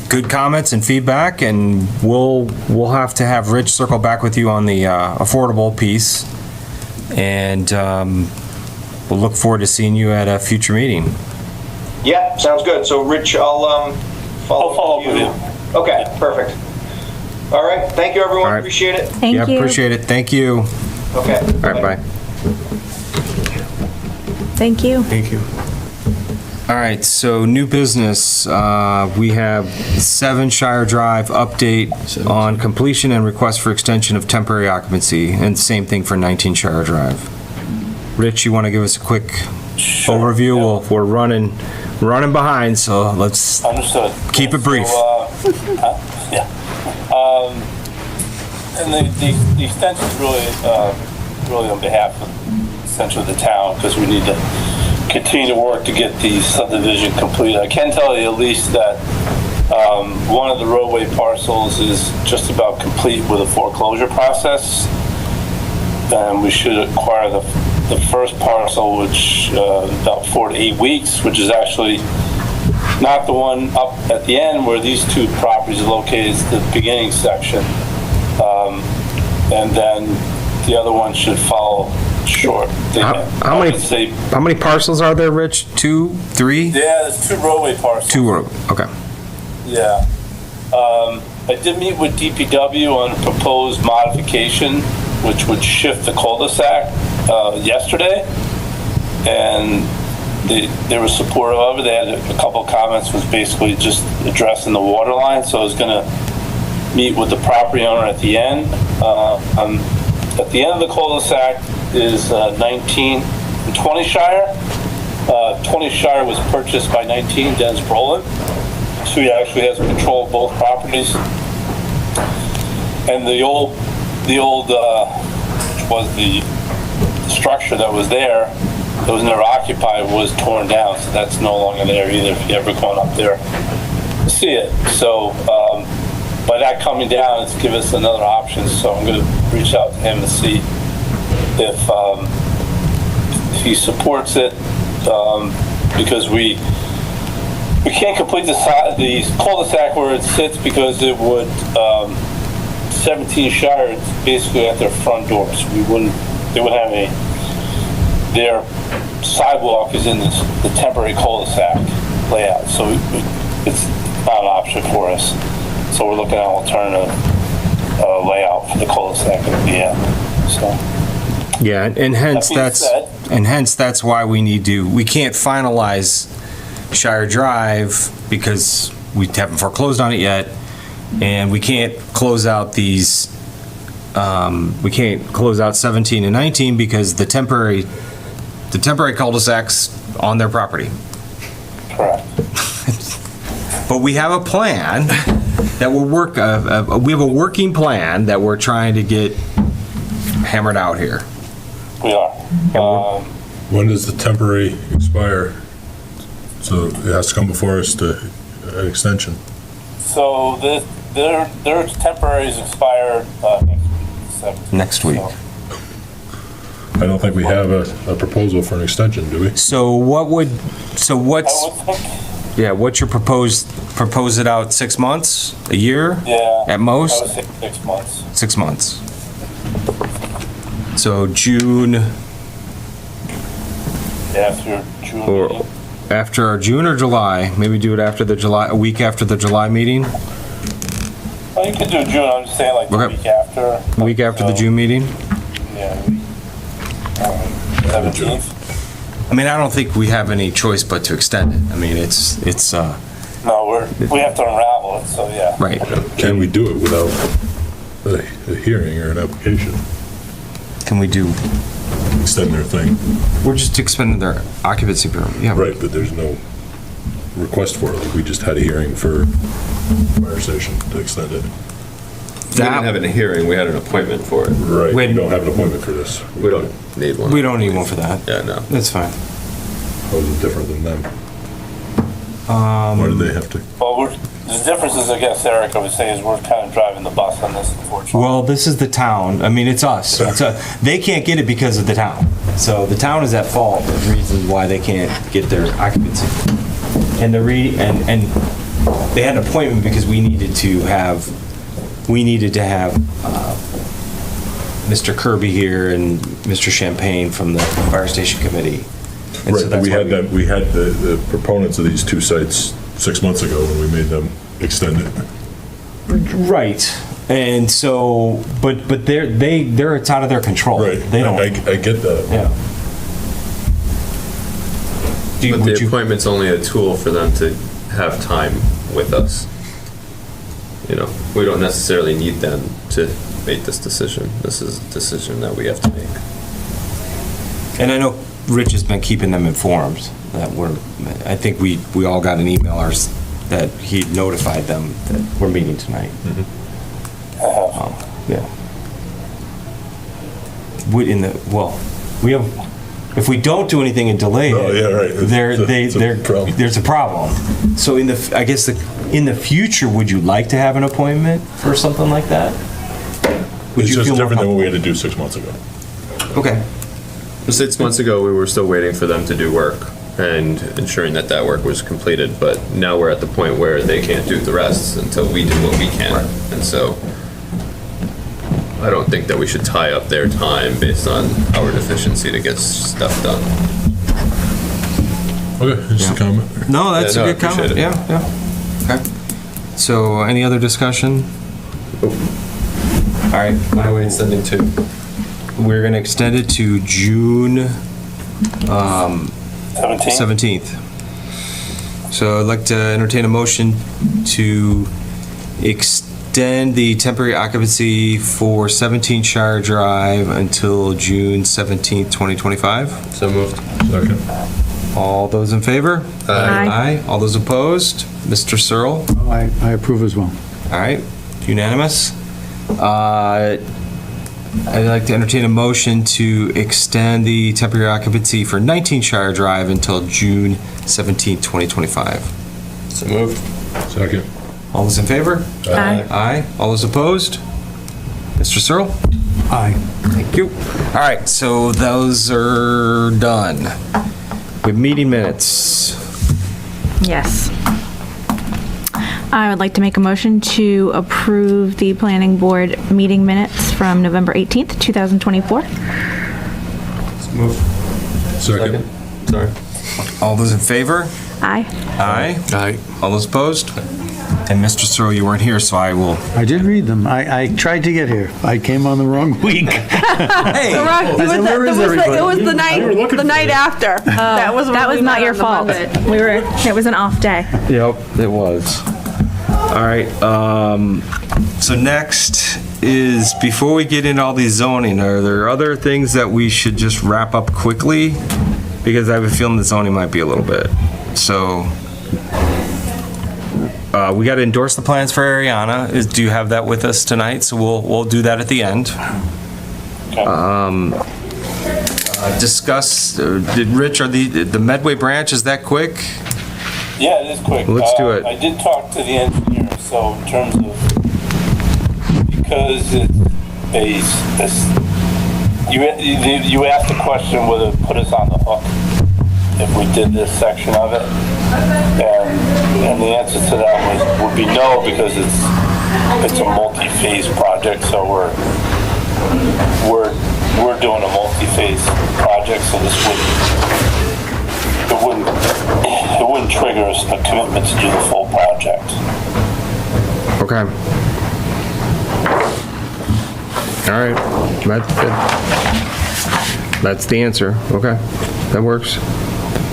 good comments and feedback, and we'll have to have Rich circle back with you on the affordable piece, and we'll look forward to seeing you at a future meeting. Yeah, sounds good. So, Rich, I'll follow up with you. Okay, perfect. All right, thank you, everyone. Right. Appreciate it. Yeah, appreciate it. Thank you. Okay. All right, bye. Thank you. Thank you. All right, so new business. We have 7 Shire Drive update on completion and request for extension of temporary occupancy, and same thing for 19 Shire Drive. Rich, you want to give us a quick overview? We're running behind, so let's keep it brief. And the extension is really on behalf of essentially the town, because we need to continue to work to get the subdivision completed. I can tell you at least that one of the roadway parcels is just about complete with a foreclosure process, and we should acquire the first parcel, which about 4 to 8 weeks, which is actually not the one up at the end where these 2 properties are located. It's the beginning section, and then the other one should follow short. How many parcels are there, Rich? 2, 3? Yeah, there's 2 roadway parcels. 2 road. Okay. Yeah. I did meet with DPW on a proposed modification, which would shift the cul-de-sac yesterday, and they were supportive of it. They had a couple of comments, was basically just addressing the water line, so I was going to meet with the property owner at the end. At the end of the cul-de-sac is 19 and 20 Shire. 20 Shire was purchased by 19, Dennis Brolin, so he actually has control of both properties. And the old which was the structure that was there, that was never occupied, was torn down, so that's no longer there either if you ever gone up there to see it. So by that coming down, it's given us another option, so I'm going to reach out to him to see if he supports it, because we can't complete the cul-de-sac where it sits because it would 17 Shire, it's basically at their front doors. They wouldn't have any. Their sidewalk is in the temporary cul-de-sac layout, so it's not an option for us. So we're looking at an alternative layout for the cul-de-sac at the end. So. Yeah, and hence that's why we can't finalize Shire Drive because we haven't foreclosed on it yet, and we can't close out these. We can't close out 17 and 19 because the temporary cul-de-sac's on their property. Correct. But we have a plan that will work. We have a working plan that we're trying to get hammered out here. We are. When does the temporary expire? So it has to come before us to an extension. So their temporaries expired next week. I don't think we have a proposal for an extension, do we? So what's your propose it out 6 months, a year? Yeah. At most? I would say 6 months. 6 months. So June. After June. Or after our June or July? Maybe do it after a week after the July meeting? Well, you could do June, I'm just saying like the week after. Week after the June meeting? Yeah. 17th. I mean, I don't think we have any choice but to extend it. I mean, it's. No, we have to unravel it, so yeah. Right. Can we do it without a hearing or an application? Can we do extend their thing. We're just expending their occupancy permit, yeah. Right, but there's no request for it. Like, we just had a hearing for fire station to extend it. We didn't have a hearing, we had an appointment for it. Right, we don't have an appointment for this. We don't need one. We don't need one for that. Yeah, no. That's fine. How is it different than them? Why do they have to? Well, the difference is, I guess, Eric, I would say, is we're kind of driving the bus on this, unfortunately. Well, this is the town. I mean, it's us. They can't get it because of the town. So the town is at fault of reasons why they can't get their occupancy. And and they had an appointment because we needed to have Mr. Kirby here and Mr. Champagne from the fire station committee. And Right, so but that's we had the proponents of these two sites 6 months ago when we made them extend it. Right. And so, but it's out of their control. Right, They don't. I get that. Yeah. But the appointment's only a tool for them to have time with us. You know, we don't necessarily need them to make this decision. This is a decision that we have to make. And I know Rich has been keeping them informed that I think we all got an email that he notified them that we're meeting tonight. Yeah. If we don't do anything and delay it, there's a problem. So in the future, would you like to have an appointment for something like that? It's just different than what we had to do 6 months ago. Okay. 6 months ago, we were still waiting for them to do work and ensuring that that work was completed, but now we're at the point where they can't do the rest until we do what we can. Right. And so I don't think that we should tie up their time based on our deficiency to get stuff done. Okay, just a comment. No, that's a good comment. It. Yeah. Okay. So any other discussion? All right. Why are we extending to? We're going to extend it to June 17th. So I'd like to entertain a motion to extend the temporary occupancy for 17 Shire Drive until June 17th, 2025. So moved. Second. All those in favor? Aye. All those opposed? Mr. Searle? I approve as well. All right, unanimous. I'd like to entertain a motion to extend the temporary occupancy for 19 Shire Drive until June 17th, 2025. So moved. Second. All those in favor? Aye. Aye. All those opposed? Mr. Searle? Aye. Thank you. All right, so those are done. We have meeting minutes. Yes. I would like to make a motion to approve the planning board meeting minutes from November 18th, 2024. Move. Second. Sorry. All those in favor? Aye. Aye. Aye. All those opposed? And Mr. Searle, you weren't here, so I will. I did read them. I tried to get here. I came on the wrong week. Hey! It was the night after. That was not your fault. It was an off day. Yep, it was. All right, so next is, before we get into all these zoning, are there other things that we should just wrap up quickly? Because I have a feeling the zoning might be a little bit. So, we got to endorse the plans for Ariana. Do you have that with us tonight? So we'll do that at the end. Discuss, Rich, are the Medway branch, is that quick? Yeah, it is quick. Let's do it. I did talk to the engineer, so in terms of, because you asked the question whether it put us on the hook if we did this section of it, and the answer to that would be no, because it's a multi-phase project, so we're doing a multi-phase project, so this it wouldn't trigger a commitment to do the full project. Okay. All right, that's the answer. Okay, that works.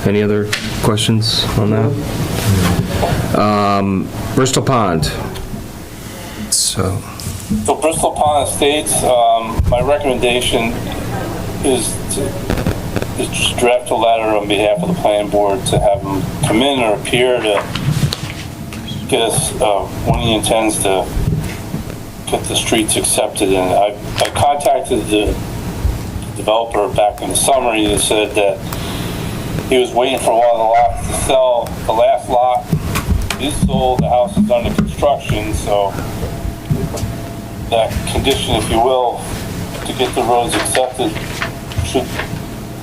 Any other questions on that? Bristol Pond. So Bristol Pond Estates, my recommendation is just draft a letter on behalf of the planning board to have him come in or appear to get us, when he intends to get the streets accepted. And I contacted the developer back in the summer. He said that he was waiting for one of the lots to sell. The last lot is sold, the house is under construction, so that condition, if you will, to get the roads accepted should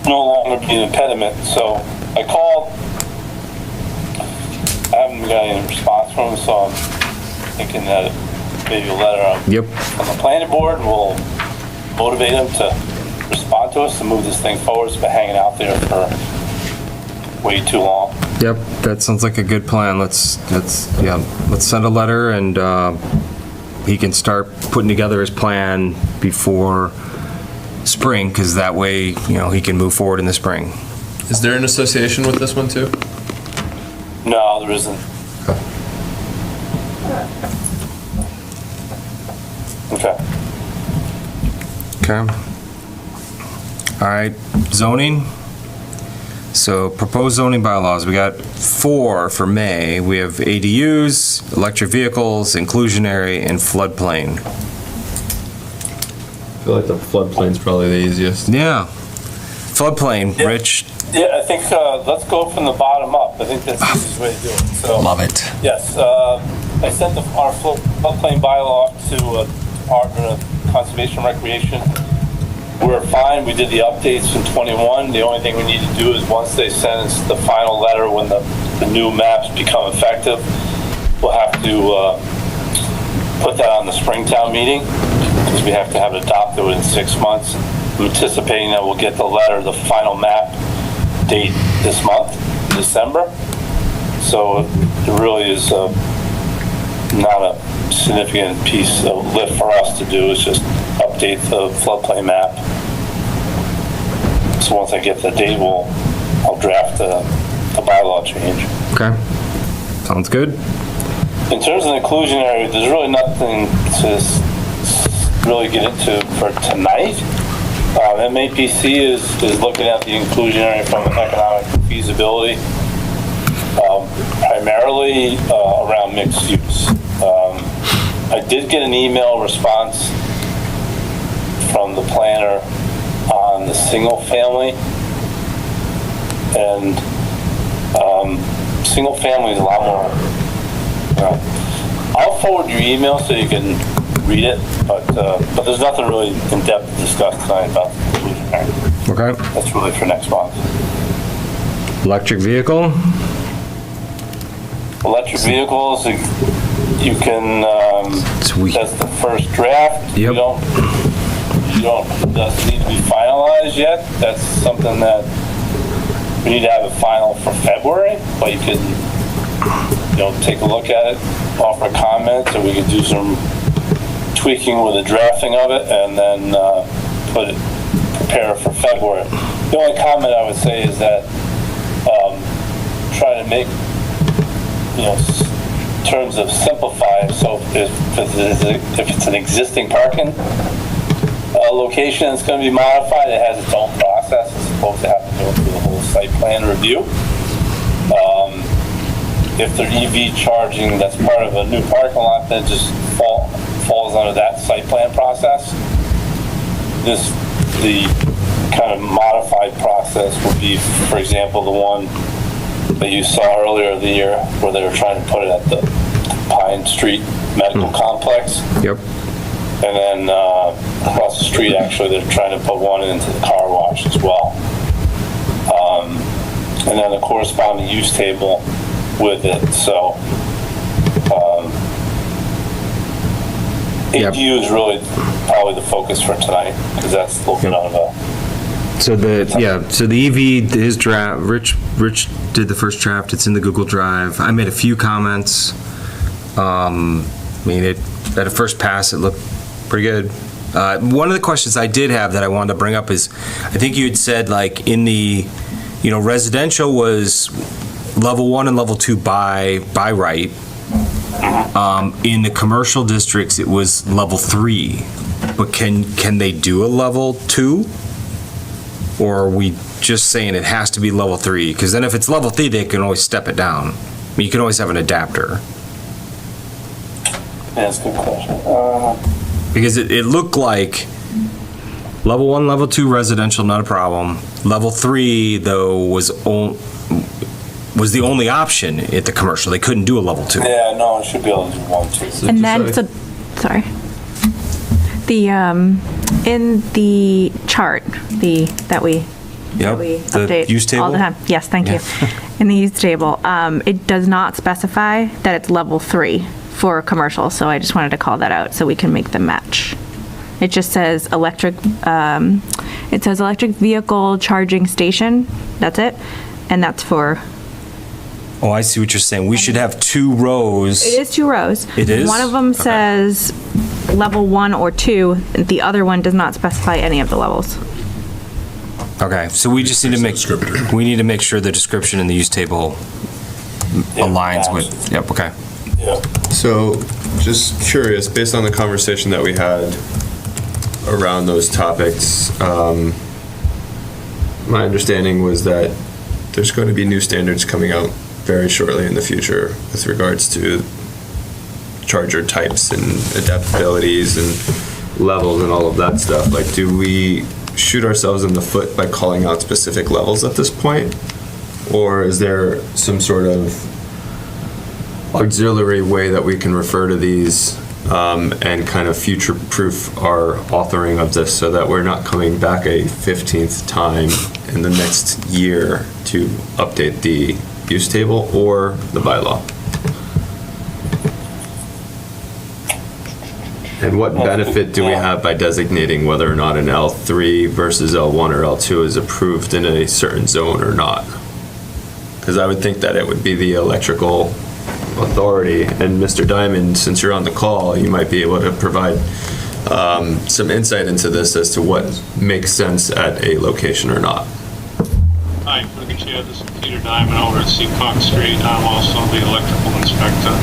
no longer be an impediment. So I called, I haven't got any response from him, so I'm thinking that maybe a letter from the planning board will motivate him to respond to us to move this thing forward. It's been hanging out there for way too long. Yep, that sounds like a good plan. Let's send a letter and he can start putting together his plan before spring, because that way, he can move forward in the spring. Is there an association with this one too? No, there isn't. Okay. Okay. All right, zoning. So proposed zoning bylaws, we got 4 for May. We have ADUs, electric vehicles, inclusionary, and floodplain. I feel like the floodplain's probably the easiest. Yeah. Floodplain, Yeah. Rich. Yeah, I think let's go from the bottom up. I think that's the easiest way to do it. So, Love it. yes, I sent our floodplain bylaw to Department of Conservation and Recreation. We're fine. We did the updates in 21. The only thing we need to do is once they send us the final letter when the new maps become effective, we'll have to put that on the Springtown meeting because we have to have it adopted within 6 months. I'm anticipating that we'll get the letter, the final map date this month, December. So it really is not a significant piece of lift for us to do. It's just update the floodplain map. So once I get the date, I'll draft the bylaw change. Okay. Sounds good. In terms of the inclusionary, there's really nothing to really get into for tonight. MAPC is looking at the inclusionary from an economic feasibility, primarily around mixed use. I did get an email response from the planner on the single family, and single family is a lot more, I'll forward your email so you can read it, but there's nothing really in depth to discuss tonight about the inclusionary. Okay. That's really for next month. Electric vehicle. Electric vehicles, you can, Sweet. that's the first draft. Yep. It doesn't need to be finalized yet. That's something that we need to have it final for February, but you can, take a look at it, offer comments, and we can do some tweaking with the drafting of it, and then prepare it for February. The only comment I would say is that try to make, terms of simplify. So if it's an existing parking location that's going to be modified, it has its own process. It's supposed to have to go through the whole site plan review. If they're EV charging, that's part of a new parking lot, that just falls under that site plan process. The kind of modified process would be, for example, the one that you saw earlier in the year where they were trying to put it at the Pine Street Medical Complex. Yep. And then across the street, actually, they're trying to put one into the car wash as well. And then the corresponding use table with it. So ADU is really probably the focus for tonight, because that's a little bit out of a... So the EV, his draft, Rich did the first draft. It's in the Google Drive. I made a few comments. At a first pass, it looked pretty good. One of the questions I did have that I wanted to bring up is, I think you had said, like, in the, residential was level 1 and level 2 by right. In the commercial districts, it was level 3. But can they do a level 2? Or are we just saying it has to be level 3? Because then if it's level 3, they can always step it down. I mean, you can always have an adapter. Yeah, that's a good question. Because it looked like level 1, level 2 residential, not a problem. Level 3, though, was the only option at the commercial. They couldn't do a level 2. Yeah, no, it should be able to do 1, 2. And then, sorry. In the chart, that we update use table? all the time. Yes, thank you. In the use table, it does not specify that it's level 3 for commercial, so I just wanted to call that out so we can make them match. It just says electric vehicle charging station, that's it, and that's for... Oh, I see what you're saying. We should have 2 rows. It is 2 rows. It is? One of them says level 1 or 2, the other one does not specify any of the levels. Okay, so we just need to make sure the description in the use table aligns with, yep, okay. Yeah. So, just curious, based on the conversation that we had around those topics, my understanding was that there's going to be new standards coming out very shortly in the future with regards to charger types and adaptabilities and levels and all of that stuff. Like, do we shoot ourselves in the foot by calling out specific levels at this point? Or is there some sort of auxiliary way that we can refer to these and kind of future-proof our authoring of this so that we're not coming back a 15th time in the next year to update the use table or the bylaw? And what benefit do we have by designating whether or not an L3 versus L1 or L2 is approved in a certain zone or not? Because I would think that it would be the electrical authority. And Mr. Diamond, since you're on the call, you might be able to provide some insight into this as to what makes sense at a location or not. Hi, Mr. Chair, this is Peter Diamond over at Seacock Street. I'm also the electrical inspector.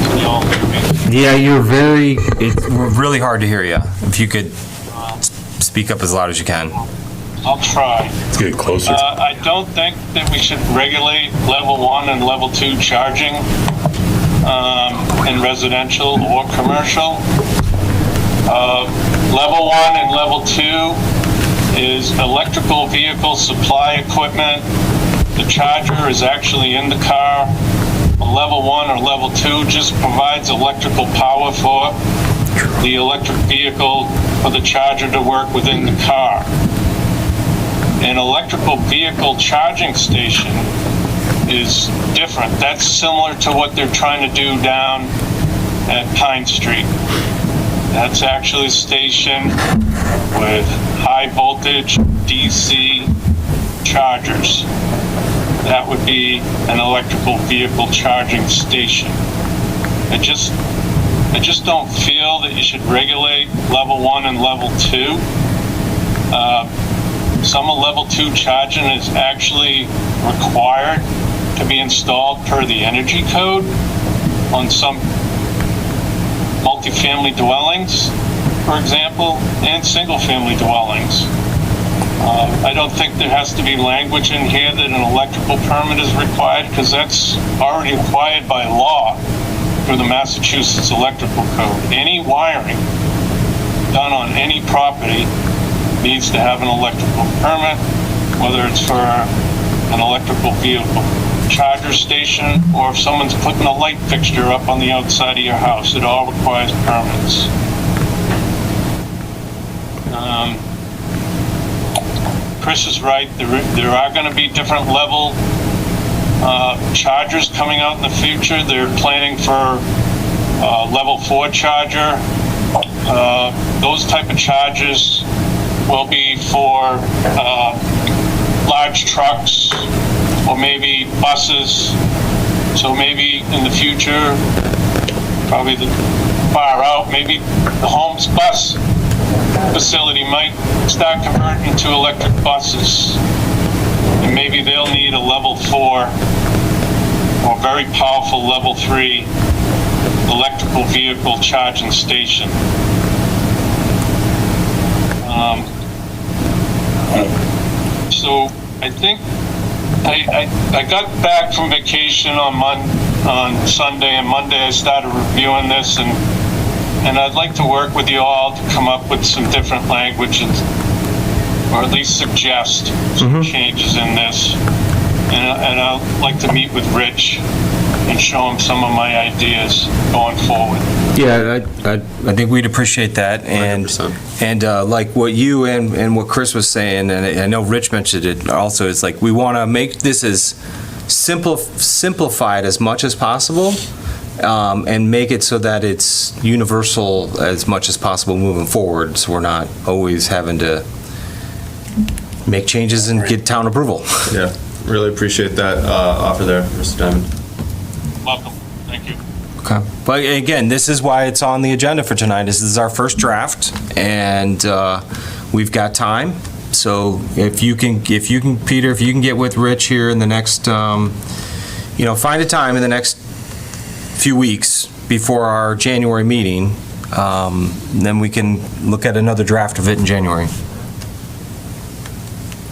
Can you all hear me? Yeah, it's really hard to hear you. If you could speak up as loud as you can. I'll try. Let's get closer. I don't think that we should regulate level 1 and level 2 charging in residential or commercial. Level 1 and level 2 is electrical vehicle supply equipment. The charger is actually in the car. Level 1 or level 2 just provides electrical power for the electric vehicle or the charger to work within the car. An electrical vehicle charging station is different. That's similar to what they're trying to do down at Pine Street. That's actually a station with high voltage DC chargers. That would be an electrical vehicle charging station. I just don't feel that you should regulate level 1 and level 2. Some of level 2 charging is actually required to be installed per the energy code on some multifamily dwellings, for example, and single-family dwellings. I don't think there has to be language in here that an electrical permit is required because that's already required by law through the Massachusetts Electrical Code. Any wiring done on any property needs to have an electrical permit, whether it's for an electrical vehicle charger station or if someone's putting a light fixture up on the outside of your house. It all requires permits. Chris is right. There are going to be different level chargers coming out in the future. They're planning for level 4 charger. Those type of chargers will be for large trucks or maybe buses. So maybe in the future, probably far out, maybe the Holmes bus facility might start converting to electric buses. And maybe they'll need a level 4 or very powerful level 3 electrical vehicle charging station. So I think I got back from vacation on Sunday, and Monday I started reviewing this, and I'd like to work with you all to come up with some different language, or at least suggest some changes in this. And I'd like to meet with Rich and show him some of my ideas going forward. Yeah, I think we'd appreciate that, and like what you and what Chris was saying, and I know Rich mentioned it also, is like we want to make this as simplified as much as possible, and make it so that it's universal as much as possible moving forward, so we're not always having to make changes and get town approval. Yeah, really appreciate that offer there, Mr. Diamond. Welcome. Thank you. Okay. But again, this is why it's on the agenda for tonight. This is our first draft, and we've got time. So if you can, Peter, if you can get with Rich here in the next, find a time in the next few weeks before our January meeting, then we can look at another draft of it in January.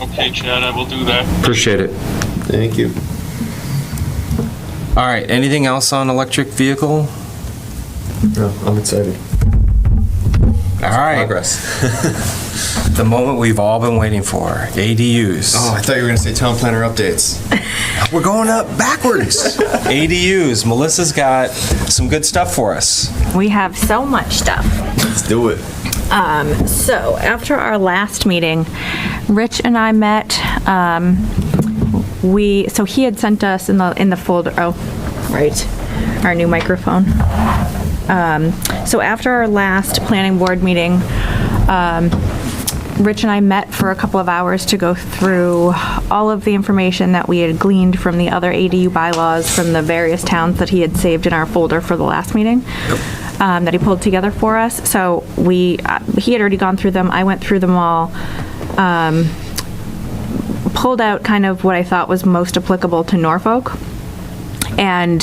Okay, Chad, I will do that. Appreciate it. Thank you. All right, anything else on electric vehicle? No, I'm excited. All right. Progress. The moment we've all been waiting for, ADUs. Oh, I thought you were going to say town planner updates. We're going up backwards. ADUs. Melissa's got some good stuff for us. We have so much stuff. Let's do it. So after our last meeting, Rich and I met. So he had sent us in the folder. Oh, right, our new microphone. So after our last planning board meeting, Rich and I met for a couple of hours to go through all of the information that we had gleaned from the other ADU bylaws from the various towns that he had saved in our folder for the last meeting. That he pulled together for us. So he had already gone through them. I went through them all, pulled out kind of what I thought was most applicable to Norfolk. And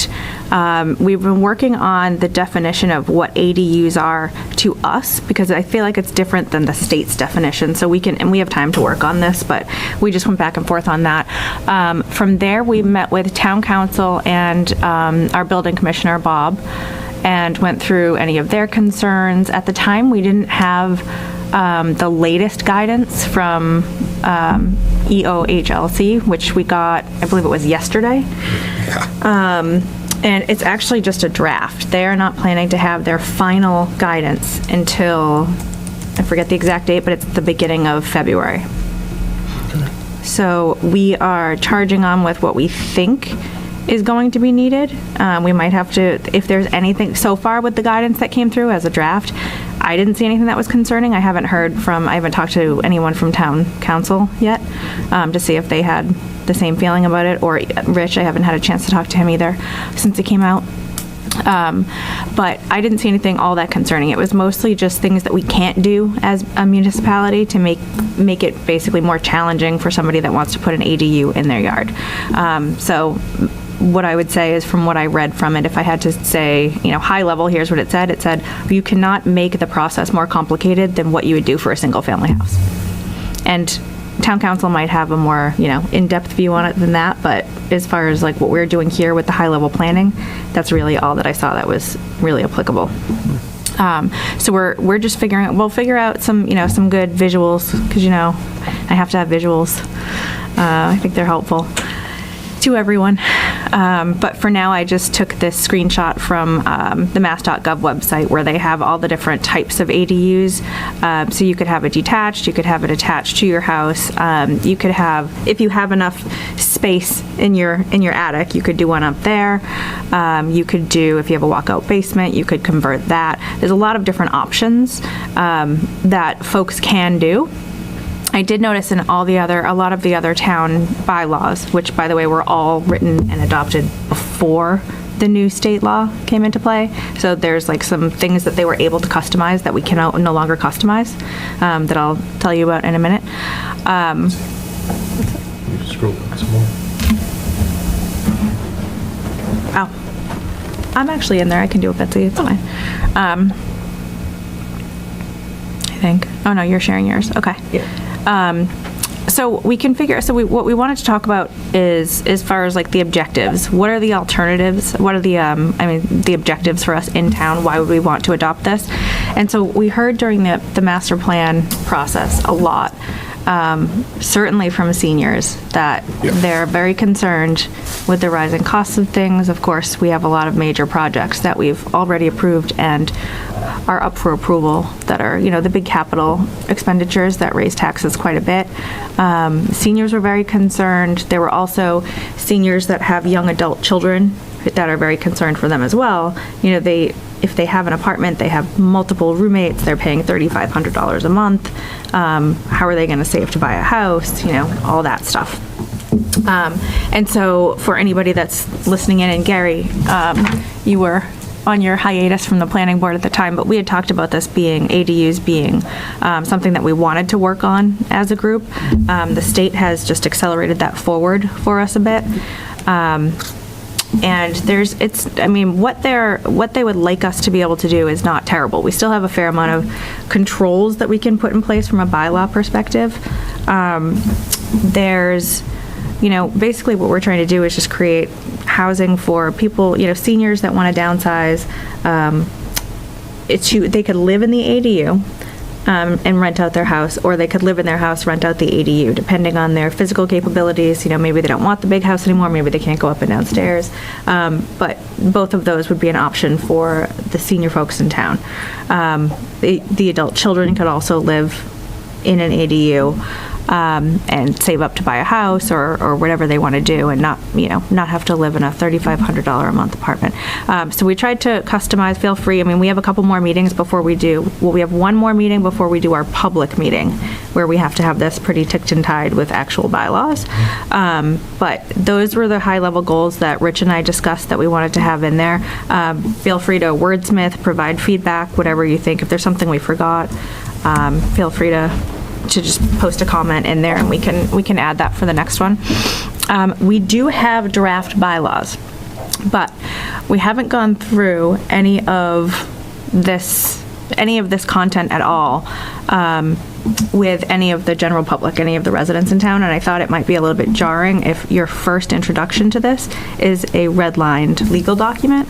we've been working on the definition of what ADUs are to us, because I feel like it's different than the state's definition. So we have time to work on this, but we just went back and forth on that. From there, we met with town council and our building commissioner, Bob, and went through any of their concerns. At the time, we didn't have the latest guidance from EOHLC, which we got, I believe it was yesterday. Yeah. And it's actually just a draft. They are not planning to have their final guidance until, I forget the exact date, but it's the beginning of February. So we are charging on with what we think is going to be needed. We might have to, if there's anything, so far with the guidance that came through as a draft, I didn't see anything that was concerning. I haven't talked to anyone from town council yet to see if they had the same feeling about it, or Rich, I haven't had a chance to talk to him either since it came out. But I didn't see anything all that concerning. It was mostly just things that we can't do as a municipality to make it basically more challenging for somebody that wants to put an ADU in their yard. So what I would say is, from what I read from it, if I had to say, high level, here's what it said. It said, you cannot make the process more complicated than what you would do for a single family house. And town council might have a more, in-depth view on it than that, but as far as like what we're doing here with the high level planning, that's really all that I saw that was really applicable. So we're just we'll figure out some, some good visuals, because, I have to have visuals. I think they're helpful to everyone. But for now, I just took this screenshot from the mass.gov website, where they have all the different types of ADUs. So you could have it detached, you could have it attached to your house. You could have, if you have enough space in your attic, you could do one up there. You could do, if you have a walkout basement, you could convert that. There's a lot of different options that folks can do. I did notice in a lot of the other town bylaws, which, by the way, were all written and adopted before the new state law came into play. So there's like some things that they were able to customize that we can no longer customize, that I'll tell you about in a minute. Scroll back some more. Oh, I'm actually in there. I can do it, Betsy. It's fine. I think. Oh no, you're sharing yours. Okay. Yeah. So we can figure, what we wanted to talk about is, as far as like the objectives, what are the alternatives? What are the, the objectives for us in town? Why would we want to adopt this? And so we heard during the master plan process a lot, certainly from seniors, that they're very concerned with the rising costs of things. Of course, we have a lot of major projects that we've already approved and are up for approval that are, the big capital expenditures that raise taxes quite a bit. Seniors were very concerned. There were also seniors that have young adult children that are very concerned for them as well. If they have an apartment, they have multiple roommates, they're paying $3,500 a month. How are they going to save to buy a house? All that stuff. And so for anybody that's listening in, and Gary, you were on your hiatus from the planning board at the time, but we had talked about this being, ADUs being something that we wanted to work on as a group. The state has just accelerated that forward for us a bit. And what they would like us to be able to do is not terrible. We still have a fair amount of controls that we can put in place from a bylaw perspective. There's, basically what we're trying to do is just create housing for people, seniors that want to downsize. They could live in the ADU and rent out their house, or they could live in their house, rent out the ADU, depending on their physical capabilities. Maybe they don't want the big house anymore, maybe they can't go up and downstairs. But both of those would be an option for the senior folks in town. The adult children could also live in an ADU and save up to buy a house or whatever they want to do, and not have to live in a $3,500 a month apartment. So we tried to customize. Feel free. We have a couple more meetings before we do. Well, we have one more meeting before we do our public meeting, where we have to have this pretty ticked and tied with actual bylaws. But those were the high-level goals that Rich and I discussed that we wanted to have in there. Feel free to wordsmith, provide feedback, whatever you think. If there's something we forgot, feel free to just post a comment in there, and we can add that for the next one. We do have draft bylaws, but we haven't gone through any of this content at all with any of the general public, any of the residents in town, and I thought it might be a little bit jarring if your first introduction to this is a redlined legal document.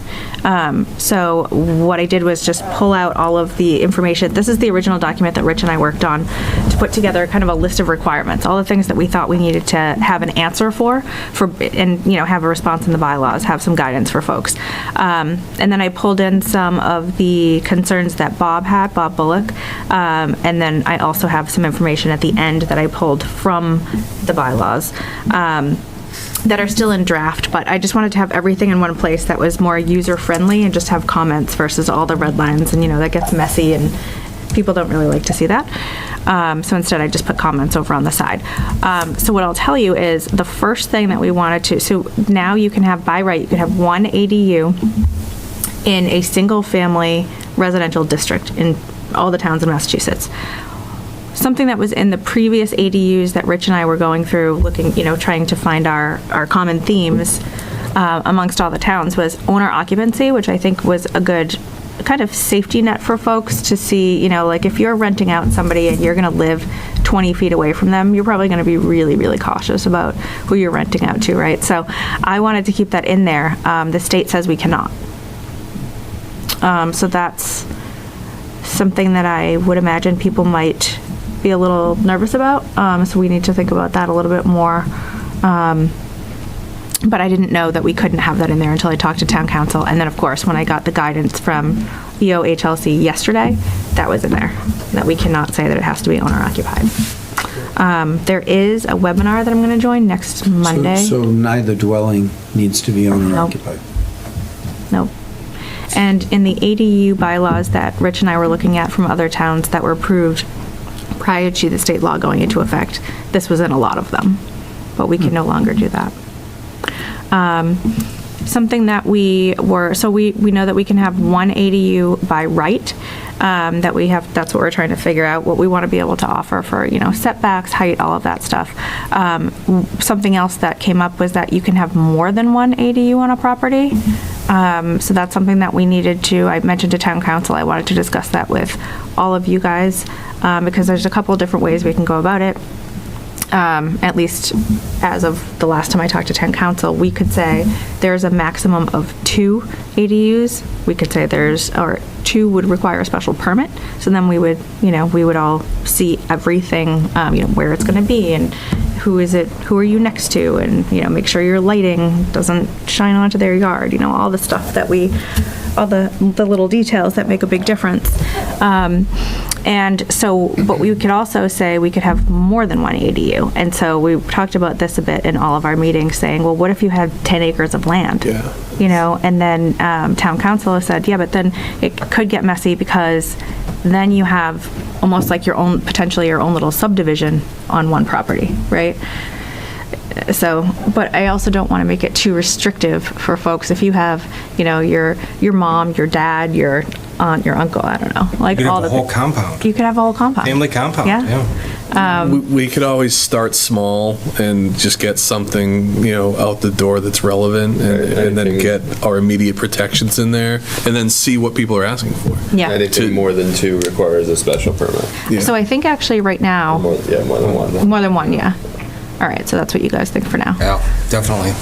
So what I did was just pull out all of the information. This is the original document that Rich and I worked on to put together kind of a list of requirements, all the things that we thought we needed to have an answer for and have a response in the bylaws, have some guidance for folks. And then I pulled in some of the concerns that Bob Bullock, and then I also have some information at the end that I pulled from the bylaws that are still in draft, but I just wanted to have everything in one place that was more user-friendly and just have comments versus all the red lines, and that gets messy and people don't really like to see that. So instead I just put comments over on the side. So what I'll tell you is the first thing that we wanted to, so now you can have, by right, you can have one ADU in a single-family residential district in all the towns in Massachusetts. Something that was in the previous ADUs that Rich and I were going through, looking, trying to find our common themes amongst all the towns, was owner occupancy, which I think was a good kind of safety net for folks to see, like if you're renting out somebody and you're going to live 20 feet away from them, you're probably going to be really, really cautious about who you're renting out to, right? So I wanted to keep that in there. The state says we cannot. So that's something that I would imagine people might be a little nervous about. So we need to think about that a little bit more. But I didn't know that we couldn't have that in there until I talked to town council. And then, of course, when I got the guidance from EOHLC yesterday, that was in there, that we cannot say that it has to be owner occupied. There is a webinar that I'm going to join next Monday. So neither dwelling needs to be owner occupied? Nope. And in the ADU bylaws that Rich and I were looking at from other towns that were approved prior to the state law going into effect, this was in a lot of them, but we can no longer do that. Something that we know that we can have one ADU by right, that's what we're trying to figure out, what we want to be able to offer for, setbacks, height, all of that stuff. Something else that came up was that you can have more than one ADU on a property. So that's something that we needed to, I mentioned to town council, I wanted to discuss that with all of you guys, because there's a couple of different ways we can go about it. at least as of the last time I talked to town council, we could say there's a maximum of 2 ADUs. We could say or 2 would require a special permit. So then we would, we would all see everything, where it's going to be and who are you next to, and, make sure your lighting doesn't shine onto their yard, all the stuff that all the little details that make a big difference. And so, but we could also say we could have more than one ADU. And so we talked about this a bit in all of our meetings, saying, well, what if you had 10 acres of land? Yeah. And then town council said, yeah, but then it could get messy because then you have almost like potentially your own little subdivision on one property, right? So, but I also don't want to make it too restrictive for folks. If you have, your mom, your dad, your aunt, your uncle, I don't know, like You could all have a whole compound. You could have a whole compound. Family compound, yeah. We could always start small and just get something, out the door that's relevant and then get our immediate protections in there and then see what people are asking for. Yeah. Anything more than 2 requires a special permit. Yeah. So I think actually right now. More than one. More than one, yeah. All right, so that's what you guys think for now. Yeah, definitely.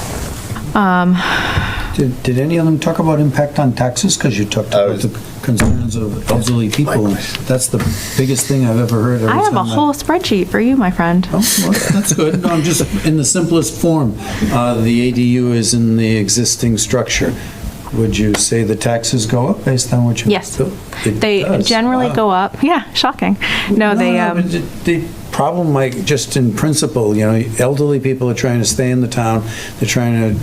Did any of them talk about impact on taxes? Because you talked about the concerns of elderly people. That's the biggest thing I've ever heard. I have a whole spreadsheet for you, my friend. Oh, well, that's good. No, I'm just, in the simplest form, the ADU is in the existing structure. Would you say the taxes go up based on what you... Yes. It They does. generally Wow. go up. Yeah, shocking. No, they... but the problem, like, just in principle, elderly people are trying to stay in the town. They're trying to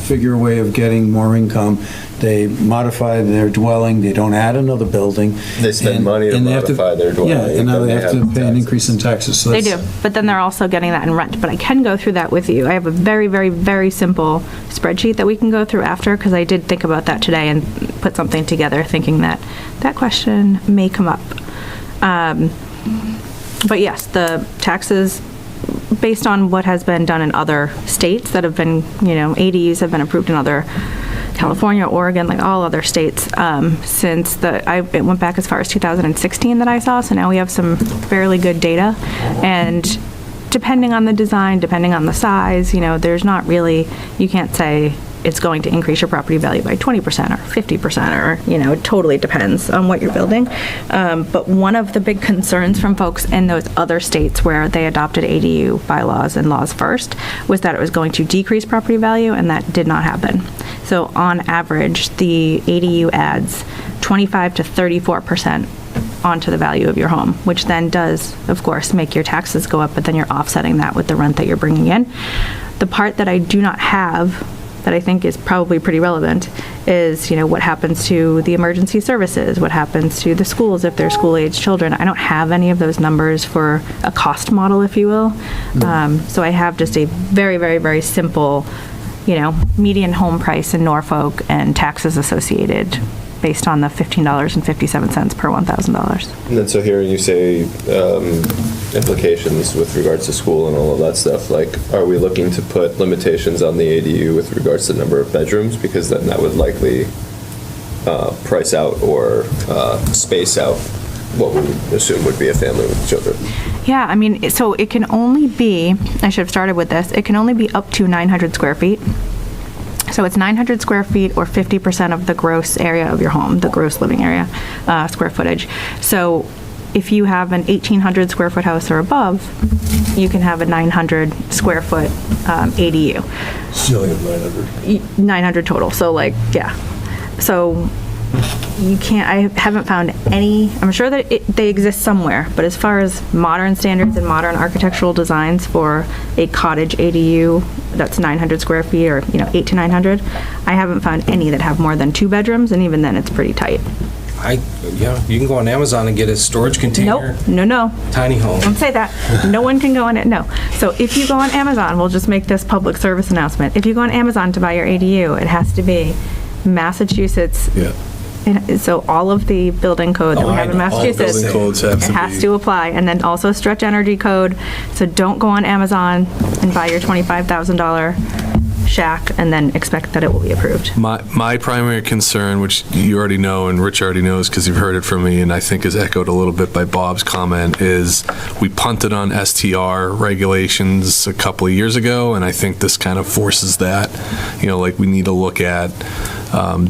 figure a way of getting more income. They modify their dwelling. They don't add another building. They spend money to and they have modify their dwelling. Yeah, and now then they have to pay an increase in taxes. So They that's- do, but then they're also getting that in rent. But I can go through that with you. I have a very, very, very simple spreadsheet that we can go through after, because I did think about that today and put something together thinking that that question may come up. But yes, the taxes, based on what has been done in other states that have been, ADUs have been approved in other, California, Oregon, like all other states, since it went back as far as 2016 that I saw, so now we have some fairly good data. And depending on the design, depending on the size, there's not really, you can't say it's going to increase your property value by 20% or 50% or, it totally depends on what you're building. But one of the big concerns from folks in those other states where they adopted ADU bylaws and laws first was that it was going to decrease property value, and that did not happen. So on average, the ADU adds 25 to 34% onto the value of your home, which then does, of course, make your taxes go up, but then you're offsetting that with the rent that you're bringing in. The part that I do not have that I think is probably pretty relevant is, what happens to the emergency services, what happens to the schools if they're school-age children. I don't have any of those numbers for a cost model, if you will. So I have just a very, very, very simple, median home price in Norfolk and taxes associated based on the $15.57 per $1,000. And then so hearing you say implications with regards to school and all of that stuff, like, are we looking to put limitations on the ADU with regards to the number of bedrooms? Because then that would likely price out or space out what we would assume would be a family with children. Yeah, I mean, so it can only be, I should have started with this, it can only be up to 900 square feet. So it's 900 square feet or 50% of the gross area of your home, the gross living area, square footage. So if you have an 1,800 square foot house or above, you can have a 900 square foot ADU. Still have 900. 900 total, so yeah. So you can't, I haven't found any, I'm sure that they exist somewhere, but as far as modern standards and modern architectural designs for a cottage ADU that's 900 square feet or, 8 to 900, I haven't found any that have more than 2 bedrooms, and even then it's pretty tight. You can go on Amazon and get a storage container. Nope, no. Tiny home. Don't say that. No one can go on it, no. So if you go on Amazon, we'll just make this public service announcement. If you go on Amazon to buy your ADU, it has to be Massachusetts. Yeah. So all of the building code that we have in Massachusetts, building codes have it to has be- to apply. And then also stretch energy code. So don't go on Amazon and buy your $25,000 shack and then expect that it will be approved. My primary concern, which you already know and Rich already knows because you've heard it from me, and I think is echoed a little bit by Bob's comment, is we punted on STR regulations a couple of years ago, and I think this kind of forces that. Like we need to look at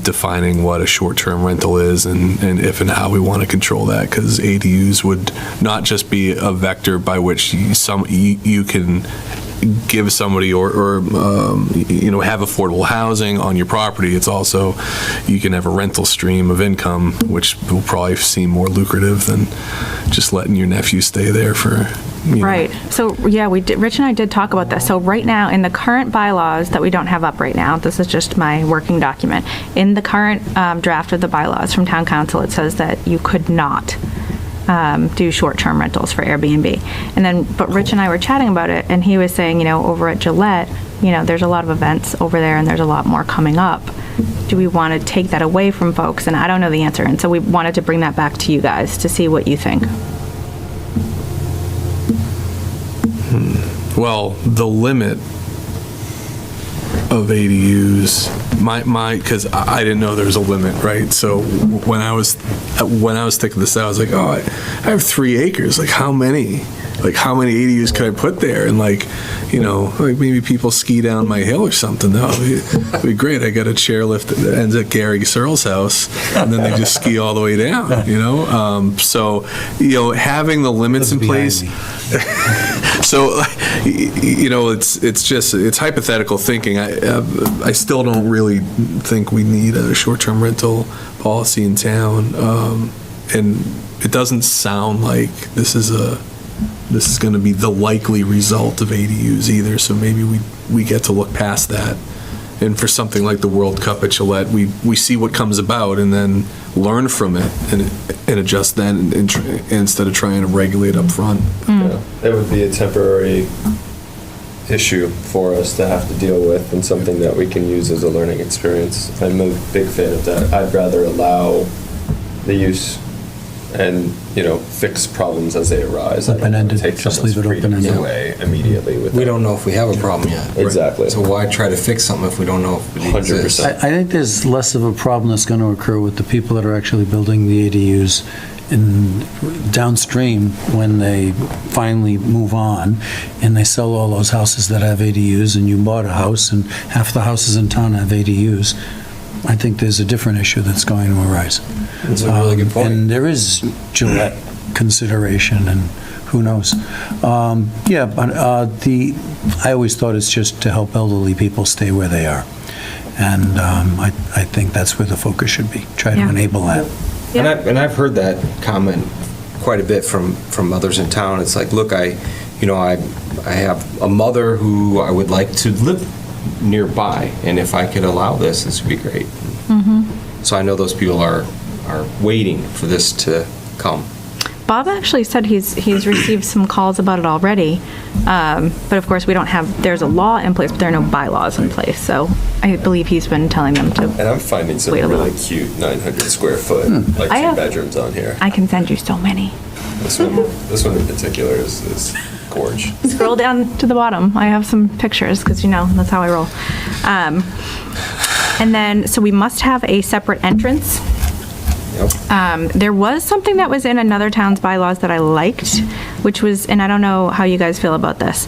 defining what a short-term rental is and if and how we want to control that, because ADUs would not just be a vector by which you can give somebody or have affordable housing on your property. It's also, you can have a rental stream of income, which will probably seem more lucrative than just letting your nephew stay there for, Right. So, yeah, Rich and I did talk about this. So right now, in the current bylaws that we don't have up right now, this is just my working document. In the current draft of the bylaws from town council, it says that you could not do short-term rentals for Airbnb. But Rich and I were chatting about it, and he was saying, over at Gillette, there's a lot of events over there, and there's a lot more coming up. Do we want to take that away from folks? And I don't know the answer. And so we wanted to bring that back to you guys to see what you think. Well, the limit of ADUs, because I didn't know there was a limit, right? So when I was thinking this out, I was like, I have 3 acres. Like how many ADUs could I put there? And like maybe people ski down my hill or something. That would be great. I got a chairlift that ends at Gary Searle's house, and then they just ski all the way down. So having the limits in place. So, it's hypothetical thinking. I still don't really think we need a short-term rental policy in town, and it doesn't sound like this is going to be the likely result of ADUs either. So maybe we get to look past that. And for something like the World Cup at Gillette, we see what comes about and then learn from it and adjust then instead of trying to regulate up front. Yeah, it would be a temporary issue for us to have to deal with and something that we can use as a learning experience. I'm a big fan of that. I'd rather allow the use and fix problems as they arise. Open-ended, just leave it open-ended. Away immediately with We don't know if we have a problem yet. Exactly. So why try to fix something if we don't know if it exists? 100%. I think there's less of a problem that's going to occur with the people that are actually building the ADUs in downstream when they finally move on and they sell all those houses that have ADUs, and you bought a house and half the houses in town have ADUs. I think there's a different issue that's going to arise. That's a really good point. And there is Gillette consideration, and who knows? But I always thought it's just to help elderly people stay where they are. And I think that's where the focus should be, try to enable that. And I've heard that comment quite a bit from others in town. It's like, look, I have a mother who I would like to live nearby, and if I could allow this would be great. Mm-hmm. So I know those people are waiting for this to come. Bob actually said he's received some calls about it already, but of course there's a law in place, but there are no bylaws in place, so I believe he's been telling them to. And I'm finding some really cute 900 square foot, like 2 bedrooms on here. I can send you so many. This one in particular is gorge. Scroll down to the bottom. I have some pictures because that's how I roll. And then, so we must have a separate entrance. Yep. There was something that was in another town's bylaws that I liked, which was, and I don't know how you guys feel about this.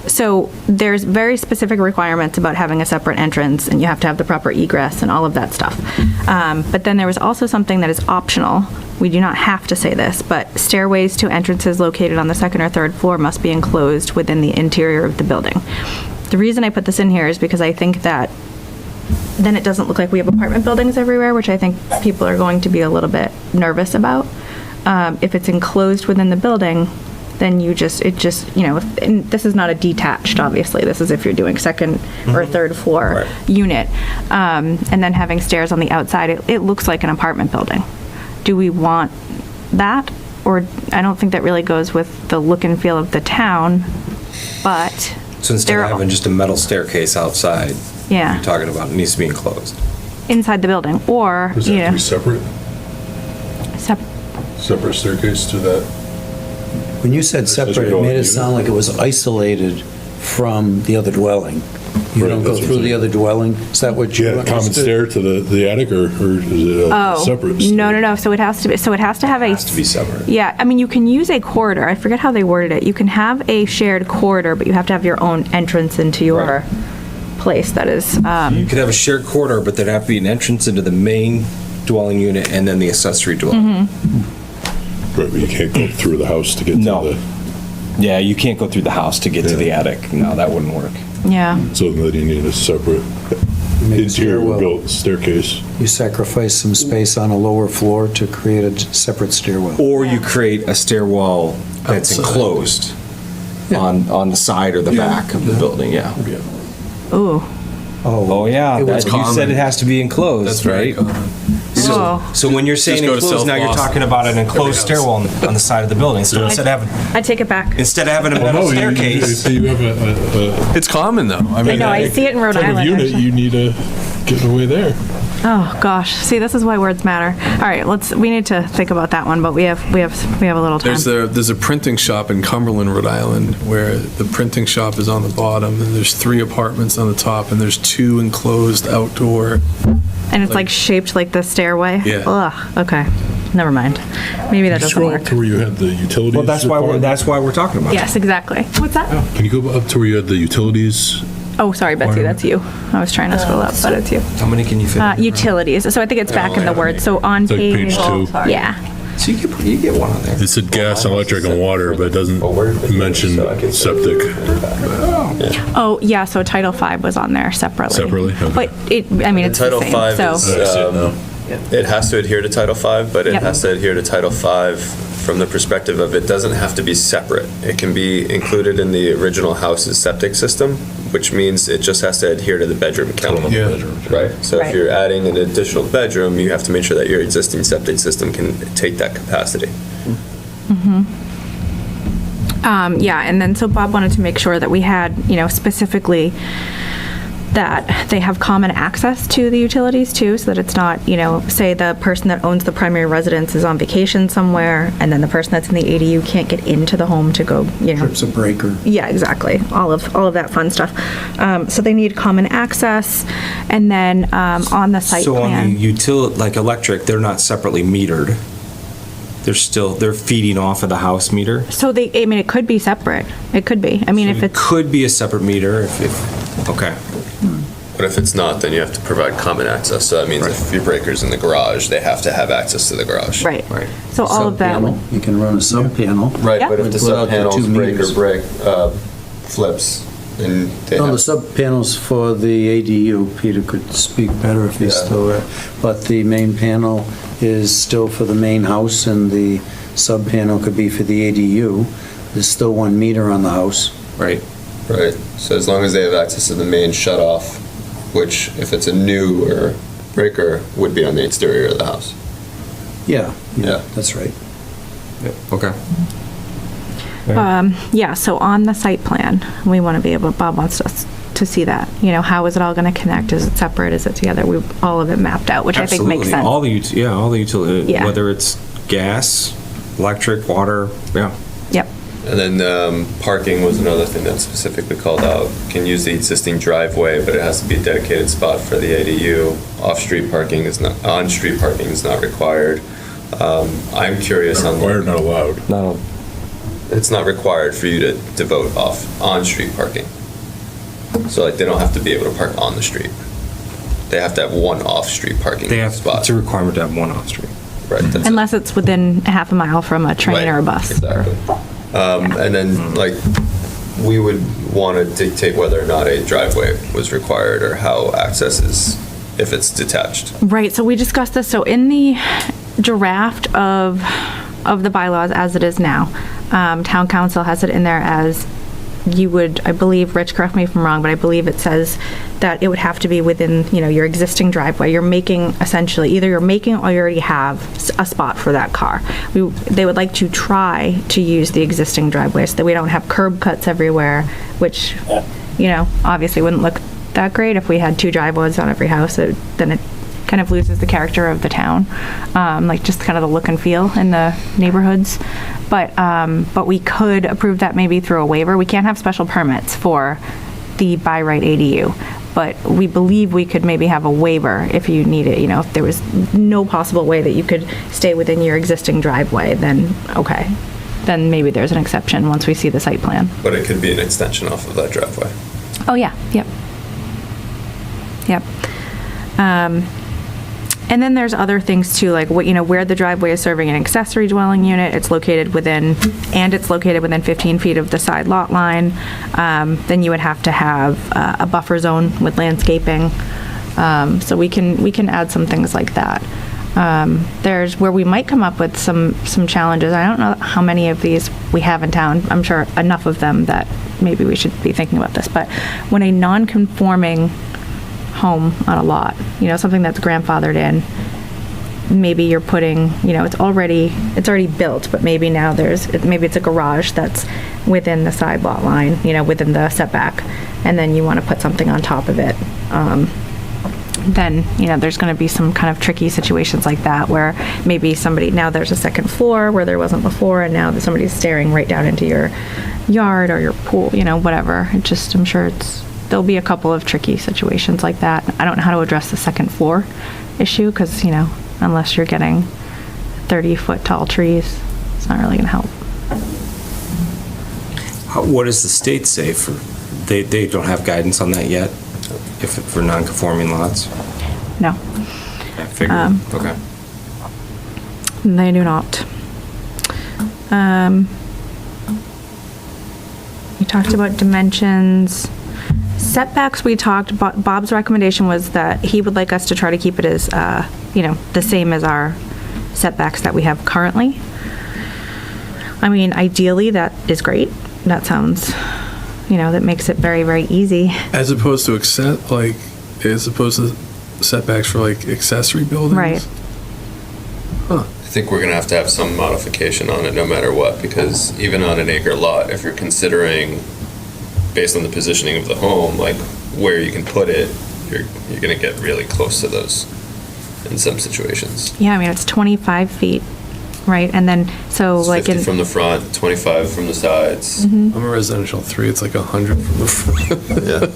So there's very specific requirements about having a separate entrance, and you have to have the proper egress and all of that stuff. But then there was also something that is optional. We do not have to say this, but stairways to entrances located on the 2nd or 3rd floor must be enclosed within the interior of the building. The reason I put this in here is because I think that then it doesn't look like we have apartment buildings everywhere, which I think people are going to be a little bit nervous about. If it's enclosed within the building, then and this is not a detached, obviously. This is if you're doing 2nd or 3rd floor unit. And then having stairs on the outside, it looks like an apartment building. Do we want that? Or I don't think that really goes with the look and feel of the town, but. So instead of having just a metal staircase outside, you're talking about it needs to be enclosed. Inside the building, or, Does that have to be separate? Separate staircase to that? When you said separate, it made it sound like it was isolated from the other dwelling. You don't go through the other dwelling? Is that what you Yeah, common understood? stair to the attic, or is it a separate? No. So it has to have a. It has to be separate. Yeah, I mean, you can use a corridor. I forget how they worded it. You can have a shared corridor, but you have to have your own entrance into your place. That is. You could have a shared corridor, but there'd have to be an entrance into the main dwelling unit and then the accessory dwelling. Right, but you can't go through the house to get to the... Yeah, you can't go through the house to get to the attic. No, that wouldn't work. Yeah. So then you need a separate interior built staircase. You sacrifice some space on a lower floor to create a separate stairwell. Or you create a stairwell that's enclosed on the side or the back of the building, Ooh. Oh, yeah. It was You common. said it has to be enclosed, That's right. So when you're saying Just go to enclosed, now you're South talking about an enclosed stairwell on the side of the building. So instead of having I take it back. a metal staircase. You have a... It's common, though. I I mean, know, I see it in Rhode type of Island. unit, actually. you need to get away there. Oh gosh, see, this is why words matter. All right, we need to think about that one, but we have a little time. there's a printing shop in Cumberland, Rhode Island, where the printing shop is on the bottom, and there's 3 apartments on the top, and there's 2 enclosed outdoor. And it's like shaped like the stairway? Yeah. Ugh, okay, never mind. Maybe that doesn't Scroll work. up to where you had the utilities. Well, that's why we're talking about it. Yes, exactly. What's that? Can you go up to where you had the utilities? Oh, sorry, Betsy, that's you. I was trying to scroll up, but it's you. How many can you fit? Utilities, so I think it's back in the word, so on It's like page 2. Yeah. So you get one on there. It said gas, electric, and water, but it doesn't mention septic. Oh, yeah, so Title V was on there separately. Separately? Okay. But it's the Title same, V so. is, it has to adhere to Title V, but it Yep. has to adhere to Title V from the perspective of it doesn't have to be separate. It can be included in the original house's septic system, which means it just has to adhere to the bedroom count. Right? So Right. if you're adding an additional bedroom, you have to make sure that your existing septic system can take that capacity. Yeah, and then so Bob wanted to make sure that we had, specifically that they have common access to the utilities too, so that it's not, say the person that owns the primary residence is on vacation somewhere, and then the person that's in the ADU can't get into the home to go, Trips a breaker. Yeah, exactly. All of that fun stuff. So they need common access, and then on the site So on plan. the like electric, they're not separately metered. They're feeding off of the house meter. So it could be separate. It could be. I mean, if it's. Could be a separate meter if okay. But if it's not, then you have to provide common access. So that means if your breaker's in the garage, they have to have access to the garage. Right. So all of that. Sub-panel, you can run a sub-panel. Right, Yeah. but if the Without the 2 sub-panel's meters. flips, then they No, have... the sub-panels for the ADU, Peter could speak better if he's Yeah. still there. But the main panel is still for the main house, and the sub-panel could be for the ADU. There's still 1 meter on the house. Right. Right, so as long as they have access to the main shut-off, which if it's a newer breaker, would be on the exterior of the house. Yeah, Yeah. that's right. Okay. Yeah, so on the site plan, we want to be able, Bob wants us to see that. How is it all going to connect? Is it separate? Is it together? All of it mapped out, which I think makes sense. All the utilities, Yeah. whether it's gas, electric, water, yeah. Yep. And then parking was another thing that's specifically called out. Can use the existing driveway, but it has to be a dedicated spot for the ADU. Off-street parking is not, on-street parking is not required. I'm curious on... Required, not allowed. It's not required for you to devote on-street parking. So like they don't have to be able to park on the street. They have to have 1 off-street parking spot. It's a requirement to have 1 off-street. Right. That's Unless it's within a half a mile from a train Right, or a bus. Exactly. And then, we would want to dictate whether or not a driveway was required or how access is, if it's detached. Right, so we discussed this, so in the draft of the bylaws as it is now, town council has it in there as you would, I believe, Rich, correct me if I'm wrong, but I believe it says that it would have to be within, your existing driveway. You're making, essentially, either you're making or you already have a spot for that car. They would like to try to use the existing driveway so that we don't have curb cuts everywhere, which, obviously wouldn't look that great if we had 2 driveways on every house. Then it kind of loses the character of the town, just kind of the look and feel in the neighborhoods. But we could approve that maybe through a waiver. We can't have special permits for the by right ADU. But we believe we could maybe have a waiver if you need it, if there was no possible way that you could stay within your existing driveway, then okay. Then maybe there's an exception once we see the site plan. But it could be an extension off of that driveway. Oh, yeah, yep. Yep. And then there's other things too, like where the driveway is serving an accessory dwelling unit, it's located within 15 feet of the side lot line. Then you would have to have a buffer zone with landscaping. So we can add some things like that. There's where we might come up with some challenges. I don't know how many of these we have in town. I'm sure enough of them that maybe we should be thinking about this. But when a non-conforming home on a lot, something that's grandfathered in, maybe you're putting, it's already built, but maybe now maybe it's a garage that's within the side lot line, within the setback, and then you want to put something on top of it. Then, there's going to be some kind of tricky situations like that where maybe now there's a second floor where there wasn't before, and now somebody's staring right down into your yard or your pool, whatever. I'm sure there'll be a couple of tricky situations like that. I don't know how to address the second floor issue because, unless you're getting 30-foot tall trees, it's not really going to help. What does the state say for, they don't have guidance on that yet, for non-conforming lots? No. I figured, okay. They do not. We talked about dimensions. Setbacks, Bob's recommendation was that he would like us to try to keep it as, the same as our setbacks that we have currently. I mean, ideally, that is great. That sounds, that makes it very, very easy. As opposed to setbacks for like accessory buildings? Right. Huh. I think we're gonna have to have some modification on it no matter what, because even on an acre lot, if you're considering, based on the positioning of the home, like where you can put it, you're gonna get really close to those in some situations. Yeah, I mean, it's 25 feet, right? And then, so It's like 50 from the front, 25 from the sides. I'm a residential 3, it's like 100 from the front. Yeah.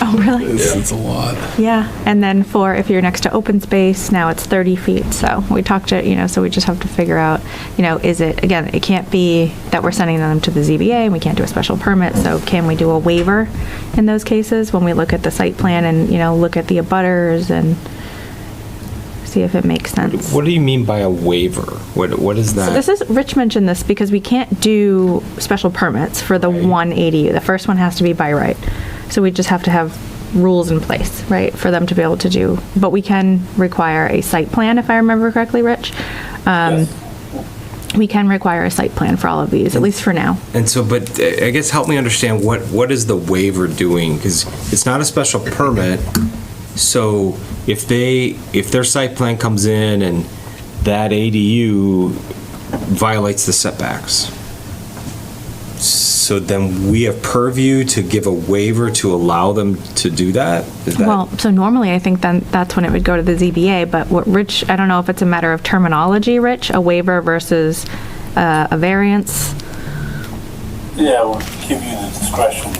Oh, really? It's a lot. Yeah, and then if you're next to open space, now it's 30 feet. So we talked to, so we just have to figure out, is it, again, it can't be that we're sending them to the ZBA and we can't do a special permit. So can we do a waiver in those cases when we look at the site plan and, look at the abutters and see if it makes sense? What do you mean by a waiver? What is that? So Rich mentioned this because we can't do special permits for the one ADU. The first one has to be by right. So we just have to have rules in place, right, for them to be able to do. But we can require a site plan, if I remember correctly, Rich. Yes. We can require a site plan for all of these, at least for now. And so, but I guess help me understand what is the waiver doing? Because it's not a special permit. So if their site plan comes in and that ADU violates the setbacks, so then we have purview to give a waiver to allow them to do that? Well, so normally I think then that's when it would go to the ZBA, but what Rich, I don't know if it's a matter of terminology, Rich, a waiver versus a variance. Yeah, it would give you the discretion.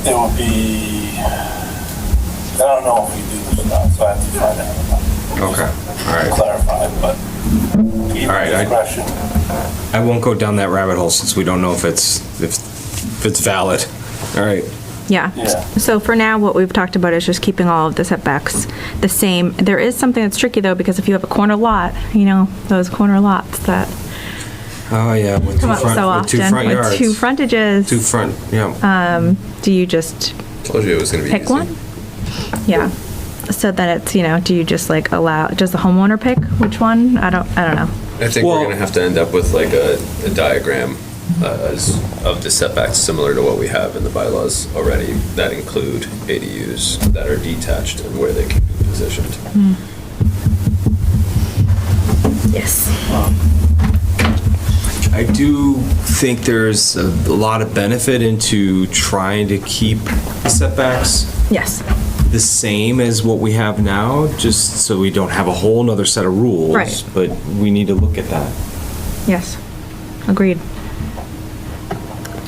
It would be, I don't know if we do this or not, so I have to find out. Okay, all right. Clarify, but give you All right, discretion. I won't go down that rabbit hole since we don't know if it's valid. All right. Yeah. So for now, what we've talked about is just keeping all of the setbacks the same. There is something that's tricky though, because if you have a corner lot, those corner lots that Oh yeah, with come up so often, two front yards. with 2 frontages. 2 front, yeah. Do you just Told you it was gonna be pick easy. one? Yeah. So then it's, do you just like does the homeowner pick which one? I don't know. I think we're gonna have to end up with like a diagram of the setbacks similar to what we have in the bylaws already that include ADUs that are detached and where they can be positioned. Yes. I do think there's a lot of benefit into trying to keep the setbacks Yes. the same as what we have now, just so we don't have a whole nother set of rules. Right. But we need to look at that. Yes. Agreed.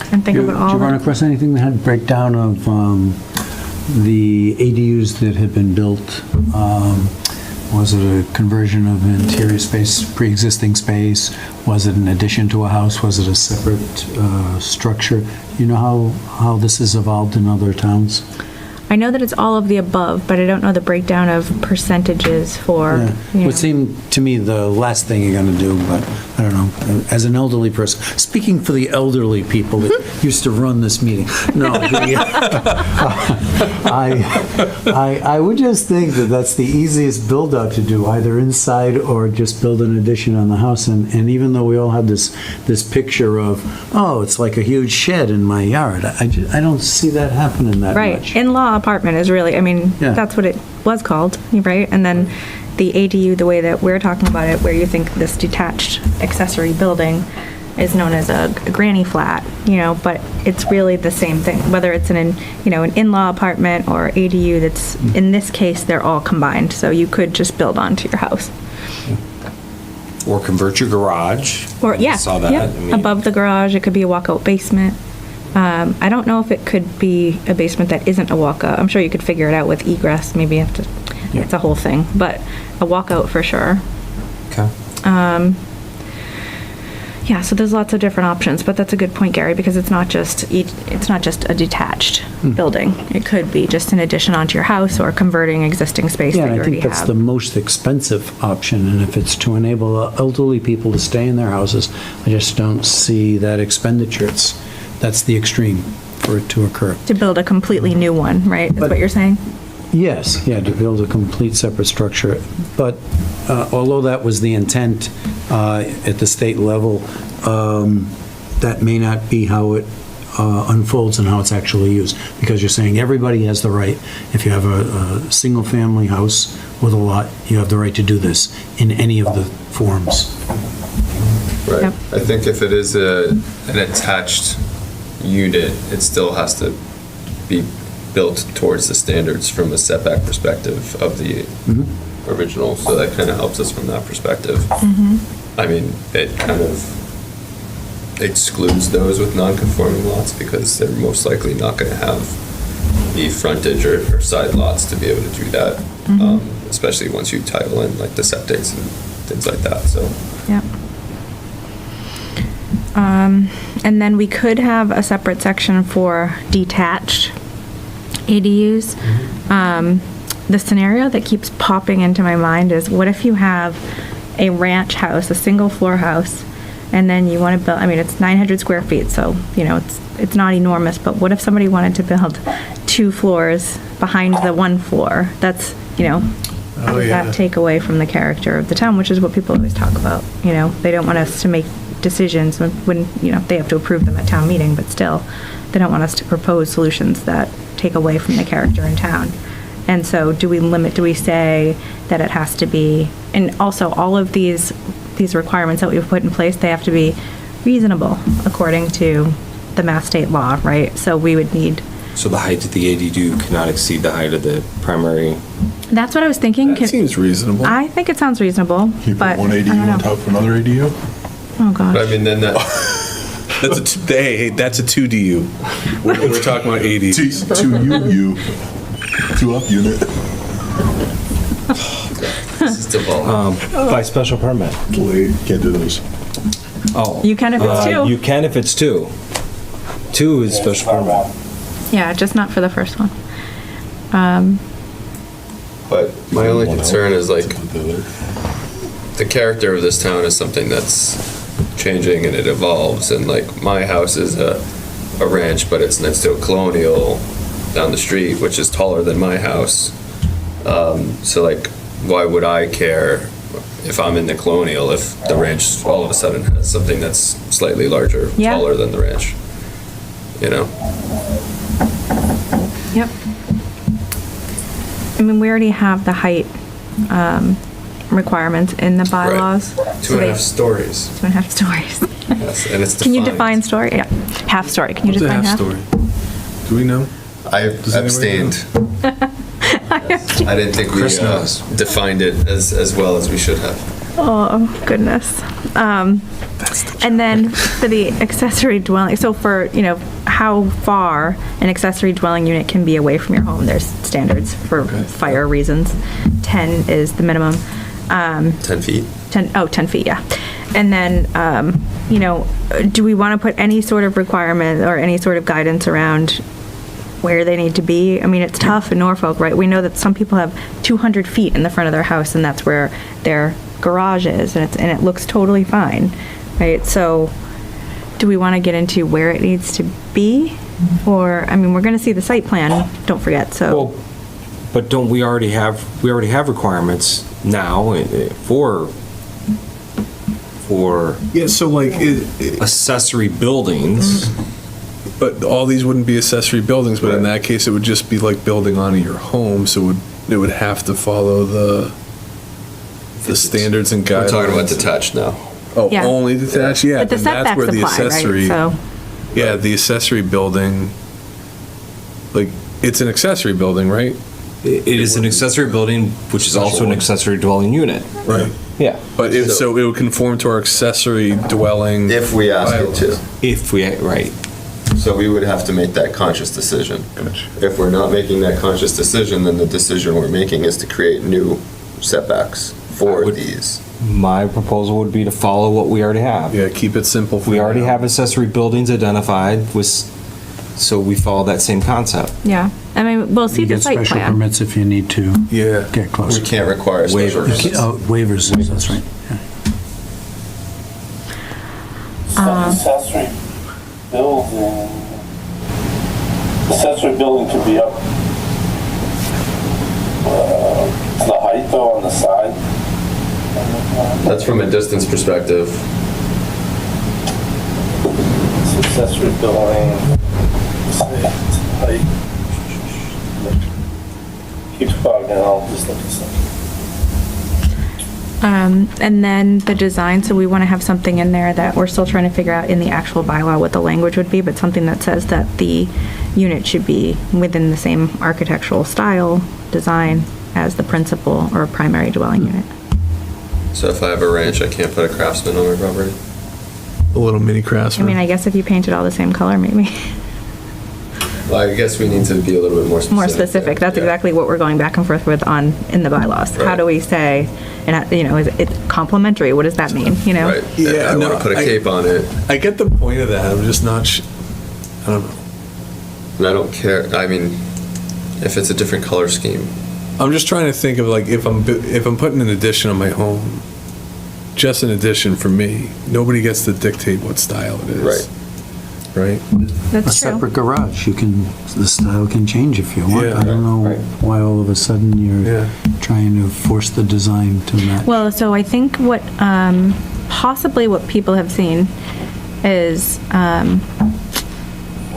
Okay. think about all Did you run that. across anything that had breakdown of the ADUs that had been built? Was it a conversion of interior space, pre-existing space? Was it an addition to a house? Was it a separate structure? You know how this has evolved in other towns? I know that it's all of the above, but I don't know the breakdown of percentages for, Yeah. you It know. would seem to me the last thing you're going to do, but I don't know, as an elderly person, speaking for the elderly people that used to run this meeting, no, I would just think that that's the easiest build-out to do, either inside or just build an addition on the house. And even though we all have this picture of, oh, it's like a huge shed in my yard, I don't see that happening that Right, much. in-law apartment is really, I mean, Yeah. that's what it was called, right? And then the ADU, the way that we're talking about it, where you think this detached accessory building is known as a granny flat, you know, but it's really the same thing, whether it's an in-law apartment or ADU, that's, in this case, they're all combined, so you could just build onto your house. Or convert your garage. Or, yeah. I saw that. yeah. I mean, Above the garage, it could be a walkout basement. I don't know if it could be a basement that isn't a walkout. I'm sure you could figure it out with egress, maybe you have to, it's a whole thing, but a walkout for sure. Okay. Yeah, so there's lots of different options, but that's a good point, Gary, because it's not just a detached building. It could be just an addition onto your house or converting existing space Yeah, that and you I already think that's the have. most expensive option, and if it's to enable elderly people to stay in their houses, I just don't see that expenditure. That's the extreme for it to occur. To build a completely new one, right, is But- what you're saying? Yes, yeah, to build a complete separate structure, but although that was the intent at the state level, that may not be how it unfolds and how it's actually used, because you're saying everybody has the right, if you have a single-family house with a lot, you have the right to do this in any of the forms. Right. Yep. I think if it is an attached unit, it still has to be built towards the standards from a setback perspective of the original, so that kind of helps us from that perspective. I mean, it kind of excludes those with non-conforming lots because they're most likely not going to have the frontage or side lots to be able to do that, especially once you title in like the septics and things like that, so. Yeah. And then we could have a separate section for detached ADUs. The scenario that keeps popping into my mind is, what if you have a ranch house, a single floor house, and then you want to build, I mean, it's 900 square feet, so, you know, it's not enormous, but what if somebody wanted to build 2 floors behind the 1 floor? That's, you know, does that take away from the character of the town, which is what people always talk about, you know? They don't want us to make decisions when, you know, they have to approve them at town meeting, but still, they don't want us to propose solutions that take away from the character in town. And so do we say that it has to be, and also all of these requirements that we've put in place, they have to be reasonable according to the Mass state law, right? So we would need. So the height of the ADU cannot exceed the height of the primary. That's what I was thinking. That seems reasonable. I think it sounds reasonable, but One I ADU don't on know. top of another ADU? Oh, gosh. But I mean, then that, That's a 2DU. We're talking about 80s. Two UU, 2-up unit. this is devolved. By special permit. Wait, can't do those. Oh. You can if it's 2. You can if it's 2. 2 is special permit. Yeah, just not for the first one. But my only concern is like, The the character of this town is something that's changing and it evolves, and like my house is a ranch, but it's next to a colonial down the street, which is taller than my house. So like, why would I care if I'm in the colonial if the ranch all of a sudden has something that's slightly larger, Yeah. taller than the ranch? You know? Yep. I mean, we already have the height requirements in the bylaws. Right. So 2.5 they- stories. 2.5 stories. Yes, and it's Can you defined. define story? Yeah, half story. Can you What's a define half half? story? Do we know? I Does anybody know? abstained. I didn't think we Chris knows. defined it as well as we should have. Oh, goodness. And then for the accessory dwelling, so for, you know, how far an accessory dwelling unit can be away from your home. There's standards for fire reasons. 10 is the minimum. 10 feet? 10 feet, yeah. And then, you know, do we want to put any sort of requirement or any sort of guidance around where they need to be? I mean, it's tough in Norfolk, right? We know that some people have 200 feet in the front of their house, and that's where their garage is, and it looks totally fine, right? So do we want to get into where it needs to be? Or, I mean, we're going to see the site plan, don't forget, so. Well, but don't we already have requirements now for Yeah, so like, accessory buildings. but all these wouldn't be accessory buildings, but in that case, it would just be like building onto your home, so it would have to follow the standards and guidelines. We're talking about detached now. Oh, Yeah. only detached, yeah. But the then that's setbacks where the apply, right? accessory- So, Yeah, the accessory building, like, it's an accessory building, right? It is an accessory building, which is also an accessory dwelling unit. Right. Yeah. But so it would conform to our accessory dwelling. If we ask it to. If we, right. So we would have to make that conscious decision. If we're not making that conscious decision, then the decision we're making is to create new setbacks for these. My proposal would be to follow what we already have. Yeah, keep it simple. We already have accessory buildings identified so we follow that same concept. yeah. I mean, we'll see You the get site special plan. permits if you need to get closer. We can't require special Waivers. permits. Waivers, that's right. Accessory building. Accessory building could be up to the height though on the side. That's from a distance perspective. It's accessory building. Say, height. Keeps fogging, I'll just look at something. And then the design, so we want to have something in there that we're still trying to figure out in the actual bylaw what the language would be, but something that says that the unit should be within the same architectural style, design as the principal or primary dwelling unit. So if I have a ranch, I can't put a craftsman on my property? A little mini I craftsman. mean, I guess if you painted all the same color, maybe. Well, I guess we need to be a little bit more specific. More specific, that's exactly what we're going back and forth with in the bylaws. How Right. do we say, and, you know, is it complementary? What does that mean, you know? Right. Yeah, I no, want to put a cape on it. I get the point of that, I'm just not, I don't know. And I don't care, I mean, if it's a different color scheme. I'm just trying to think of like, if I'm putting an addition on my home, just an addition for me, nobody gets to dictate what style it is. Right. Right? That's A separate garage, the style can change if you want. Yeah. I don't know why all of a sudden you're Yeah. trying to force the design to match. Well, so I think what, possibly what people have seen is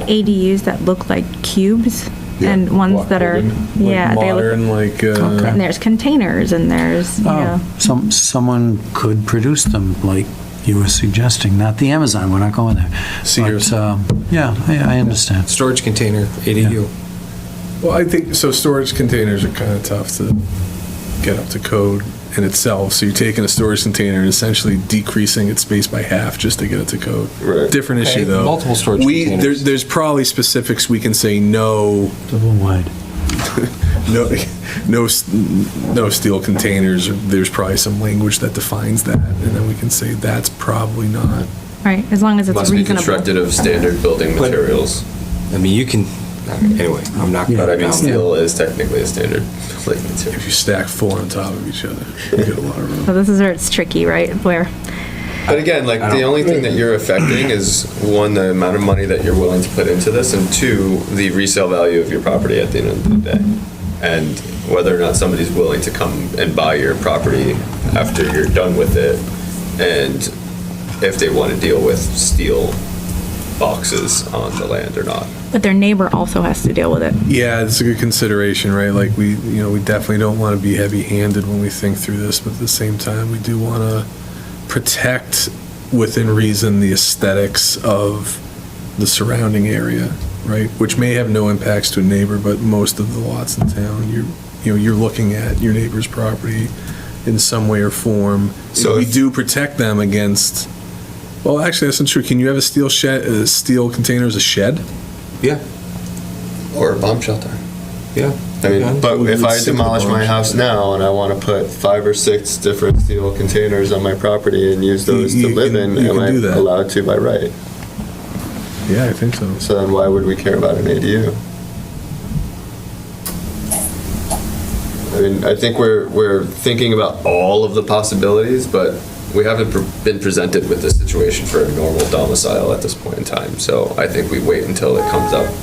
ADUs that look like cubes and ones that are, yeah, they look. Modern, like, And there's containers and there's, you know. Someone could produce them like you were suggesting, not the Amazon, we're not going there. Sears. But, yeah, I understand. Storage container, ADU. well, I think, so storage containers are kind of tough to get up to code in itself. So you're taking a storage container and essentially decreasing its space by half just to get it to code. Right. Different issue, though. Multiple storage containers. There's probably specifics we can say no. Double wide. No steel containers. There's probably some language that defines that, and then we can say that's probably not. Right, as long as it's Must be reasonable. constructed of standard building materials. I mean, you can, anyway, I'm not. But I mean, down steel is technically a standard building material. If you stack four on top of each other, you get a lot of room. So this is where it's tricky, right, where, But again, like, the only thing that you're affecting is, one, the amount of money that you're willing to put into this, and two, the resale value of your property at the end of the day. And whether or not somebody's willing to come and buy your property after you're done with it, and if they want to deal with steel boxes on the land or not. but their neighbor also has to deal with it. Yeah, it's a good consideration, right? Like, we definitely don't want to be heavy-handed when we think through this, but at the same time, we do want to protect, within reason, the aesthetics of the surrounding area, right? Which may have no impacts to a neighbor, but most of the lots in town, you're looking at your neighbor's property in some way or form. So we do protect them against, well, actually, that's not true. Can you have a steel container as a shed? Yeah. Or a bomb shelter. Yeah. I mean, but if I It's a demolish my bomb house now and I want to put 5 or 6 different steel containers on my property and use those to You live can- in, you am can I do that. allowed to by right? Yeah, I think so. So then why would we care about an ADU? I mean, I think we're thinking about all of the possibilities, but we haven't been presented with this situation for a normal domicile at this point in time. So I think we wait until it comes up.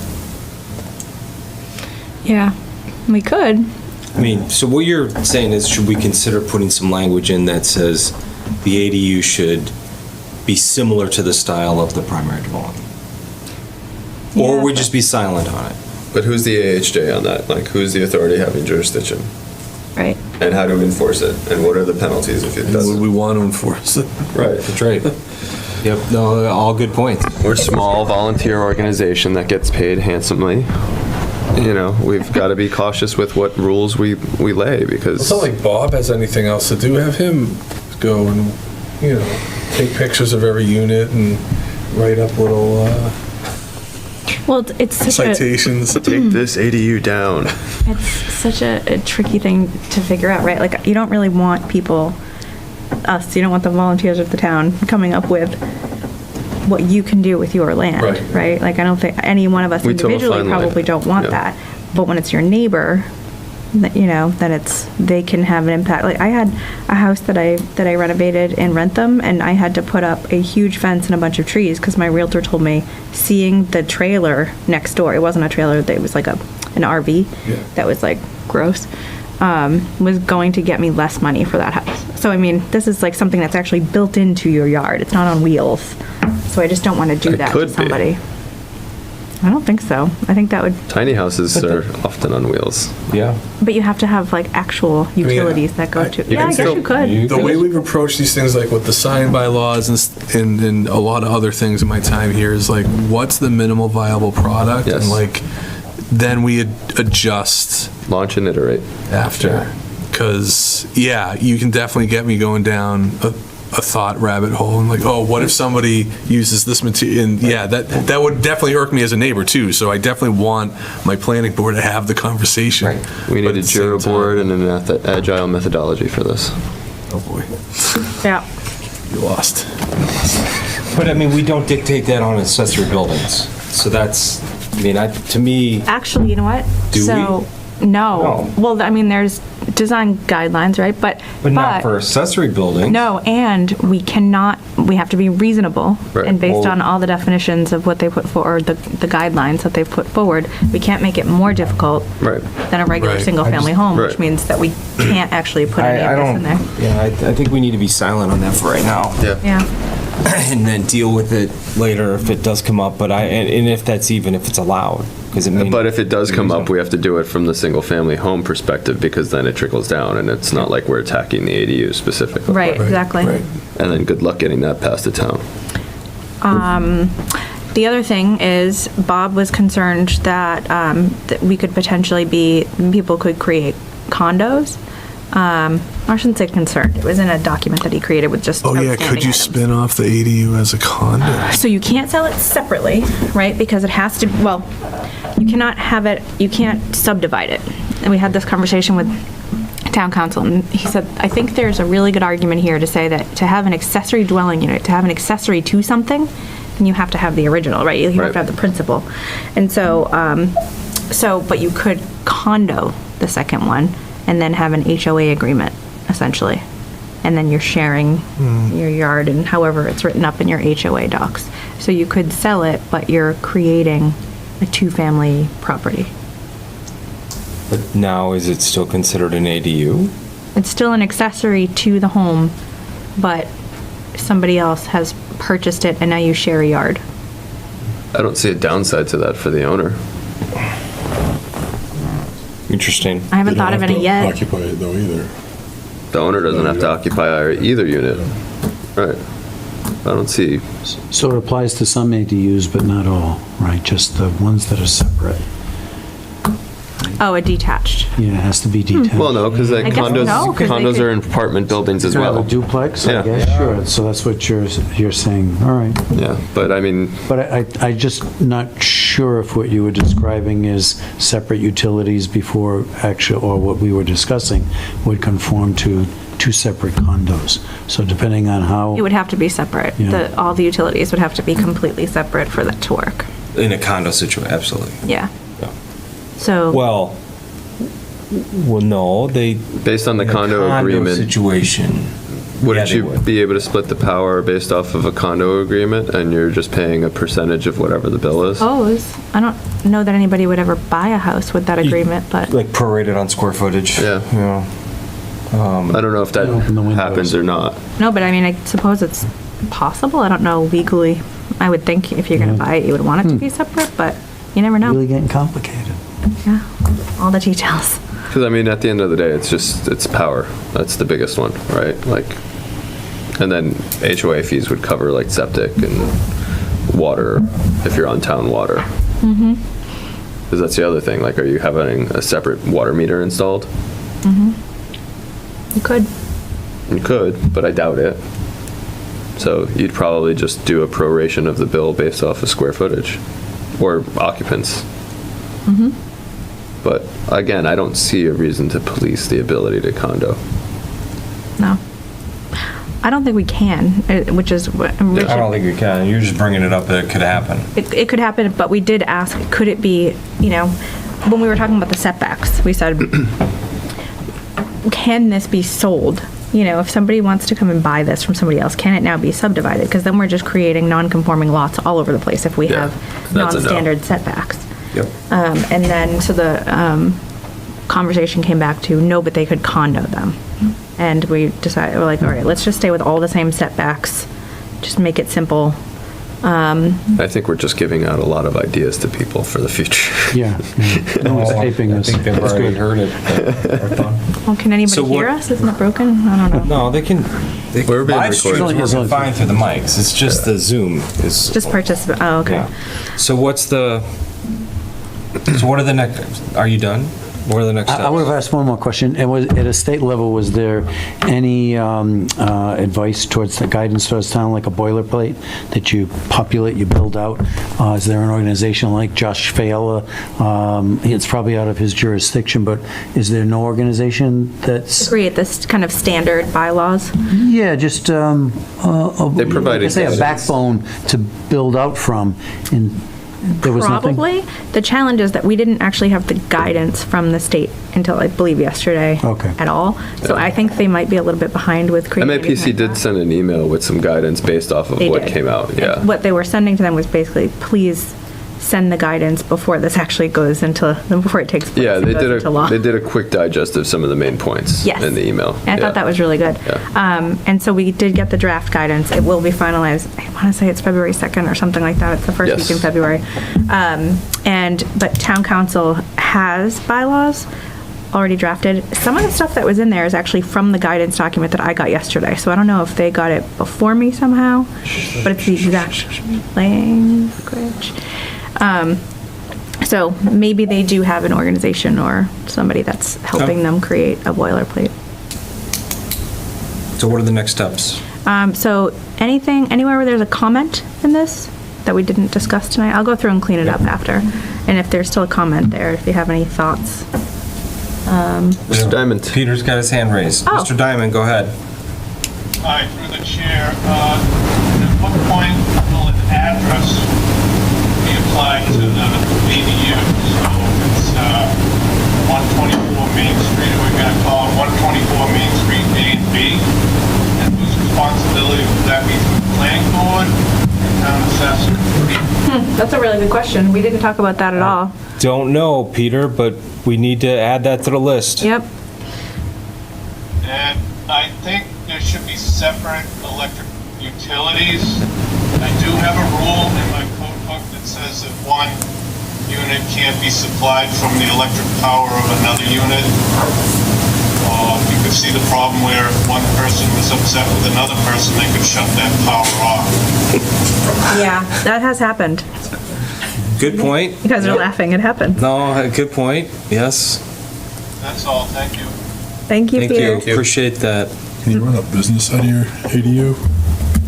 Yeah, we could. I mean, so what you're saying is, should we consider putting some language in that says the ADU should be similar to the style of the primary dwelling? Or we just be silent on it? But who's the AHJ on that? Like, who's the authority having jurisdiction? Right. And how do we enforce it? And what are the penalties if it Would doesn't? we want to enforce it? Right. That's right. Yep, no, all good points. We're a small volunteer organization that gets paid handsomely. You know, we've got to be cautious with what rules we lay because. It's not like Bob has anything else to do. Have him go and, take pictures of every unit and write up little Well, it's such citations. Take this ADU down. it's such a tricky thing to figure out, right? Like, you don't really want you don't want the volunteers of the town coming up with what you can do with your land, right? Like, I don't think any one of us We total individually fine probably land. don't want Yeah. that. But when it's your neighbor, then they can have an impact. Like, I had a house that I renovated in Rentham, and I had to put up a huge fence and a bunch of trees because my realtor told me seeing the trailer next door, it wasn't a trailer, it was like an RV that was like gross, was going to get me less money for that house. So, I mean, this is like something that's actually built into your yard. It's not on wheels. So I just don't want to do that to somebody. I don't think so. I think that would, Tiny houses are often on wheels. Yeah. but you have to have like actual utilities that go to, yeah, I guess you could. The way we've approached these things, like with the sign bylaws and a lot of other things in my time here, is like, what's the minimal viable product? Yes. And like, then we adjust. Launch and iterate. After. Because, you can definitely get me going down a thought rabbit hole and like, oh, what if somebody uses this material? And that would definitely irk me as a neighbor too. So I definitely want my planning board to have the conversation. We need a Jira board and an agile methodology for this. Oh boy. Yeah. You lost. But I mean, we don't dictate that on accessory buildings. So that's, I mean, to me, Actually, you know what? Do so, no. Well, I mean, there's design guidelines, right? But not for accessory buildings. No, and we have to be reasonable. Right. And based Well- on all the definitions of what they put forward, the guidelines that they've put forward, we can't make it more difficult than a regular Right. single-family home, which Right. means that we can't actually put any of this in there. Yeah, I think we need to be silent on that for right now. Yeah. And then deal with it later if it does come up, and if it's allowed, because it may. But if it does come up, we have to do it from the single-family home perspective because then it trickles down and it's not like we're attacking the ADU specifically. Right, exactly. And then good luck getting that passed the town. The other thing is Bob was concerned that, that we could potentially people could create condos. I shouldn't say concerned. It was in a document that he created with just Oh yeah, outstanding could you items. spin off the ADU as a condo? So you can't sell it separately, right? Because it has to, you cannot have it, you can't subdivide it. And we had this conversation with town council, and he said, I think there's a really good argument here to say that to have an accessory dwelling unit, to have an accessory to something, then you have to have the original, right? You have to have the principal. And so, but you could condo the second one and then have an HOA agreement, essentially. And then you're sharing your yard and however it's written up in your HOA docs. So you could sell it, but you're creating a two-family property. But now, is it still considered an ADU? It's still an accessory to the home, but somebody else has purchased it and now you share a yard. I don't see a downside to that for the owner. Interesting. I haven't thought of any yet. Occupy it though either. The owner doesn't have to occupy either unit. Right. I don't see. So it applies to some ADUs, but not all, right? Just the ones that are separate. Oh, a detached. Yeah, it has to be detached. Well, no, because I guess no, 'cause they condos could- are in apartment buildings as You have well. a duplex, I Yeah. guess, sure, so that's what you're saying, all right. Yeah, but I mean, But I just not sure if what you were describing is separate utilities before actual, or what we were discussing would conform to two separate condos. So depending on how. It would have to be separate. Yeah. All the utilities would have to be completely separate for that to work. In a condo situation, absolutely. Yeah. So. Well, no, based on the In a condo agreement. situation. Wouldn't Yeah, they you would. be able to split the power based off of a condo agreement and you're just paying a percentage of whatever the bill is? I don't know that anybody would ever buy a house with that agreement, but. Like prorated on square footage. Yeah. I don't know if that happens or not. No, but I mean, I suppose it's possible. I don't know legally. I would think if you're going to buy it, you would want it to be separate, but you never know. Really getting complicated. Yeah, all the details. Because I mean, at the end of the day, it's power. That's the biggest one, right? Like, and then HOA fees would cover like septic and water if you're on town water. Mm-hmm. Because that's the other thing. Like, are you having a separate water meter installed? Mm-hmm. You could. You could, but I doubt it. So you'd probably just do a proration of the bill based off of square footage or occupants. Mm-hmm. But again, I don't see a reason to police the ability to condo. No. I don't think we can, which is what. I don't think we can. You're just bringing it up that it could happen. It could happen, but we did ask, could it be, when we were talking about the setbacks, we said, can this be sold? If somebody wants to come and buy this from somebody else, can it now be subdivided? Because then we're just creating non-conforming lots all over the place if we have that's a no. non-standard setbacks. Yep. And then, so the conversation came back to, no, but they could condo them. And we decided, we're like, all right, let's just stay with all the same setbacks, just make it simple. I think we're just giving out a lot of ideas to people for the future. Yeah. No one's taping us. I think they've That's already good. heard it. Well, can anybody So what- hear us? Isn't it broken? I don't know. No, they can. We're being Live streams recorded. working fine through the mics. It's just the Zoom is. Just participate, oh, okay. Yeah. So what are the next, are you done? What are the next steps? I would have asked one more question. At a state level, was there any advice towards the guidance towards town, like a boilerplate that you populate, you build out? Is there an organization like Josh Fayella? It's probably out of his jurisdiction, but is there no organization that's? Create this kind of standard bylaws. Yeah, just, They provided like I say, a guidance. backbone to build out from, and there was nothing? Probably. The challenge is that we didn't actually have the guidance from the state until, I believe, yesterday Okay. at all. So I think they might be a little bit behind with creating anything MAPC like did that. send an email with some guidance based off of They what did. came out, yeah. What they were sending to them was basically, please send the guidance before this actually goes into, before it takes place Yeah, and they goes into law. did a quick digest of some of the main points Yes. in the email. And I thought that was really good. And so we did get the draft guidance. It will be finalized, I want to say it's February 2nd or something like that. It's the first Yes. week in February. But town council has bylaws already drafted. Some of the stuff that was in there is actually from the guidance document that I got yesterday. So I don't know if they got it before me somehow, but it's the exact language. So maybe they do have an organization or somebody that's helping them create a boilerplate. So what are the next steps? So anywhere where there's a comment in this that we didn't discuss tonight, I'll go through and clean it up after. And if there's still a comment there, if you have any thoughts. Mr. Diamond. Peter's got his hand raised. Oh. Mr. Diamond, go ahead. Hi, through the chair. At what point will an address be applied to the ADU? So it's 124 Main Street, or we're going to call it 124 Main Street A and B? And whose responsibility would that be, for the planning board or town assessor? That's a really good question. We didn't talk about that at all. Don't know, Peter, but we need to add that to the list. Yep. And I think there should be separate electric utilities. I do have a rule in my code book that says that one unit can't be supplied from the electric power of another unit. You could see the problem where if one person was upset with another person, they could shut that power off. Yeah, that has happened. good point. You guys are Yep. laughing, it happened. No, good point, yes. That's all, thank you. Thank you, Thank Peter. you, appreciate that. Can you run a business out of your ADU?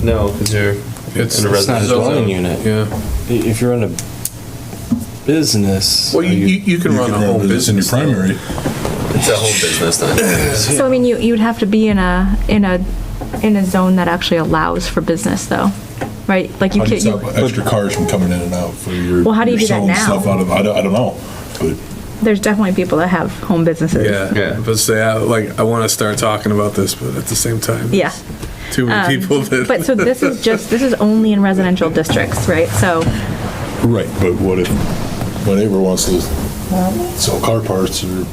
No, because you're It's in a not a residential dwelling zone. unit. Yeah. If you're in a business. Well, you can run a whole business in your business. primary. It's a home business then. So, I mean, you'd have to be in a zone that actually allows for business, though, right? Like you How do you can't, stop extra cars from coming in and out for your? Well, how do you your do that selling now? Stuff out of, I don't know, but. there's definitely people that have home businesses. Yeah, but say, I want to start talking about this, but at the same time. Yeah. Too many people that. But so this is only in residential districts, right? So, Right, but what if my neighbor wants to sell car parts or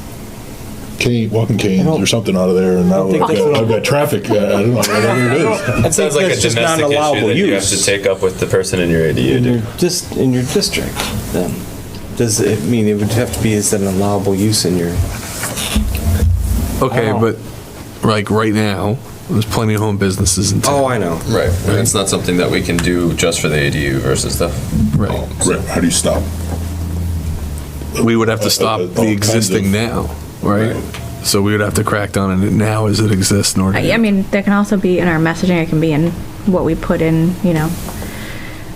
walking canes or something out of there, and now I've got traffic, I don't know, whatever it is. It sounds like a that's just not domestic an issue allowable that you have use. to take up with the person in your ADU. In your district, then. Does it mean it would have to be, is that an allowable use in your? Okay, but like right now, there's plenty of home businesses in town. Oh, I know. Right, and it's not something that we can do just for the ADU versus the. Right. Right, how do you stop? We would have to stop all the kinds existing of- now, right? So we would have to crack down on it now as it exists in order. I mean, there can also be in our messaging, it can be in what we put in,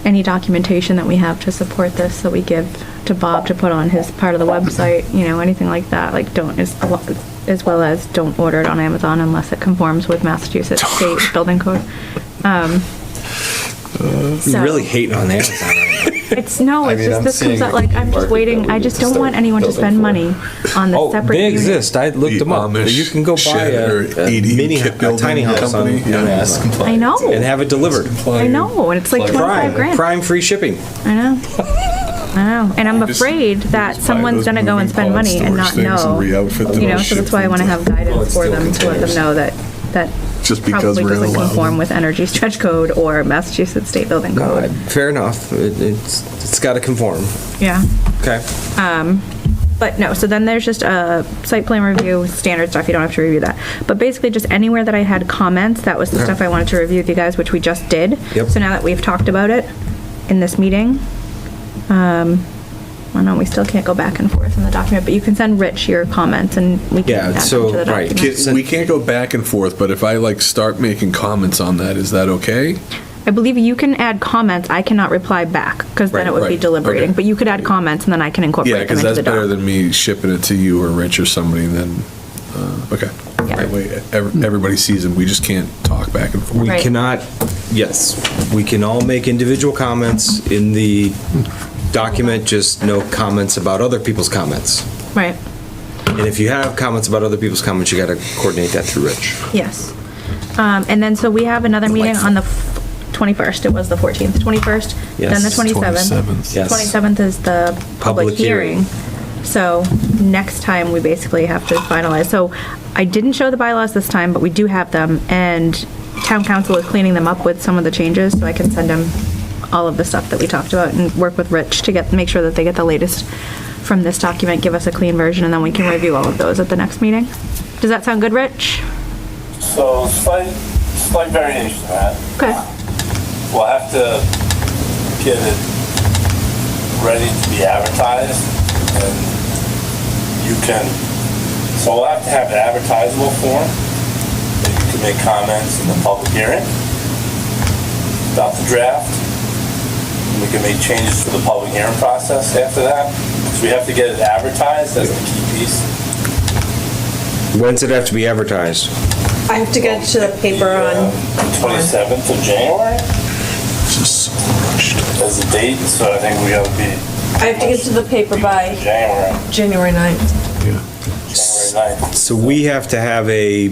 any documentation that we have to support this that we give to Bob to put on his part of the website, anything like that, like as well as don't order it on Amazon unless it conforms with Massachusetts state building code. You're really hating on Amazon right now. It's just, this comes out, like, I'm just waiting, I just don't want anyone to spend money on the Oh, separate they unit. exist. I looked them up. Amish You can go buy shed or a ADU mini, kit a building tiny house on company. Yeah. Amazon I know, and have it delivered. I know, and it's like 25 grand. Crime-free shipping. I know. And I'm afraid that someone's gonna go and spend money and not know, so that's why I wanna have guidance for them, to let them know that Just because probably we're doesn't allowed. conform with Energy Stretch Code or Massachusetts State Building Code. Fair enough. It's got to conform. Yeah. Okay. But no, so then there's just a site plan review, standard stuff, you don't have to review that. But basically just anywhere that I had comments, that was the stuff I wanted to review with you guys, which we just did. Yep. So now that we've talked about it in this meeting, I know we still can't go back and forth in the document, but you can send Rich your comments and we can add them to the document. We can't go back and forth, but if I start making comments on that, is that okay? I believe you can add comments, I cannot reply back, because then it would be Right, deliberating, okay. but you could add comments and then I can Yeah, incorporate them because into that's the better doc. than me shipping it to you or Rich or somebody, then, okay. That way, everybody sees them, we just can't talk back and forth. We Right. cannot, yes, we can all make individual comments in the document, just no comments about other people's comments. Right, And if you have comments about other people's comments, you got to coordinate that through Rich. yes. And then, so we have another meeting on the 21st, it was the 14th, 21st, then the Yes, 27th. Yes. 27th is the public hearing. So next time, we basically have to finalize. So I didn't show the bylaws this time, but we do have them, and town council is cleaning them up with some of the changes, so I can send them all of the stuff that we talked about and work with Rich to make sure that they get the latest from this document, give us a clean version, and then we can review all of those at the next meeting. Does that sound good, Rich? So slight variation to that. Okay. We'll have to get it ready to be advertised, and you can, so we'll have to have an advertisable form that you can make comments in the public hearing about the draft. And we can make changes to the public hearing process after that. So we have to get it advertised, that's the key piece. When's it have to be advertised? I have to get to the paper on. 27th of January? As a date, so I think we gotta be I have to get to the paper by January 9th. January 9th. So we have to have a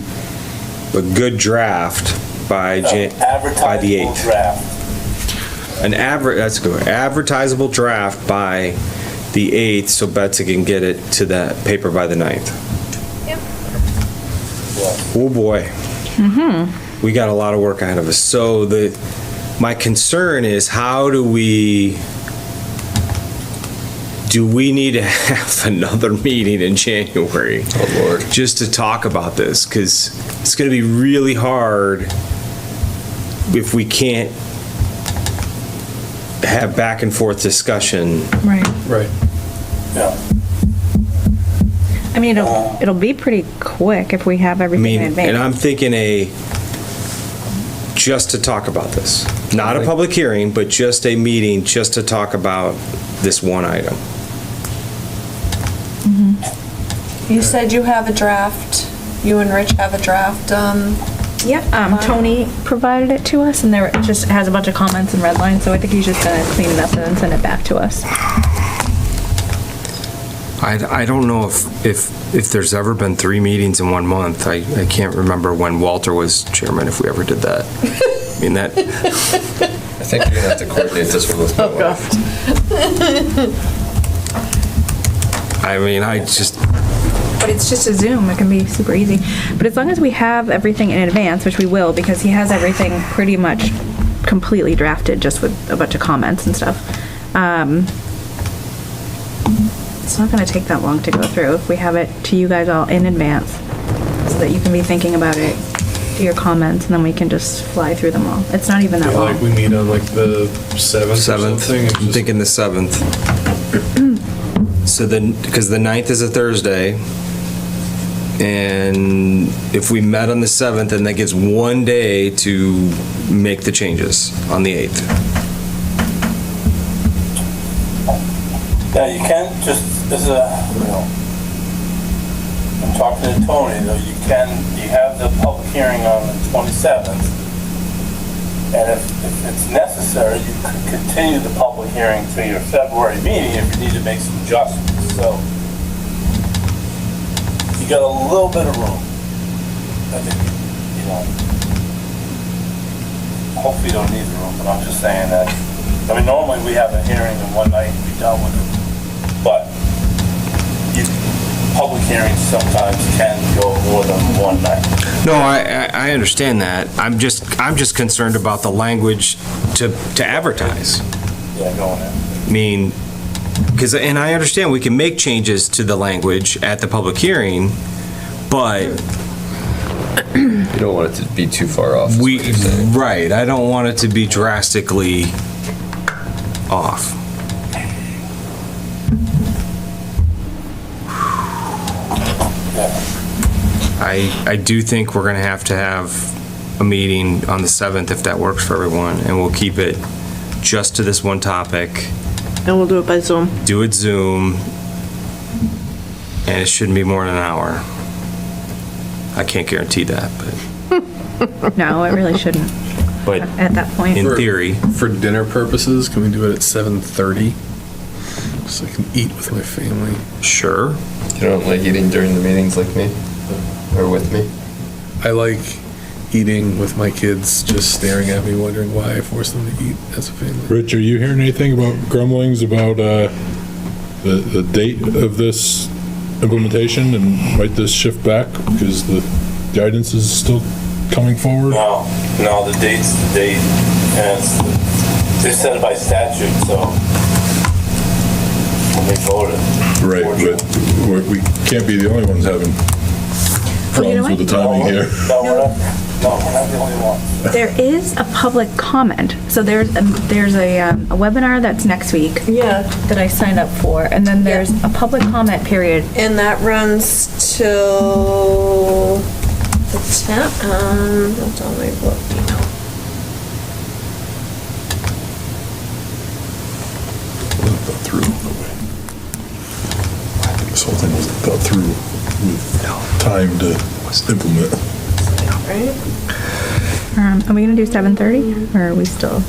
good draft by the 8th. Draft. That's good. Advertisable draft by the 8th, so Betsy can get it to the paper by the 9th. Yep. Oh, boy. We got a lot of work ahead of us. So my concern is, how do we need to have another meeting in January? Oh, Lord. Just to talk about this, because it's going to be really hard if we can't have back and forth discussion. Right. Right. Yeah. I mean, it'll be pretty quick if we have I everything mean, in advance. and I'm thinking just to talk about this. Not a public hearing, but just a meeting, just to talk about this one item. You said you have a draft, you and Rich have a draft, Yep, Tony provided it to us, and it just has a bunch of comments and red lines, so I think he's just gonna clean it up and then send it back to us. I don't know if there's ever been 3 meetings in 1 month. I can't remember when Walter was chairman, if we ever did that. I mean, that, I think you're gonna have to coordinate this one with my wife. I mean, I just, But it's just a Zoom, it can be super easy. But as long as we have everything in advance, which we will, because he has everything pretty much completely drafted, just with a bunch of comments and stuff. It's not gonna take that long to go through if we have it to you guys all in advance, so that you can be thinking about it, do your comments, and then we can just fly through them all. It's not even that Yeah, Oh. like long. we meet on like the 7th or 7th, something. It's I'm just- thinking the 7th. So then, because the 9th is a Thursday, and if we met on the 7th, then that gives 1 day to make the changes on the 8th. Yeah, you can just, as a, I'm talking to Tony, though, you have the public hearing on the 27th. And if it's necessary, you could continue the public hearing to your February meeting if you need to make some adjustments. So you got a little bit of room. I think, hopefully you don't need the room, but I'm just saying that, I mean, normally we have a hearing in one night and be done with it. But public hearings sometimes can go more than one night. No, I understand that. I'm just concerned about the language to advertise. Yeah, go on there. I mean, and I understand we can make changes to the language at the public hearing, but You don't want it to be too far off. is what you're saying. right, I don't want it to be drastically off. I do think we're gonna have to have a meeting on the 7th if that works for everyone, and we'll keep it just to this one topic. and we'll do it by Zoom. Do it Zoom, and it shouldn't be more than an hour. I can't guarantee that, No, it really shouldn't, but at that point. in theory. For dinner purposes, can we do it at 7:30? So I can eat with my family. Sure. You don't like eating during the meetings like me? Or with me? I like eating with my kids just staring at me, wondering why I force them to eat as a family. Rich, are you hearing anything about grumblings about the date of this implementation, and might this shift back because the guidance is still coming forward? No, the date's the date, and they set it by statute, so when they voted. Right, but we can't be the only ones having problems with the timing here. No, we're not the only ones. There is a public comment. So there's a webinar that's next week. Yeah. That I signed up for, and then there's a public comment period. And that runs till the 10th, hold on, let me look. Wasn't thought through all the way. This whole thing wasn't thought through with time to implement. Right? Are we gonna do 7:30, or are we still?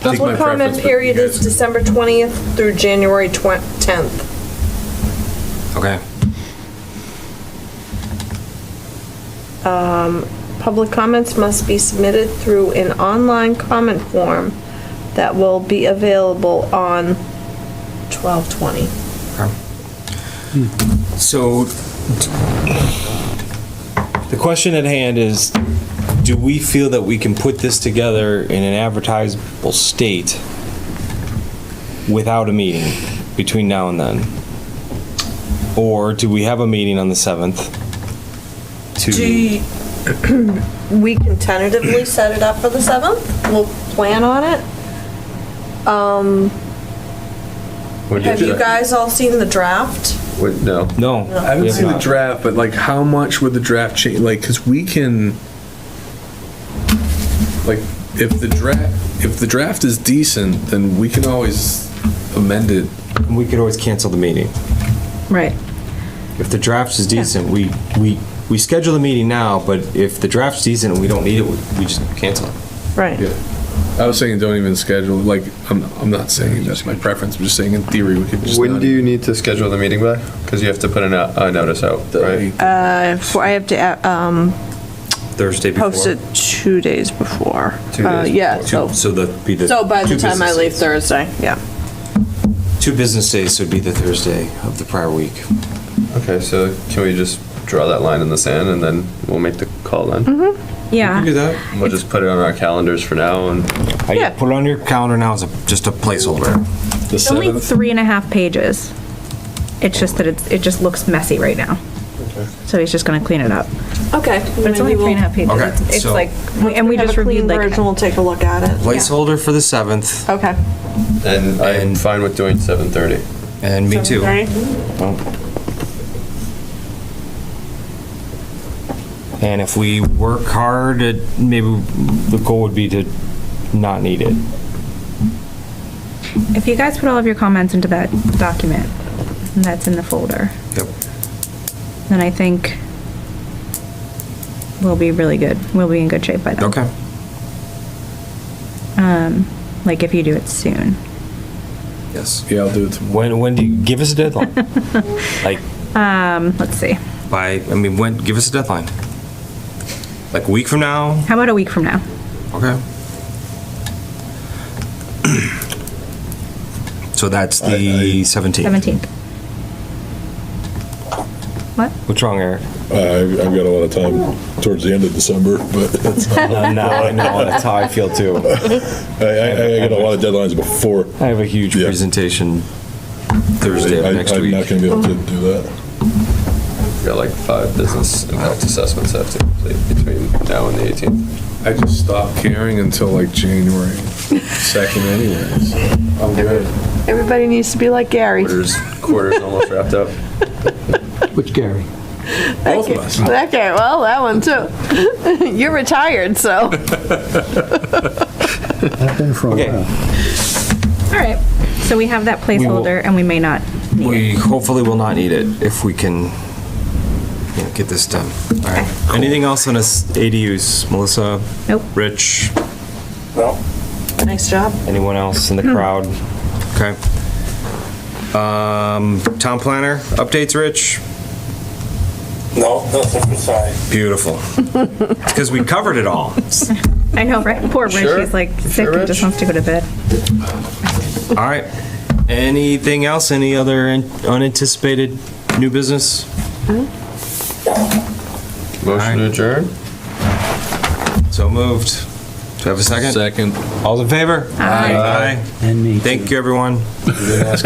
Public comment period is December 20th through January 10th. Okay. Public comments must be submitted through an online comment form that will be available on 12/20. So, the question at hand is, do we feel that we can put this together in an advertisable state without a meeting between now and then? Or do we have a meeting on the 7th? We can tentatively set it up for the 7th. We'll plan on it. Have you guys all seen the draft? Wait, no. No. I haven't seen the draft, but like, how much would the draft change? Like, because we can, like, if the draft is decent, then we can always amend it. We could always cancel the meeting. Right. If the draft is decent, we schedule the meeting now, but if the draft's decent and we don't need it, we just cancel it. Right. Yeah. I was saying don't even schedule, like, I'm not saying that's my preference, I'm just saying in theory, we could just. When do you need to schedule the meeting by? Because you have to put a notice out, right? I have to, Thursday before. post it 2 days before. 2 days Yeah, before. so that'd be the. so by the 2 time I business leave days. Thursday, yeah. 2 business days would be the Thursday of the prior week. Okay, so can we just draw that line in the sand and then we'll make the call then? Yeah. We can do that. We'll just put it on our calendars for now and. Yeah. Put it on your calendar now as just a placeholder. It's only 3.5 pages. It's just that it just looks messy right now. So he's just gonna clean it up. Okay. But it's only 3.5 pages. Okay, It's so- like, and we just reviewed like. Version, we'll take a look at it. Placeholder for the 7th. Okay. And I'm fine with doing 7:30. And me too. 7:30? And if we work hard, maybe the goal would be to not need it. If you guys put all of your comments into that document, and that's in the folder, Yep. then I think we'll be really good. We'll be in good shape by then. Okay. Like if you do it soon. Yes. Yeah, I'll do it tomorrow. When do you give us a deadline? Like Let's see. when? Give us a deadline. Like a week from now. How about a week from now? Okay. So that's the 17th. 17th. What? What's wrong, Eric? I've got a lot of time towards the end of December, but I know, that's how I feel too. I got a lot of deadlines before. I have a huge presentation Thursday of next I'm week. not going to be able to do that. We got like 5 business impact assessments I have to complete between now and the 18th. I just stopped caring until like January 2nd anyways. I'm good. Everybody needs to be like Gary. Quarters almost wrapped up. Which Gary? Both of us. That guy, well, that one too. You're retired, so. I've been for a while. All right. So we have that placeholder and we may not need it. We hopefully will not need it if we can get this done. All right. Anything else on us ADUs? Melissa? Nope. Rich? No. Nice job. Anyone else in the crowd? Okay. Town planner updates, Rich? No, nothing precise. Beautiful. It's because we covered it all. I know, right? Poor Rich, Sure. he's like sick Sure, and just Rich. wants to go to bed. All right. Anything else? Any other unanticipated new business? Motion to adjourn? So moved. Do I have a second? Second. All's in favor? Aye. Aye. And me. Thank you, everyone. You didn't ask